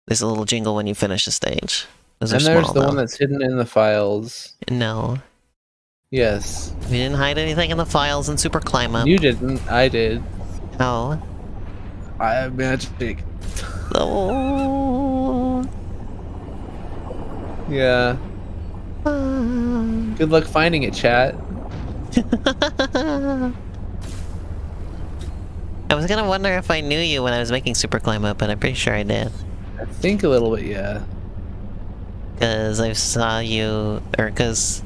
little jingle when you finish a stage. Those are And there's small, the though. one that's hidden in the files. No. Yes. We didn't hide anything in the files in Super Climb Up. You didn't, I did. Oh. I have magic. Oh. Yeah. Good luck finding it, chat. I was gonna wonder if I knew you when I was making Super Climb Up, but I'm pretty sure I did. I think a little bit, yeah. Cause I saw you, or cause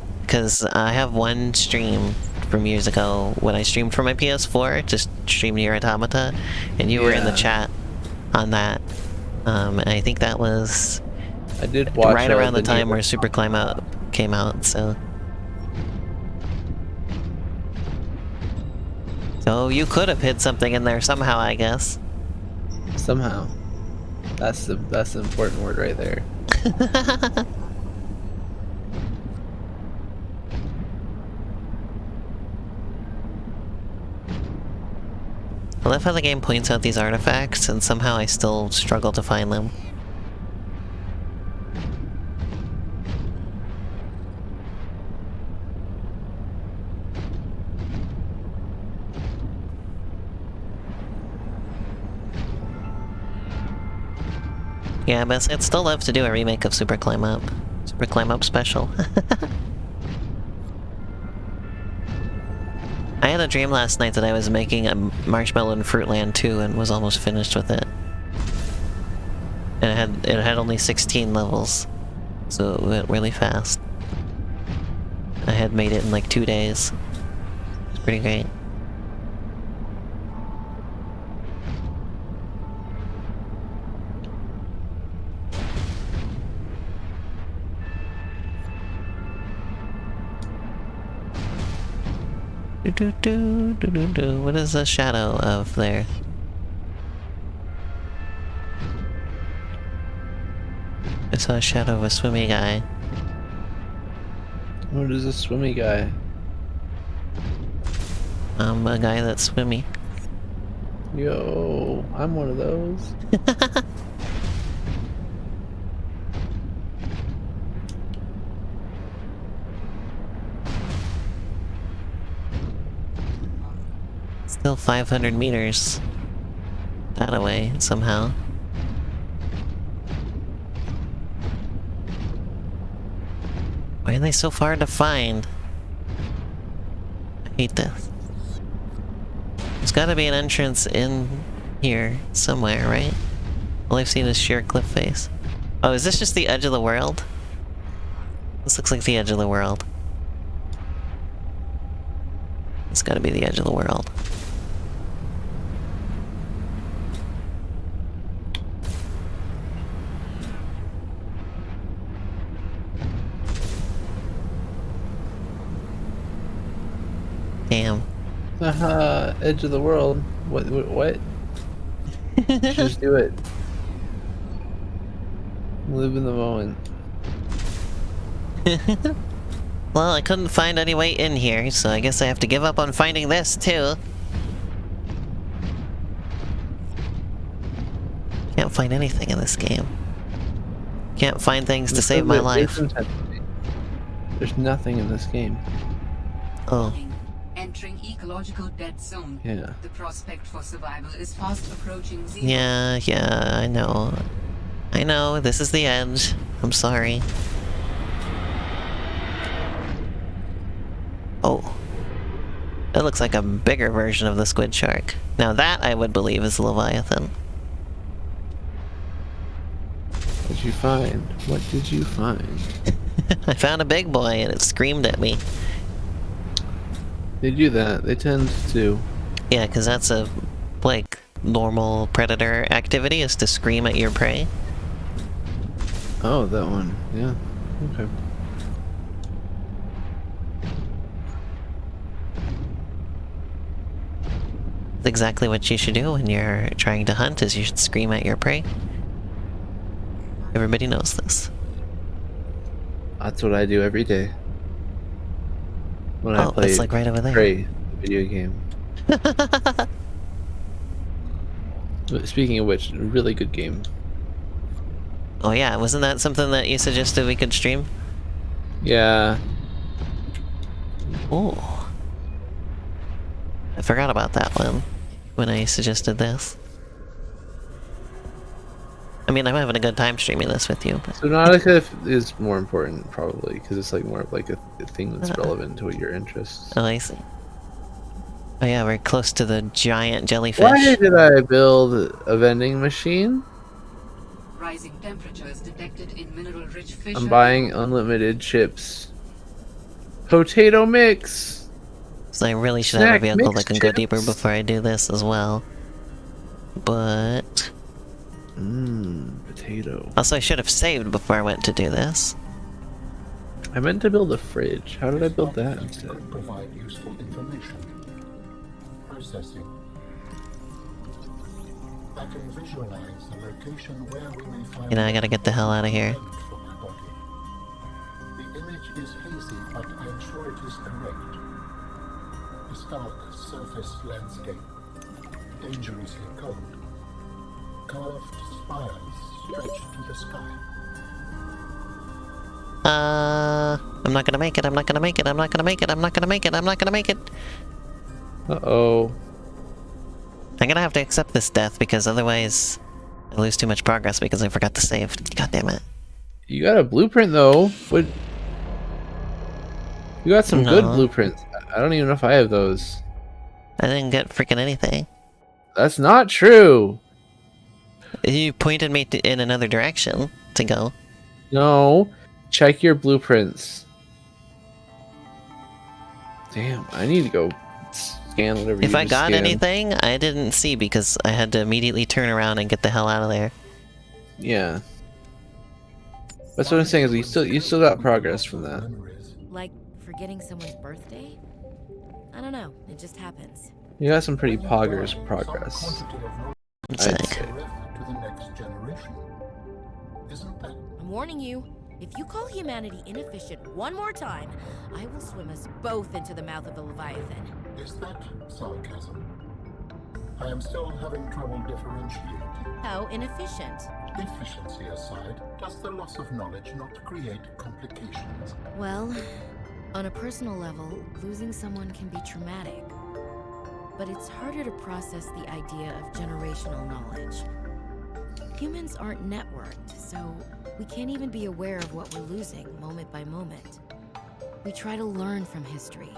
I have one stream from years ago when I streamed for my PS4, just streamed Nier Automata, and you were in the Yeah. chat on that. And I think that was I did watch right around the time Nier- where Super Climb Up came out, so... So you could have hid something in there somehow, I guess. Somehow. That's the important word right there. I love how the game points out these artifacts, and somehow I still struggle to find them. Yeah, but I'd still love to do a remake of Super Climb Up. Super Climb Up Special. I had a dream last night that I was making a Marshmallow in Fruitland 2 and was almost finished with it. And it had only 16 levels, so it went really fast. I had made it in like 2 days. It's pretty great. What is the shadow of there? I saw a shadow of a swimmy guy. What is a swimmy guy? A guy that's swimmy. Yo, I'm one of those. Still 500 meters that away somehow. Why are they so far to find? I hate this. There's gotta be an entrance in here somewhere, right? All I've seen is sheer cliff face. Oh, is this just the edge of the world? This looks like the edge of the world. It's gotta be the edge of the world. Damn. Haha, edge of the world. What? Just do it. Live in the moment. Well, I couldn't find any way in here, so I guess I have to give up on finding this, too. Can't find anything in this game. Can't find things to save my life. There's nothing in this game. Oh. Entering ecological dead zone. Yeah. The prospect for survival is fast approaching zero. Yeah, I know. I know, this is the edge. I'm sorry. Oh. That looks like a bigger version of the squid shark. Now that I would believe is Leviathan. What did you find? What did you find? I found a big boy and it screamed at me. They do that. They tend to. Yeah, because that's a, like, normal predator activity, is to scream at your prey. Oh, that one. Yeah. Okay. That's exactly what you should do when you're trying to hunt, is you should scream at your prey. Everybody knows this. That's what I do every day. When I Oh, play it's like right over there. Prey, the video game. Speaking of which, really good game. Oh yeah, wasn't that something that you suggested we could stream? Yeah. Oh. I forgot about that one when I suggested this. I mean, I'm having a good time streaming this with you, but... Subnautica is more important, probably, because it's like more of like a thing that's relevant to what your interests. Oh, I see. Oh yeah, we're close to the giant jellyfish. Why did I build a vending machine? Rising temperatures detected in mineral-rich fish. I'm buying unlimited chips. Potato mix. So I really should have a Snack vehicle mix that can go deeper chips. before I do this as well. But... Potato. Also, I should have saved before I went to do this. I meant to build a fridge. How did I build that instead? Could provide useful information. Processing. I can visualize the location where we may find. You know, I gotta get the hell out of here. for my body. The image is hazy, but I'm sure it is correct. A stark surface landscape, dangerously cold. Curved spires stretch to the sky. I'm not gonna make it, I'm not gonna make it, I'm not gonna make it, I'm not gonna make it, I'm not gonna make it! Uh-oh. I'm gonna have to accept this death because otherwise I lose too much progress because I forgot to save. God damn it. You got a blueprint though. What? You got some good No. blueprints. I don't even know if I have those. I didn't get freaking anything. That's not true. You pointed me in another direction to go. No. Check your blueprints. Damn, I need to go scan whatever If you I just got scanned. anything, I didn't see because I had to immediately turn around and get the hell out of there. Yeah. That's what I'm saying is you still got progress from that. Memories. Like forgetting someone's birthday? I don't know, it just happens. You got some pretty poggers progress. Some quantity of knowledge It's I'd like, say. left to the next generation. Isn't that I'm warning you, if you call humanity inefficient one more time, I will swim us both into the mouth of the Leviathan. Is that sarcasm? I am still having trouble differentiating. How inefficient? Efficiency aside, does the loss of knowledge not create complications? Well, on a personal level, losing someone can be traumatic. But it's harder to process the idea of generational knowledge. Humans aren't networked, so we can't even be aware of what we're losing moment by moment. We try to learn from history.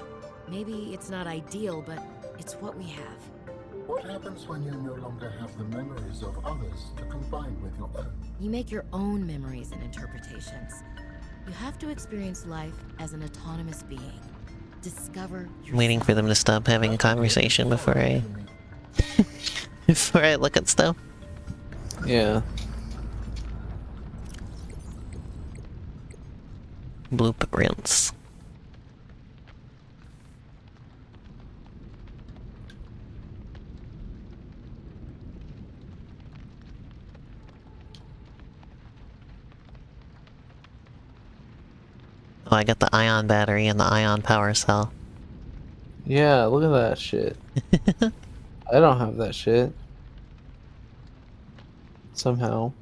Maybe it's not ideal, but it's what we have. What happens when you no longer have the memories of others to combine with your own? You make your own memories and interpretations. You have to experience life as an autonomous being. Discover yourself. waiting for them to stop having a conversation before I... before I look at stuff. Yeah. Blueprints. Oh, I got the ion battery and the ion power cell. Yeah, look at that shit. I don't have that shit. Somehow.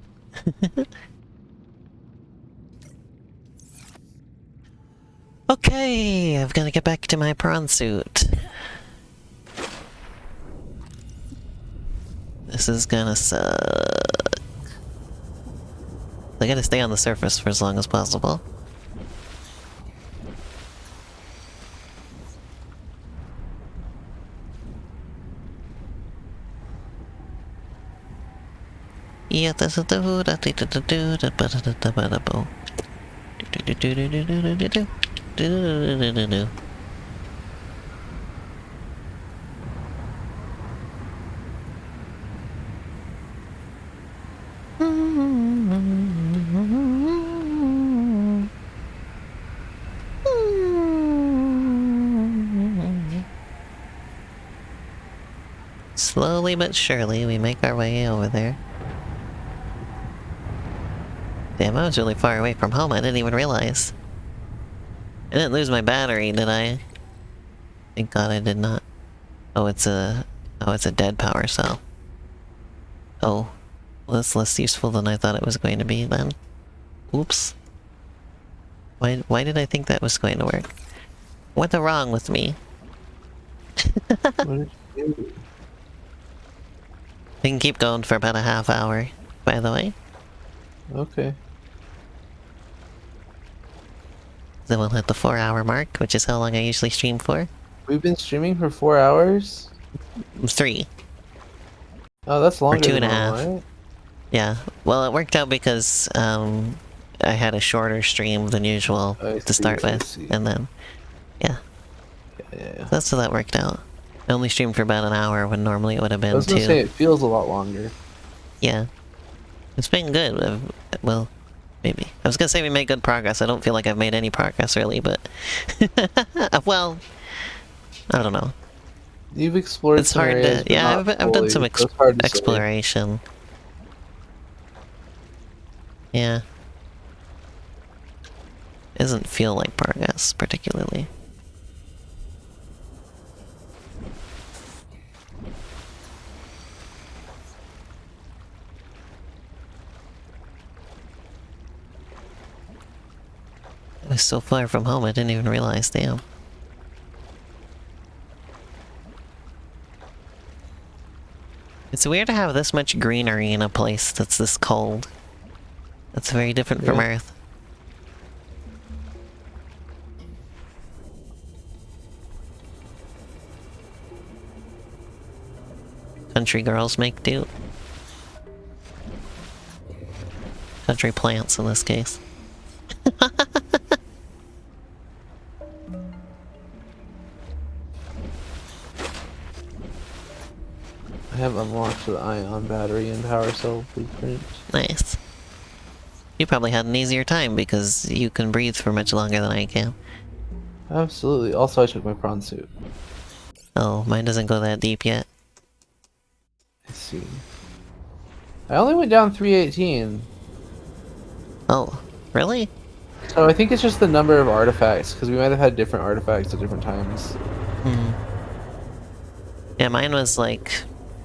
Okay, I've got to get back to my prawn suit. This is gonna suck. I gotta stay on the surface for as long as possible. Yeah, that's a do da do da do do da ba da da da ba da bo. Do do do do do do do do do do do do do. Slowly but surely, we make our way over there. Damn, I was really far away from home, I didn't even realize. I didn't lose my battery, did I? Thank God I did not. Oh, it's a dead power cell. Oh, well, that's less useful than I thought it was going to be then. Oops. Why did I think that was going to work? What's wrong with me? What did you do? We can keep going for about a half hour, by the way. Okay. Then we'll hit the 4-hour mark, which is how long I usually stream for. We've been streaming for 4 hours? 3. Oh, that's longer Or 2 than and a normal, half. right? Yeah. Well, it worked out because I had a shorter stream than usual I to see, start I with, see. and then Yeah. that's how that worked out. I only streamed for about an hour when normally it would have I been was gonna 2. say it feels a lot longer. Yeah. It's been good. Well, maybe. I was gonna say we made good progress. I don't feel like I've made any progress really, but well, I don't know. You've explored It's some hard areas, to. but Yeah, not I've done fully, some so it's hard to say. exploration. Yeah. Doesn't feel like progress particularly. I was so far from home I didn't even realize, damn. It's weird to have this much greenery in a place that's this cold. That's very different from Earth. Country girls make do. Country plants in this case. I have unlocked the ion battery and power cell blueprint. Nice. You probably had an easier time because you can breathe for much longer than I can. Absolutely. Also, I took my prawn suit. Oh, mine doesn't go that deep yet. I see. I only went down 318. Oh, really? So I think it's just the number of artifacts, because we might have had different artifacts at different times. Hmm. Yeah, mine was like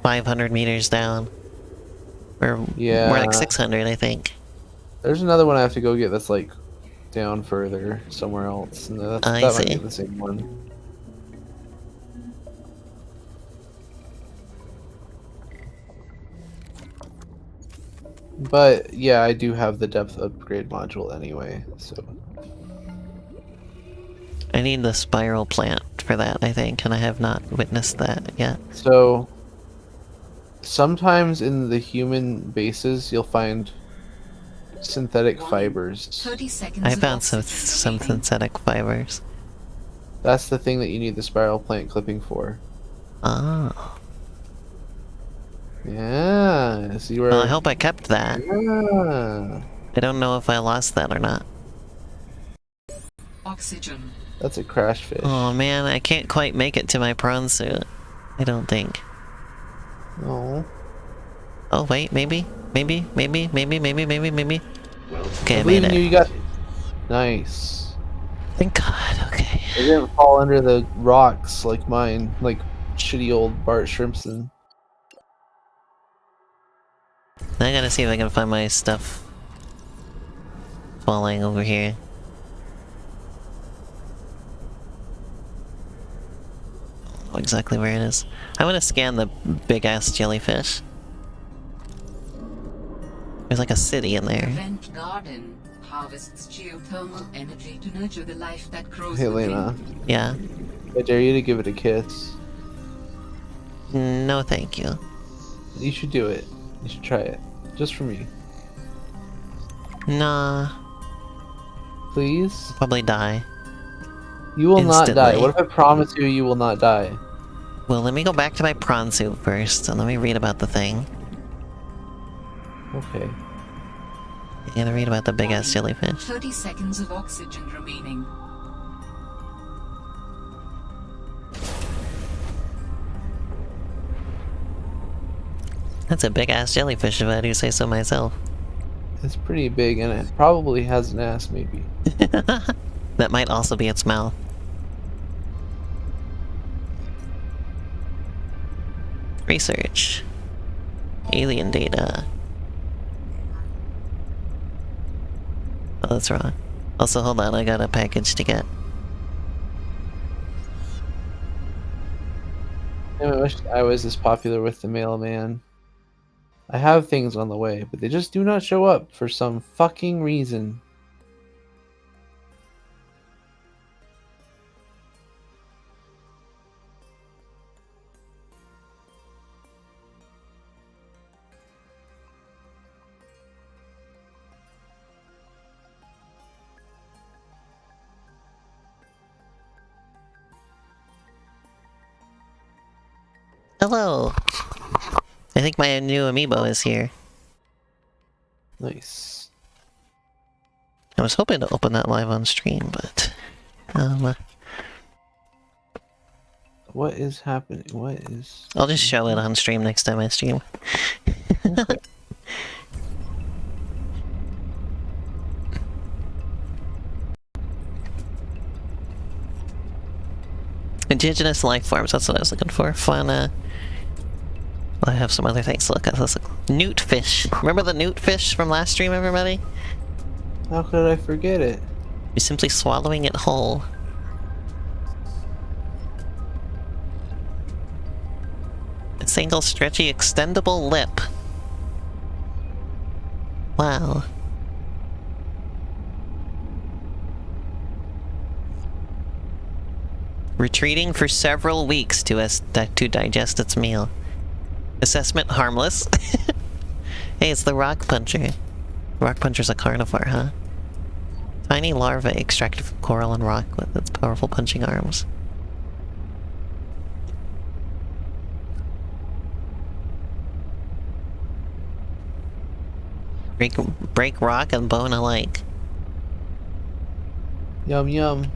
500 meters down. Or Yeah. more like 600, I think. There's another one I have to go get that's like down further somewhere else, and that I might be see. the same one. But yeah, I do have the depth upgrade module anyway, so. I need the spiral plant for that, I think, and I have not witnessed that yet. So sometimes in the human bases you'll find synthetic fibers. 30 seconds I of found some oxygen remaining. synthetic fibers. That's the thing that you need the spiral plant clipping for. Oh. Yeah, so you were. Well, I hope I kept that. Yeah. I don't know if I lost that or not. Oxygen. That's a crash fish. Oh man, I can't quite make it to my prawn suit. I don't think. Oh. Oh wait, maybe? Maybe? Okay, I I believe made in you. it. You got. Nice. Thank God, okay. It didn't fall under the rocks like mine, like shitty old Bart Shrimpson. I gotta see if I can find my stuff falling over here. I don't know exactly where it is. I want to scan the big-ass jellyfish. There's like a city in there. Vent garden harvests geothermal energy to nurture the life that grows Hey, within. Lena. Yeah. I dare you to give it a kiss. No, thank you. You should do it. You should try it. Just for me. Nah. Please? Probably die. You will not die. Instantly. What if I promise you you will not die? Well, let me go back to my prawn suit first, and let me read about the thing. Okay. You gotta read about the big-ass jellyfish. 30 seconds of oxygen remaining. That's a big-ass jellyfish if I do say so myself. It's pretty big and it probably has an ass, maybe. That might also be its mouth. Research. Alien data. Oh, that's wrong. Also, hold on, I got a package to get. Damn, I wish I was as popular with the mailman. I have things on the way, but they just do not show up for some fucking reason. Hello! I think my new amiibo is here. Nice. I was hoping to open that live on stream, but... What is happening? What is... I'll just show it on stream next time I stream. Indigenous life forms, that's what I was looking for. Fauna. I have some other things to look at. Let's look. Newt fish. Remember the newt fish from last stream, everybody? How could I forget it? You're simply swallowing it whole. A single stretchy extendable lip. Wow. Retreating for several weeks to digest its meal. Assessment harmless. Hey, it's the rock puncher. Rock puncher's a carnivore, huh? Tiny larvae extracted from coral and rock with its powerful punching arms. Break rock and bone alike. Yum yum.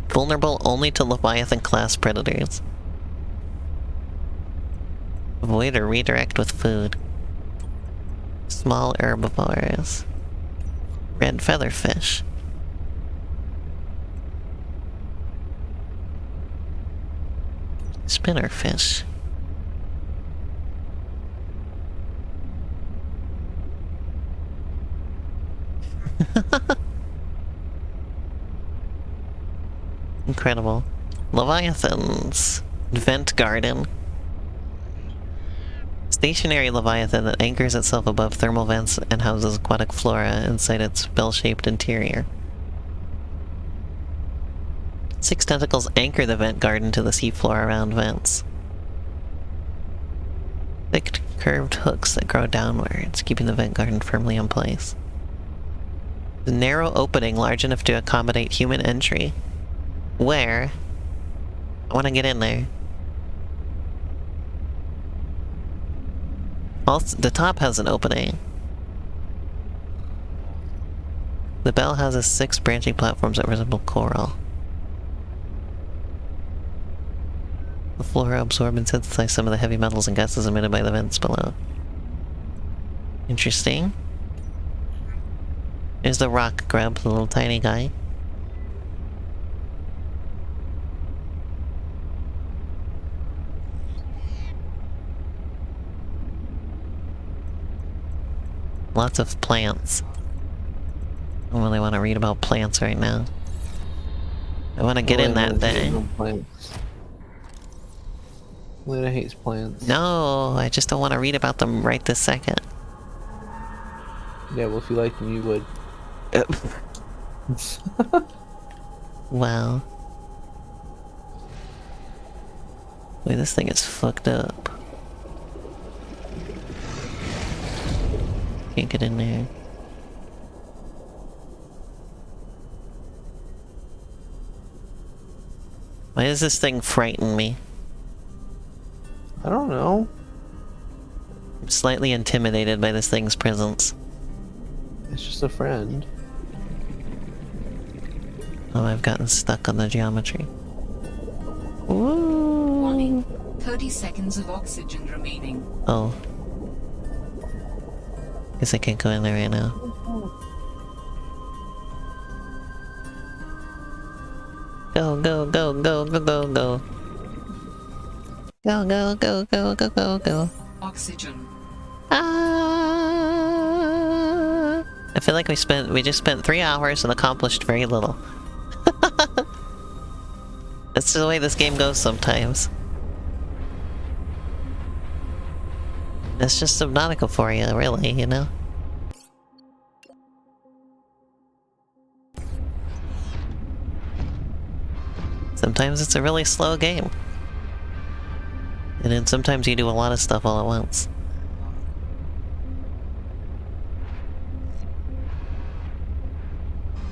Vulnerable only to Leviathan-class predators. Avoid or redirect with food. Small herbivores. Red featherfish. Spinnerfish. Incredible. Leviathans. Vent garden. Stationary leviathan that anchors itself above thermal vents and houses aquatic flora inside its bell-shaped interior. 6 tentacles anchor the vent garden to the seafloor around vents. Thick, curved hooks that grow downwards, keeping the vent garden firmly in place. A narrow opening large enough to accommodate human entry. Where? I want to get in there. Also, the top has an opening. The bell houses 6 branching platforms that resemble coral. The flora absorb and synthesize some of the heavy metals and gases emitted by the vents below. Interesting. There's the rock grub, the little tiny guy. Lots of plants. I don't really want to read about plants right now. I want to get in that thing. Lena hates plants. No, I just don't want to read about them right this second. Yeah, well, if you liked them, you would. Wow. Wait, this thing is fucked up. Can't get in there. Why does this thing frighten me? I don't know. I'm slightly intimidated by this thing's presence. It's just a friend. Oh, I've gotten stuck on the geometry. Warning. Ooh. 30 seconds of oxygen remaining. Oh. Guess I can't go in there right now. Go, go, go, go, go, go, go. Go, go, go, go, go, go, go. Oxygen. Ah! I feel like we just spent 3 hours and accomplished very little. That's the way this game goes sometimes. It's just Subnautica for you, really, you know? Sometimes it's a really slow game. And then sometimes you do a lot of stuff all at once.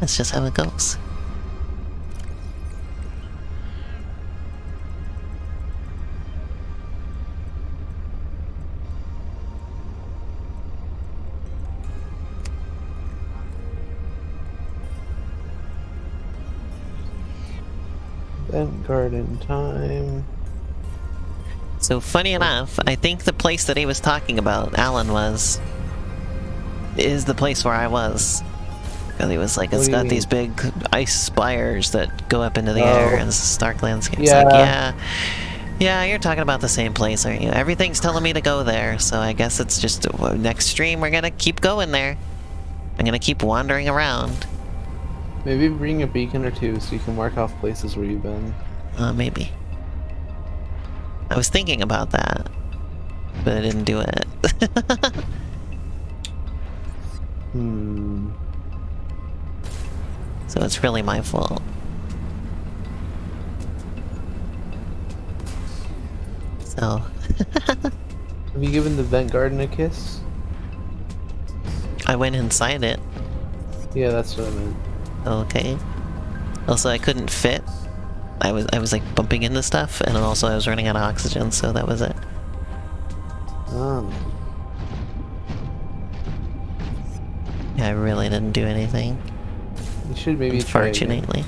That's just how it goes. Vent garden time. So funny enough, I think the place that he was talking about, Alan was, is the place where I was. Because he was like, What it's do you got mean? these big ice spires that go up into the Oh. air, and it's a stark landscape. It's Yeah. like, yeah, you're talking about the same place, aren't you? Everything's telling me to go there, so I guess it's just, next stream we're gonna keep going there. I'm gonna keep wandering around. Maybe bring a beacon or two so you can mark off places where you've been. Maybe. I was thinking about that, but I didn't do it. So it's really my fault. So... Have you given the vent garden a kiss? I went inside it. Yeah, that's what I meant. Okay. Also, I couldn't fit. I was like bumping into stuff, and then also I was running out of oxygen, so that was it. Oh. Yeah, I really didn't do anything. You should maybe try again. Unfortunately.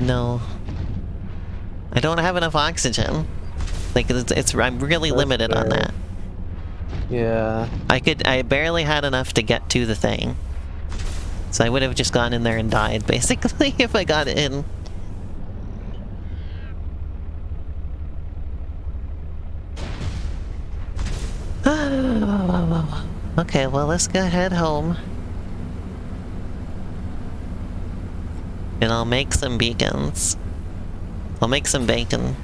No. I don't have enough oxygen. Like, I'm really That's limited on fair. that. Yeah. I barely had enough to get to the thing. So I would have just gone in there and died, basically, if I got in. Okay, well, let's go head home. And I'll make some beacons. I'll make some bacon.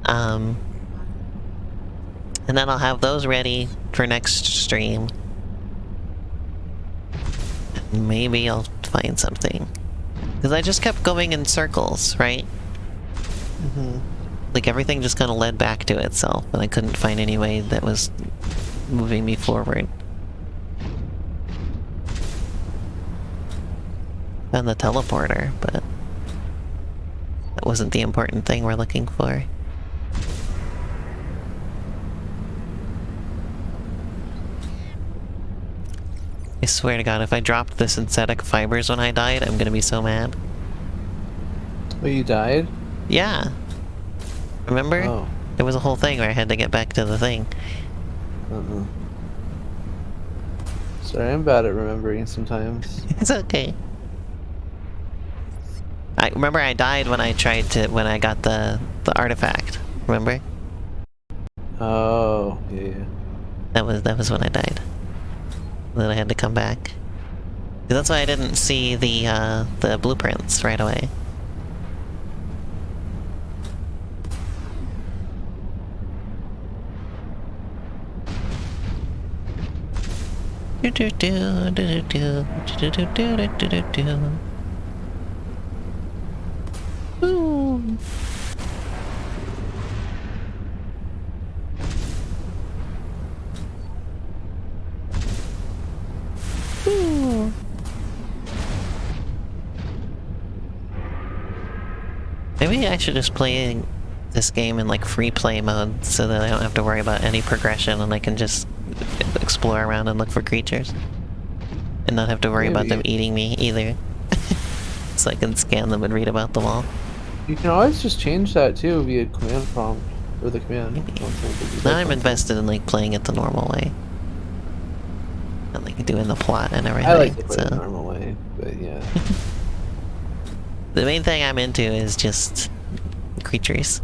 And then I'll have those ready for next stream. And maybe I'll find something. Because I just kept going in circles, right? Like everything just kind of led back to itself, and I couldn't find any way that was moving me forward. Found the teleporter, but that wasn't the important thing we're looking for. I swear to God, if I dropped the synthetic fibers when I died, I'm gonna be so mad. Oh, you died? Yeah. Remember? Oh. There was a whole thing where I had to get back to the thing. Sorry, I'm bad at remembering sometimes. It's okay. I remember I died when I got the artifact. Remember? Oh, yeah. That was when I died. Then I had to come back. That's why I didn't see the blueprints right away. Do do do do do do do do do do do. Ooh. Ooh. Maybe I should just play this game in like free play mode so that I don't have to worry about any progression and I can just explore around and look for creatures. And not have to worry about them eating me either. So I can scan them and read about them all. You can always just change that too via command prompt. Or the command. Now I'm invested in like playing it the normal way. And like doing the plot and everything. I like to play so. it the normal way, but yeah. The main thing I'm into is just creatures.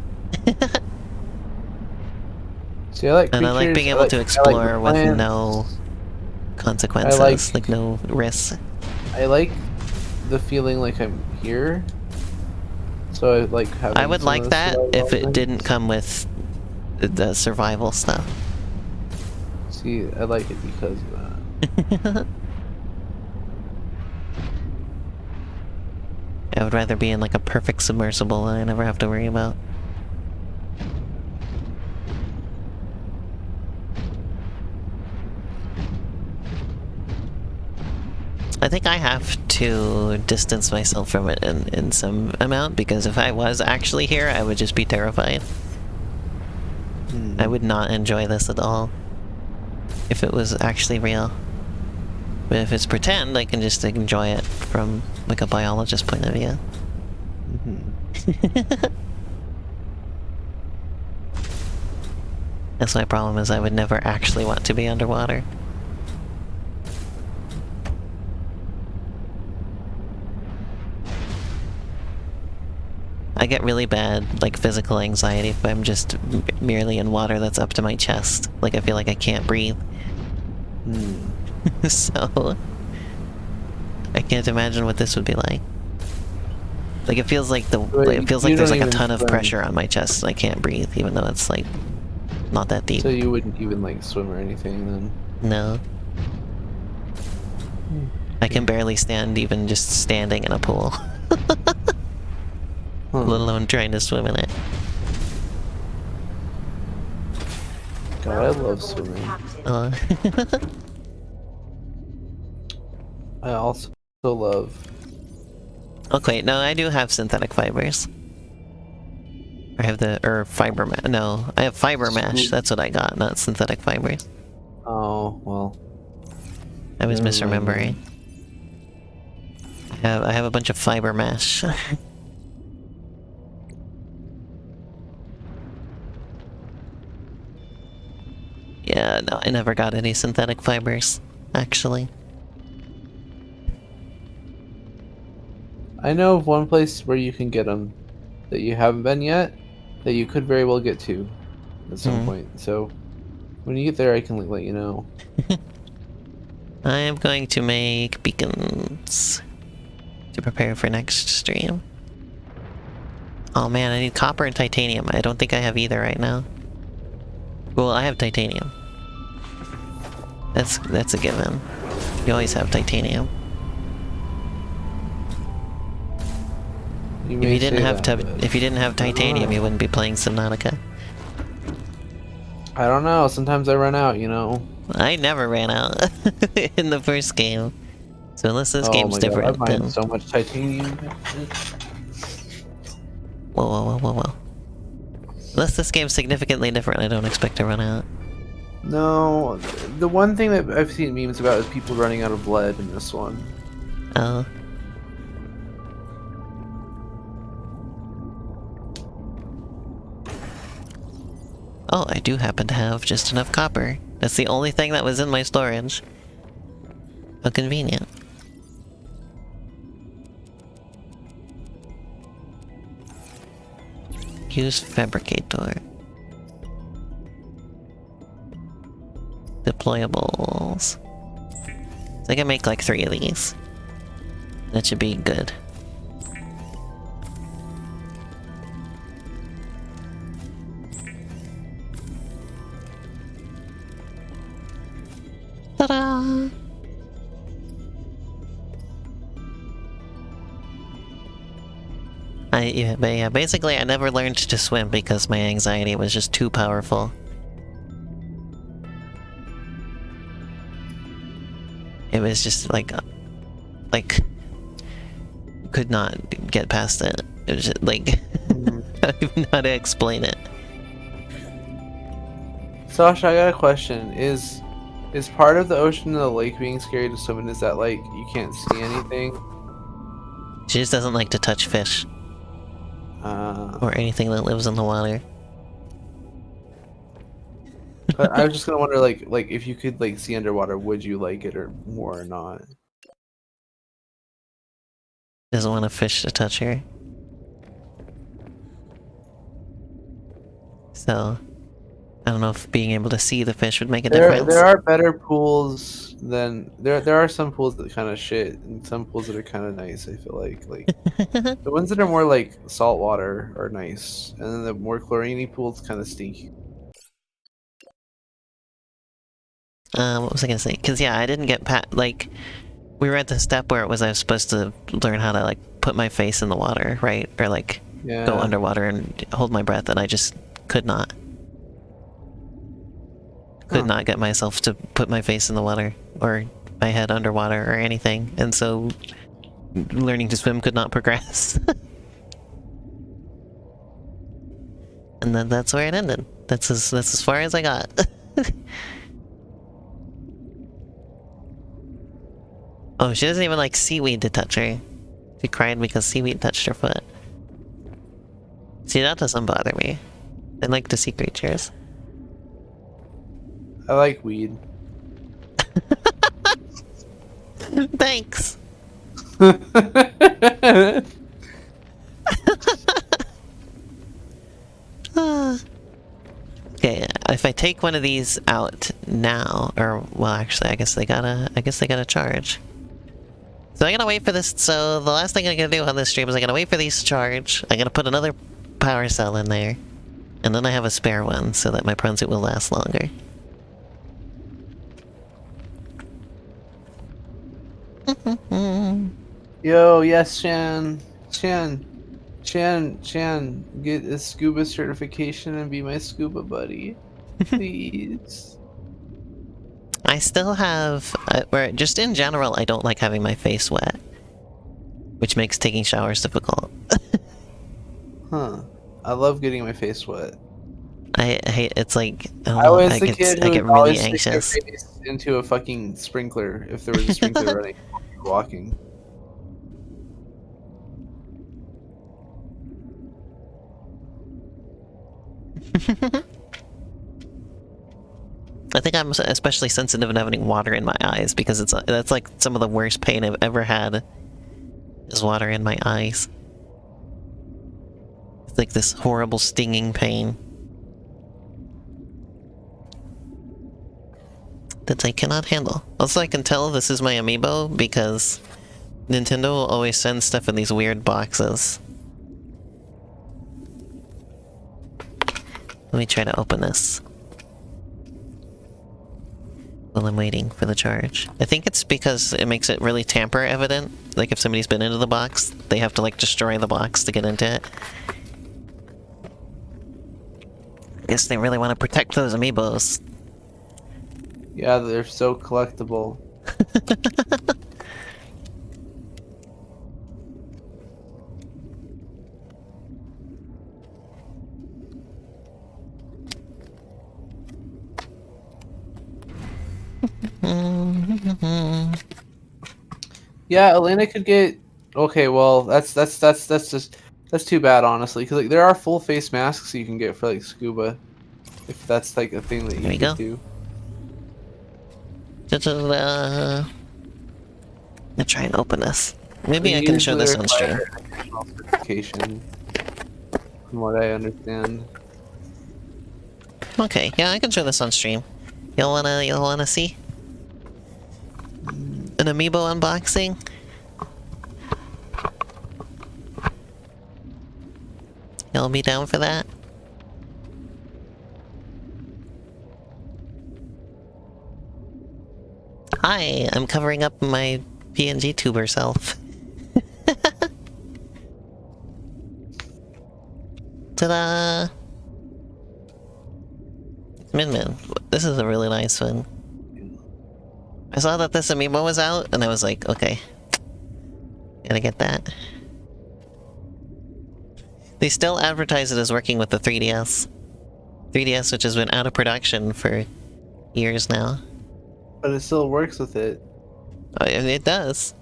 See, I like creatures, and I like being able to explore with plants. no consequences, like no risks. I like the feeling like I'm here. So I like having I would some like of the that survival if it elements. didn't come with the survival stuff. See, I like it because of that. I would rather be in like a perfect submersible that I never have to worry about. I think I have to distance myself from it in some amount, because if I was actually here, I would just be terrified. I would not enjoy this at all if it was actually real. But if it's pretend, I can just enjoy it from like a biologist point of view. That's my problem, is I would never actually want to be underwater. I get really bad, like, physical anxiety if I'm just merely in water that's up to my chest. Like, I feel like I can't breathe. So... I can't imagine what this would be like. Like, it feels like it feels like there's like a ton of pressure on my chest and I can't breathe, even though it's like not that deep. So you wouldn't even like swim or anything then? No. I can barely stand even just standing in a pool. Let alone trying to swim in it. God, I love swimming. I also love... Okay, no, I do have synthetic fibers. I have fiber mesh. No, I have fiber mesh. That's what I got, not synthetic fibers. Oh, well. I was misremembering. I have a bunch of fiber mesh. Yeah, no, I never got any synthetic fibers, actually. I know of one place where you can get them that you haven't been yet, that you could very well get to at some point. So when you get there, I can let you know. I am going to make beacons to prepare for next stream. Oh man, I need copper and titanium. I don't think I have either right now. Well, I have titanium. That's a given. You always have titanium. If you didn't have titanium, you wouldn't be playing Subnautica. I don't know. Sometimes I run out, you know. I never ran out in the first game. So unless this game's different, God, I mined so much titanium. Whoa. Unless this game's significantly different, I don't expect to run out. No, the one thing that I've seen memes about is people running out of lead in this one. Oh. Oh, I do happen to have just enough copper. That's the only thing that was in my storage. How convenient. Use fabricator. Deployables. So I can make like 3 of these. That should be good. Ta-da! But yeah, basically I never learned to swim because my anxiety was just too powerful. It was just like could not get past it. It was just like, I don't even know how to explain it. Sasha, I got a question. Is part of the ocean and the lake being scary to swim in? Is that like you can't see anything? She just doesn't like to touch fish. Or anything that lives in the water. But I was just gonna wonder, like if you could like see underwater, would you like it or more or not? Doesn't want a fish to touch her. So, I don't know if being able to see the fish would make a difference. There are better pools than there are some pools that kind of shit and some pools that are kind of nice. I feel like the ones that are more like salt water are nice, and then the more chlorine pools kind of stinky. What was I gonna say? Cause yeah, I didn't get like, we were at the step where I was supposed to learn how to like put my face in the water, right? Or like go underwater and hold my breath, and I just could not. Could not get myself to put my face in the water or my head underwater or anything, and so learning to swim could not progress. And then that's where it ended. That's as far as I got. Oh, she doesn't even like seaweed to touch her. She cried because seaweed touched her foot. See, that doesn't bother me. I like to see creatures. I like weed. Thanks! Okay, if I take one of these out now, or well, actually, I guess they gotta charge. So I gotta wait for this. So the last thing I'm gonna do on this stream is I gotta wait for these to charge. I gotta put another power cell in there, and then I have a spare one so that my Pronsuit will last longer. Yo, yes, Shan, get a scuba certification and be my scuba buddy, please. I still have, where just in general, I don't like having my face wet, which makes taking showers difficult. Huh. I love getting my face wet. I hate, it's like, I was the get, kid I who get would really always stick anxious. their face into a fucking sprinkler if there was a sprinkler running while you were walking. I think I'm especially sensitive to having water in my eyes because that's like some of the worst pain I've ever had is water in my eyes. It's like this horrible stinging pain that I cannot handle. Also, I can tell this is my amiibo because Nintendo will always send stuff in these weird boxes. Let me try to open this while I'm waiting for the charge. I think it's because it makes it really tamper evident. Like if somebody's been into the box, they have to like destroy the box to get into it. I guess they really want to protect those amiibos. Yeah, they're so collectible. Yeah, Elena could get. Okay, well, that's too bad, honestly, because like there are full face masks you can get for like scuba, if that's like a thing that There we you go. could do. I'm gonna try and open this. Maybe I They can show usually this on stream. require additional certification, from what I understand. Okay, yeah, I can show this on stream. You'll wanna see? An amiibo unboxing? Y'all be down for that? Hi, I'm covering up my PNG tuber self. Ta-da! Min Min, this is a really nice one. I saw that this amiibo was out, and I was like, okay. Gotta get that. They still advertise it as working with the 3DS. 3DS, which has been out of production for years now. But it still works with it. It does.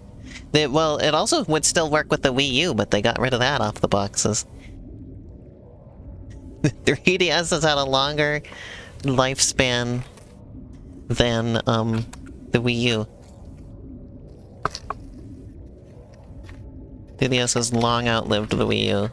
Well, it also would still work with the Wii U, but they got rid of that off the boxes. The 3DS has had a longer lifespan than, the Wii U. 3DS has long outlived the Wii U.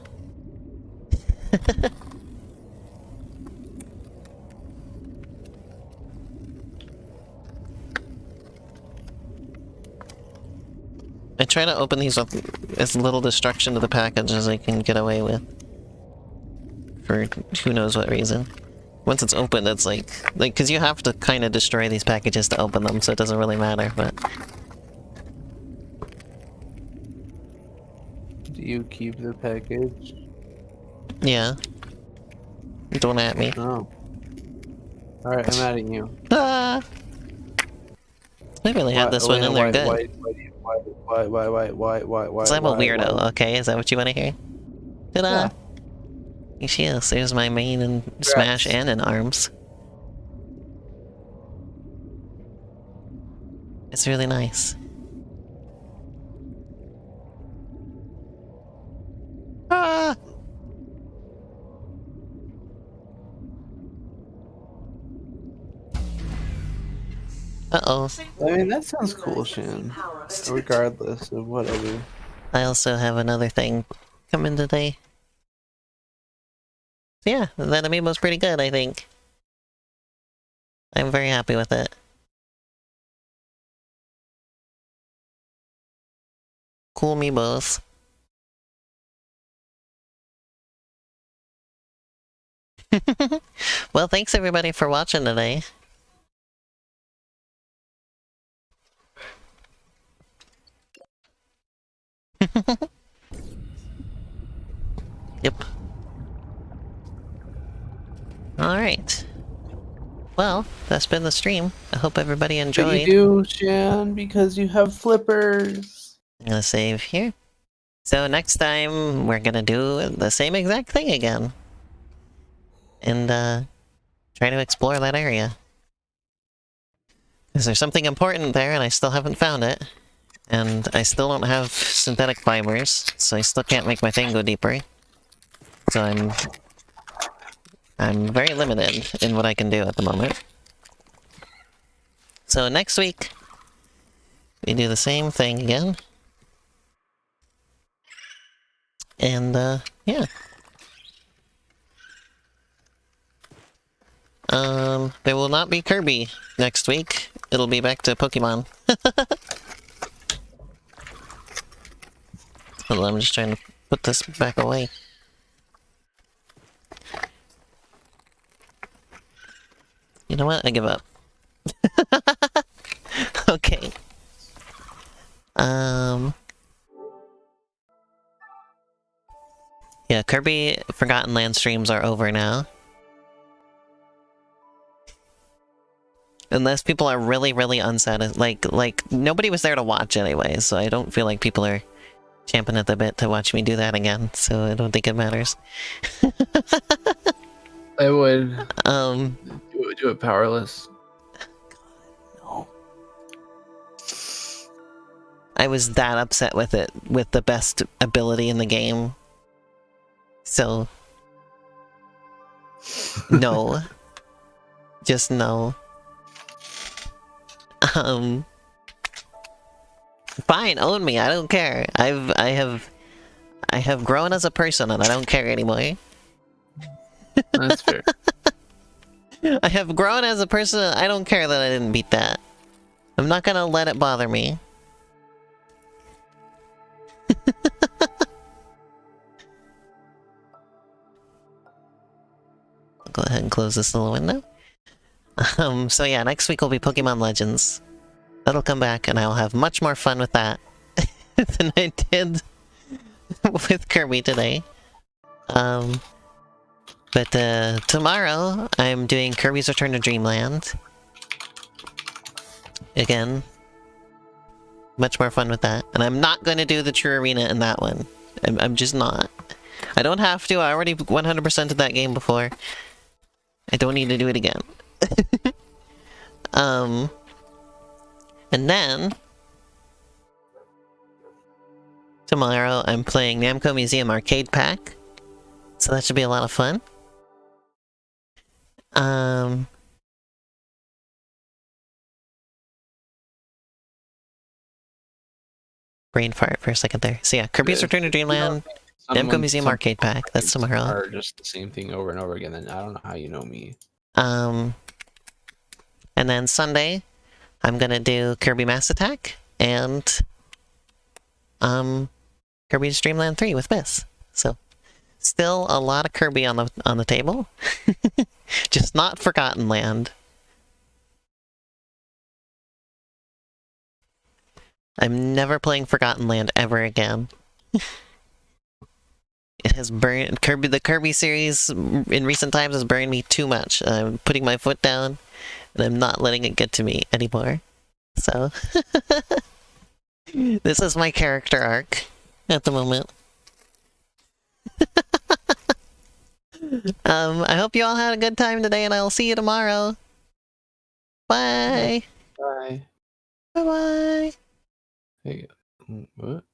I try to open these with as little destruction to the package as I can get away with. For who knows what reason. Once it's open, it's like, cause you have to kinda destroy these packages to open them, so it doesn't really matter, but... Do you keep the package? Yeah. Don't at me. Oh. Alright, I'm adding you. Ah! I really had this one in there good. Why? Cause I'm a weirdo, okay? Is that what you wanna hear? Ta-da! Yeah. Here she is. There's my main and Smash and in ARMS. It's really nice. Uh-oh. I mean, that sounds cool, Shan. Power Regardless of what I do. I also have another thing coming today. Yeah, that amiibo's pretty good, I think. I'm very happy with it. Cool amiibos. Well, thanks everybody for watching today. Yep. Alright. Well, that's been the stream. I hope everybody But enjoyed. you do, Shan, because you have flippers. I'm gonna save here. So next time, we're gonna do the same exact thing again. And, try to explore that area. Because there's something important there, and I still haven't found it. And I still don't have synthetic fibers, so I still can't make my thing go deeper. So I'm very limited in what I can do at the moment. So next week, we do the same thing again. And, yeah. There will not be Kirby next week. It'll be back to Pokemon. Hold on, I'm just trying to put this back away. You know what? I give up. Okay. Yeah, Kirby Forgotten Land streams are over now. Unless people are really, really unsatisfied. Like, nobody was there to watch anyway, so I don't feel like people are champing at the bit to watch me do that again, so I don't think it matters. I would do it powerless. No. I was that upset with it, with the best ability in the game. So... no. Just no. Fine, own me, I don't care. I have grown as a person and I don't care anymore. That's fair. I have grown as a person, I don't care that I didn't beat that. I'm not gonna let it bother me. I'll go ahead and close this little window. So yeah, next week will be Pokemon Legends. That'll come back and I'll have much more fun with that than I did with Kirby today. But tomorrow, I'm doing Kirby's Return to Dreamland. Again. Much more fun with that. And I'm not going to do the True Arena in that one. I'm just not. I don't have to, I already 100%ed that game before. I don't need to do it again. And then... tomorrow, I'm playing Namco Museum Arcade Pack. So that should be a lot of fun. Brain fart for a second there. So yeah, Kirby's Return to Dreamland, Namco Museum Arcade Pack, that's tomorrow. Are just the same thing over and over again, then I don't know how you know me. And then Sunday, I'm gonna do Kirby Mass Attack, and, Kirby's Dreamland 3 with Miss. So, still a lot of Kirby on the table. Just not Forgotten Land. I'm never playing Forgotten Land ever again. It has burned... the Kirby series in recent times has burned me too much. I'm putting my foot down, and I'm not letting it get to me anymore. So... this is my character arc at the moment. I hope you all had a good time today, and I'll see you tomorrow. Bye! Bye. Bye-bye! Hey, what?